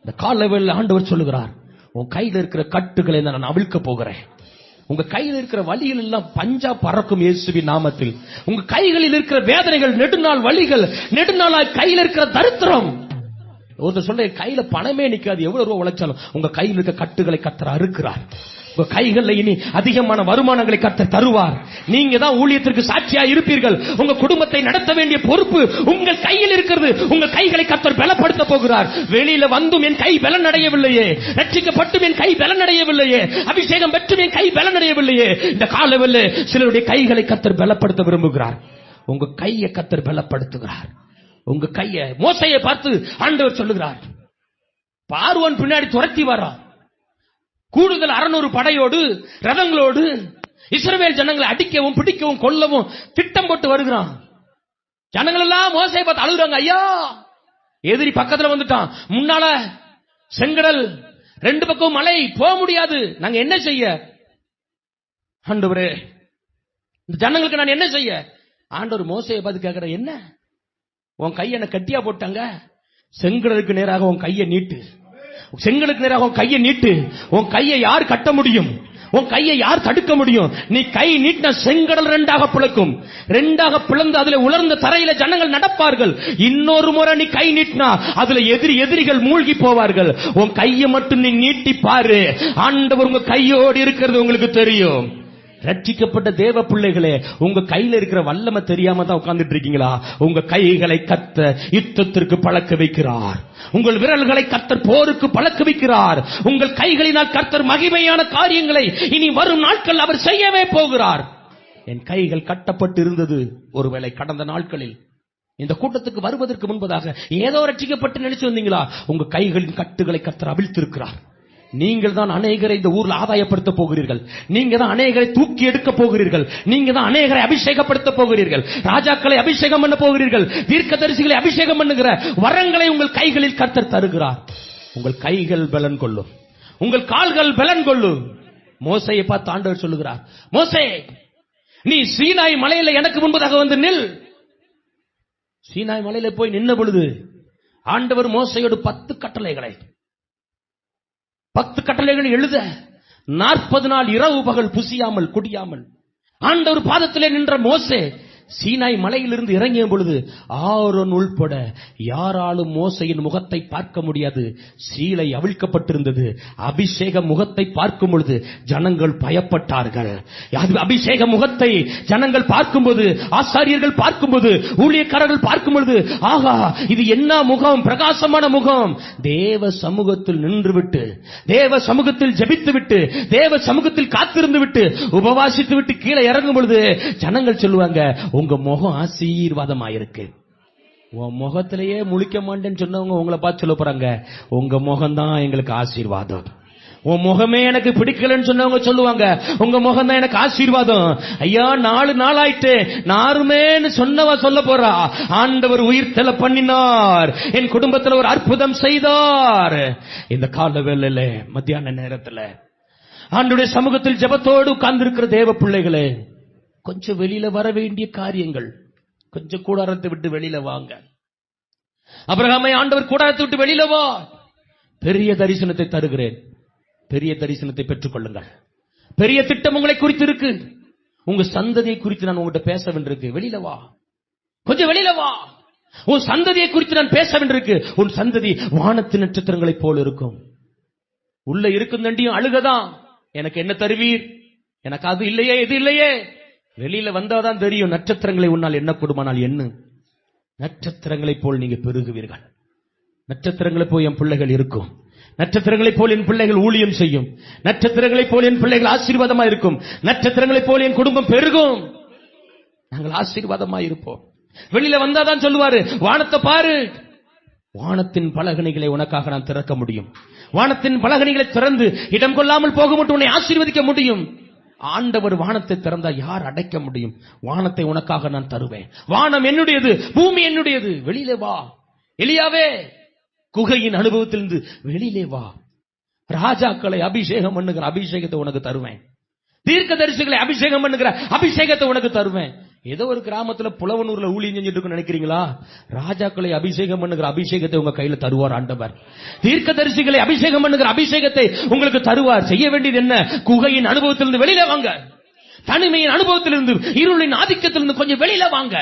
இந்த காலவேளை ஆண்டவர் சொல்லுகிறார், உன் கையில் இருக்கிற கட்டுகளை நான் அவிழ்க்க போகிறேன். உங்க கையில் இருக்கிற வலிகள் எல்லாம் பஞ்சா பறக்கும் இயேசுவின் நாமத்தில். உங்க கைகளில் இருக்கிற வேதனைகள், நெடுநாள் வலிகள், நெடுநாளாய் கையில் இருக்கிற தரித்திரம். ஒருத்தர் சொல்ல கையில பணமே நிக்காது, எவ்வளவு ரூபா உழைச்சாலும் உங்க கையில் இருக்க கட்டுகளை கர்த்தர் அறுக்கிறார். உங்க கைகள்ல இனி அதிகமான வருமானங்களை கர்த்தர் தருவார். நீங்க தான் ஊழியத்திற்கு சாட்சியா இருப்பீர்கள். உங்க குடும்பத்தை நடத்த வேண்டிய பொறுப்பு உங்கள் கையில் இருக்கிறது. உங்க கைகளை கர்த்தர் பலப்படுத்த போகிறார். வெளியில வந்தும் என் கை பலன் அடையவில்லையே, ரட்சிக்கப்பட்டும் என் கை பலன் அடையவில்லையே, அபிஷேகம் பெற்றும் என் கை பலன் அடையவில்லையே. இந்த காலவெல்ல சிலருடைய கைகளை கர்த்தர் பலப்படுத்த விரும்புகிறார். உங்க கையை கர்த்தர் பலப்படுத்துகிறார். உங்க கையை மோசையை பார்த்து ஆண்டவர் சொல்லுகிறார், பார்வோன் பின்னாடி துரத்தி வரான். கூடுதல் 600 படையோடு ரதங்களோடு இஸ்ரவேல் ஜனங்களை அடிக்கவும் பிடிக்கவும் கொல்லவும் திட்டம் போட்டு வருகிறான். ஜனங்கள் எல்லாம் மோசையை பார்த்து அழுகுறாங்க, ஐயா எதிரி பக்கத்துல வந்துட்டான், முன்னால செங்கடல், 2 பக்கம் மலை, போக முடியாது, நாங்க என்ன செய்ய? ஆண்டவரே இந்த ஜனங்களுக்கு நான் என்ன செய்ய? ஆண்டவர் மோசையை பார்த்து கேட்கிற, என்ன உன் கையை என்ன கட்டியா போட்டாங்க? செங்கடலுக்கு நேராக உன் கையை நீட்டு. செங்கலுக்கு நேராக உன் கையை நீட்டு. உன் கையை யார் கட்ட முடியும்? உன் கையை யார் தடுக்க முடியும்? நீ கை நீட்டின செங்கடல் 2ஆக பிளக்கும். 2ஆக பிளந்து அதுல உலர்ந்த தரையில ஜனங்கள் நடப்பார்கள். இன்னொரு முறை நீ கை நீட்டினா அதுல எதிரிகள் மூழ்கி போவார்கள். உன் கையை மட்டும் நீ நீட்டி பாரு, ஆண்டவர் உங்க கையோடு இருக்கிறது உங்களுக்கு தெரியும். ரட்சிக்கப்பட்ட தேவ பிள்ளைகளே, உங்க கையில இருக்கிற வல்லமை தெரியாம தான் உட்கார்ந்துட்டு இருக்கீங்களா? உங்க கைகளை கர்த்தர் யுத்தத்திற்கு பழக்க வைக்கிறார். உங்கள் விரல்களை கர்த்தர் போருக்கு பழக்க வைக்கிறார். உங்கள் கைகளினால் கர்த்தர் மகிமையான காரியங்களை இனி வரும் நாட்கள் அவர் செய்யவே போகிறார். என் கைகள் கட்டப்பட்டு இருந்தது. ஒருவேளை கடந்த நாட்களில் இந்த கூட்டத்துக்கு வருவதற்கு முன்பதாக ஏதோ ரட்சிக்கப்பட்டு நினைச்சு வந்தீங்களா? உங்க கைகளின் கட்டுகளை கர்த்தர் அவிழ்த்திருக்கிறார். நீங்கள் தான் அநேகரை இந்த ஊர்ல ஆதாயப்படுத்த போகிறீர்கள். நீங்க தான் அநேகரை தூக்கி எடுக்க போகிறீர்கள். நீங்க தான் அநேகரை அபிஷேகப்படுத்த போகிறீர்கள். ராஜாக்களை அபிஷேகம் பண்ண போகிறீர்கள். தீர்க்கதரிசிகளை அபிஷேகம் பண்ணுகிற வரங்களை உங்கள் கைகளில் கர்த்தர் தருகிறார். உங்கள் கைகள் பலன் கொள்ளும், உங்கள் கால்கள் பலன் கொள்ளும். மோசையை பார்த்து ஆண்டவர் சொல்லுகிறார், மோசே, நீ சீனாய் மலையில எனக்கு முன்பதாக வந்து நில். சீனாய் மலையில போய் நின்ன பொழுது ஆண்டவர் மோசையோடு 10 கட்டளைகள் எழுத 40 நாள் இரவு பகல் புசியாமல் குடியாமல் ஆண்டவர் பாதத்திலே நின்ற மோசே சீனாய் மலையிலிருந்து இறங்கிய பொழுது ஆரோன் உள்பட யாராலும் மோசையின் முகத்தை பார்க்க முடியாது. சீலை அவிழ்க்கப்பட்டிருந்தது. அபிஷேக முகத்தை பார்க்கும் பொழுது ஜனங்கள் பயப்பட்டார்கள். அபிஷேக முகத்தை ஜனங்கள் பார்க்கும்போது, ஆசாரியர்கள் பார்க்கும்போது, ஊழியக்காரர்கள் பார்க்கும் பொழுது, ஆகா, இது என்ன முகம், பிரகாசமான முகம். தேவ சமூகத்தில் நின்றுவிட்டு, தேவ சமூகத்தில் ஜெபித்துவிட்டு, தேவ சமூகத்தில் காத்திருந்து விட்டு, உபவாசித்து விட்டு கீழே இறங்கும் பொழுது ஜனங்கள் சொல்லுவாங்க, உங்க முகம் ஆசீர்வாதமாயிருக்கு. உன் முகத்திலேயே முழிக்க மாட்டேன்னு சொன்னவங்க உங்களை பார்த்து சொல்ல போறாங்க, உங்க முகம் தான் எங்களுக்கு ஆசீர்வாதம். உன் முகமே எனக்கு பிடிக்கலன்னு சொன்னவங்க சொல்லுவாங்க, உங்க முகம் தான் எனக்கு ஆசீர்வாதம். ஐயா, 4 நாள் ஆயிட்டு நாருமேன்னு சொன்னவ சொல்ல போறா, ஆண்டவர் உயிர் தெள பண்ணினார், என் குடும்பத்தில் ஒரு அற்புதம் செய்தார். இந்த கால வேளையில மத்தியான நேரத்தில் ஆண்டவருடைய சமூகத்தில் ஜெபத்தோடு உட்கார்ந்து இருக்கிற தேவ பிள்ளைகளே, கொஞ்சம் வெளியில வர வேண்டிய காரியங்கள், கொஞ்சம் கூடாரத்தை விட்டு வெளியில வாங்க. ஆபிரகாமை ஆண்டவர் கூடாரத்தை விட்டு வெளியில வா, பெரிய தரிசனத்தை தருகிறேன், பெரிய தரிசனத்தை பெற்றுக் கொள்ளுங்கள். பெரிய திட்டம் உங்களை குறித்து இருக்கு. உங்க சந்ததியை குறித்து நான் உங்ககிட்ட பேச வேண்டியிருக்கு. வெளியில வா, கொஞ்சம் வெளியில வா. உன் சந்ததியை குறித்து நான் பேச வேண்டியிருக்கு. உன் சந்ததி வானத்து நட்சத்திரங்களை போல இருக்கும். உள்ள இருக்கும் தண்டியும் அழுகதான், எனக்கு என்ன தருவீர், எனக்கு அது இல்லையே, இது இல்லையே. வெளியில வந்தாதான் தெரியும், நட்சத்திரங்களை உன்னால் என்ன கொடுமானால் என்ன. நட்சத்திரங்களை போல் நீங்க பெருகுவீர்கள். நட்சத்திரங்களை போல் என் பிள்ளைகள் இருக்கும். நட்சத்திரங்களை போல் என் பிள்ளைகள் ஊழியம் செய்யும். நட்சத்திரங்களை போல் என் பிள்ளைகள் ஆசீர்வாதமா இருக்கும். நட்சத்திரங்களை போல் என் குடும்பம் பெருகும். நாங்கள் ஆசீர்வாதமா இருப்போம். வெளியில வந்தாதான் சொல்லுவாரு, வானத்தை பாரு, வானத்தின் பலகணிகளை உனக்காக நான் திறக்க முடியும். வானத்தின் பலகணிகளை திறந்து இடம் கொள்ளாமல் போக மட்டும் உன்னை ஆசீர்வதிக்க முடியும். ஆண்டவர் வானத்தை திறந்தா யார் அடைக்க முடியும்? வானத்தை உனக்காக நான் தருவேன். வானம் என்னுடையது, பூமி என்னுடையது. வெளியிலே வா. எலியாவே, குகையின் அனுபவத்திலிருந்து வெளியிலே வா. ராஜாக்களை அபிஷேகம் பண்ணுகிற அபிஷேகத்தை உனக்கு தருவேன். தீர்க்கதரிசிகளை அபிஷேகம் பண்ணுகிற அபிஷேகத்தை உனக்கு தருவேன். ஏதோ ஒரு கிராமத்துல புலவனூர்ல ஊழியம் செஞ்சுட்டு நினைக்கிறீங்களா? ராஜாக்களை அபிஷேகம் பண்ணுகிற அபிஷேகத்தை உங்க கையில தருவார் ஆண்டவர். தீர்க்கதரிசிகளை அபிஷேகம் பண்ணுகிற அபிஷேகத்தை உங்களுக்கு தருவார். செய்ய வேண்டியது என்ன? குகையின் அனுபவத்திலிருந்து வெளியில வாங்க. தனிமையின் அனுபவத்திலிருந்து, இருளின் ஆதிக்கத்திலிருந்து கொஞ்சம் வெளியில வாங்க.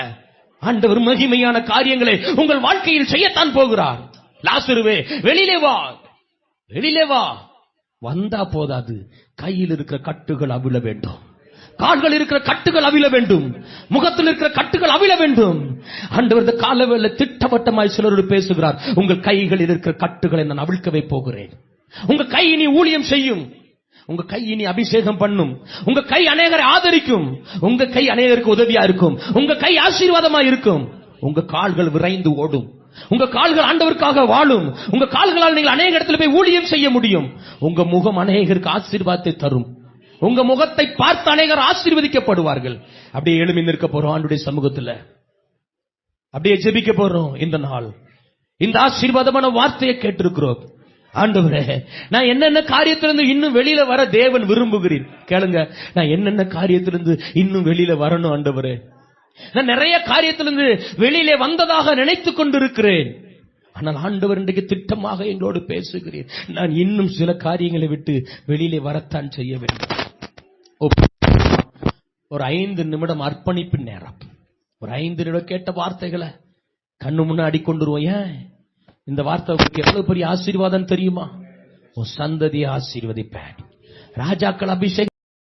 ஆண்டவர் மகிமையான காரியங்களை உங்கள் வாழ்க்கையில் செய்யத்தான் போகிறார். லாசருவே, வெளியிலே வா, வெளியிலே வா. வந்தா போதாது, கையில் இருக்கிற கட்டுகள் அவிழ வேண்டும், கால்கள் இருக்கிற கட்டுகள் அவிழ வேண்டும், முகத்தில் இருக்கிற கட்டுகள் அவிழ வேண்டும். ஆண்டவர் இந்த காலவேளை திட்டவட்டமாய் சிலரோடு பேசுகிறார். உங்கள் கைகளில் இருக்கிற கட்டுகளை நான் அவிழ்க்கவே போகிறேன். உங்க கை இனி ஊழியம் செய்யும். உங்க கை இனி அபிஷேகம் பண்ணும். உங்க கை அநேகரை ஆதரிக்கும். உங்க கை அநேகருக்கு உதவியா இருக்கும். உங்க கை ஆசீர்வாதமா இருக்கும். உங்க கால்கள் விரைந்து ஓடும். உங்க கால்கள் ஆண்டவருக்காக வாழும். உங்க கால்களால் நீங்கள் அநேக இடத்துல போய் ஊழியம் செய்ய முடியும். உங்க முகம் அநேகருக்கு ஆசீர்வாதத்தை தரும். உங்க முகத்தை பார்த்து அநேகர் ஆசீர்வதிக்கப்படுவார்கள். அப்படியே எழும்பி நிற்க போறோம் ஆண்டவருடைய சமூகத்துல, அப்படியே ஜெபிக்க போறோம். இந்த நாள் இந்த ஆசீர்வாதமான வார்த்தையை கேட்டிருக்கிறோம். ஆண்டவரே, நான் என்னென்ன காரியத்திலிருந்து இன்னும் வெளியில வர தேவன் விரும்புகிறேன் கேளுங்க. நான் என்னென்ன காரியத்திலிருந்து இன்னும் வெளியில வரணும் ஆண்டவரே. நான் நிறைய காரியத்திலிருந்து வெளியிலே வந்ததாக நினைத்துக் கொண்டிருக்கிறேன். ஆனால் ஆண்டவர் இன்றைக்கு திட்டமாக எங்களோடு பேசுகிறேன். நான் இன்னும் சில காரியங்களை விட்டு வெளியிலே வரத்தான் செய்ய வேண்டும். ஒரு 5 நிமிடம் அர்ப்பணிப்பின் நேரம். ஒரு 5 நிமிடம் கேட்ட வார்த்தைகளை கண்ணு முன்னாடி கொண்டு வருவோம். ஏன் இந்த வார்த்தை உங்களுக்கு எவ்வளவு பெரிய ஆசீர்வாதம் தெரியுமா? உன் சந்ததியை ஆசீர்வதிப்பேன். ராஜாக்கள் அபிஷேகம்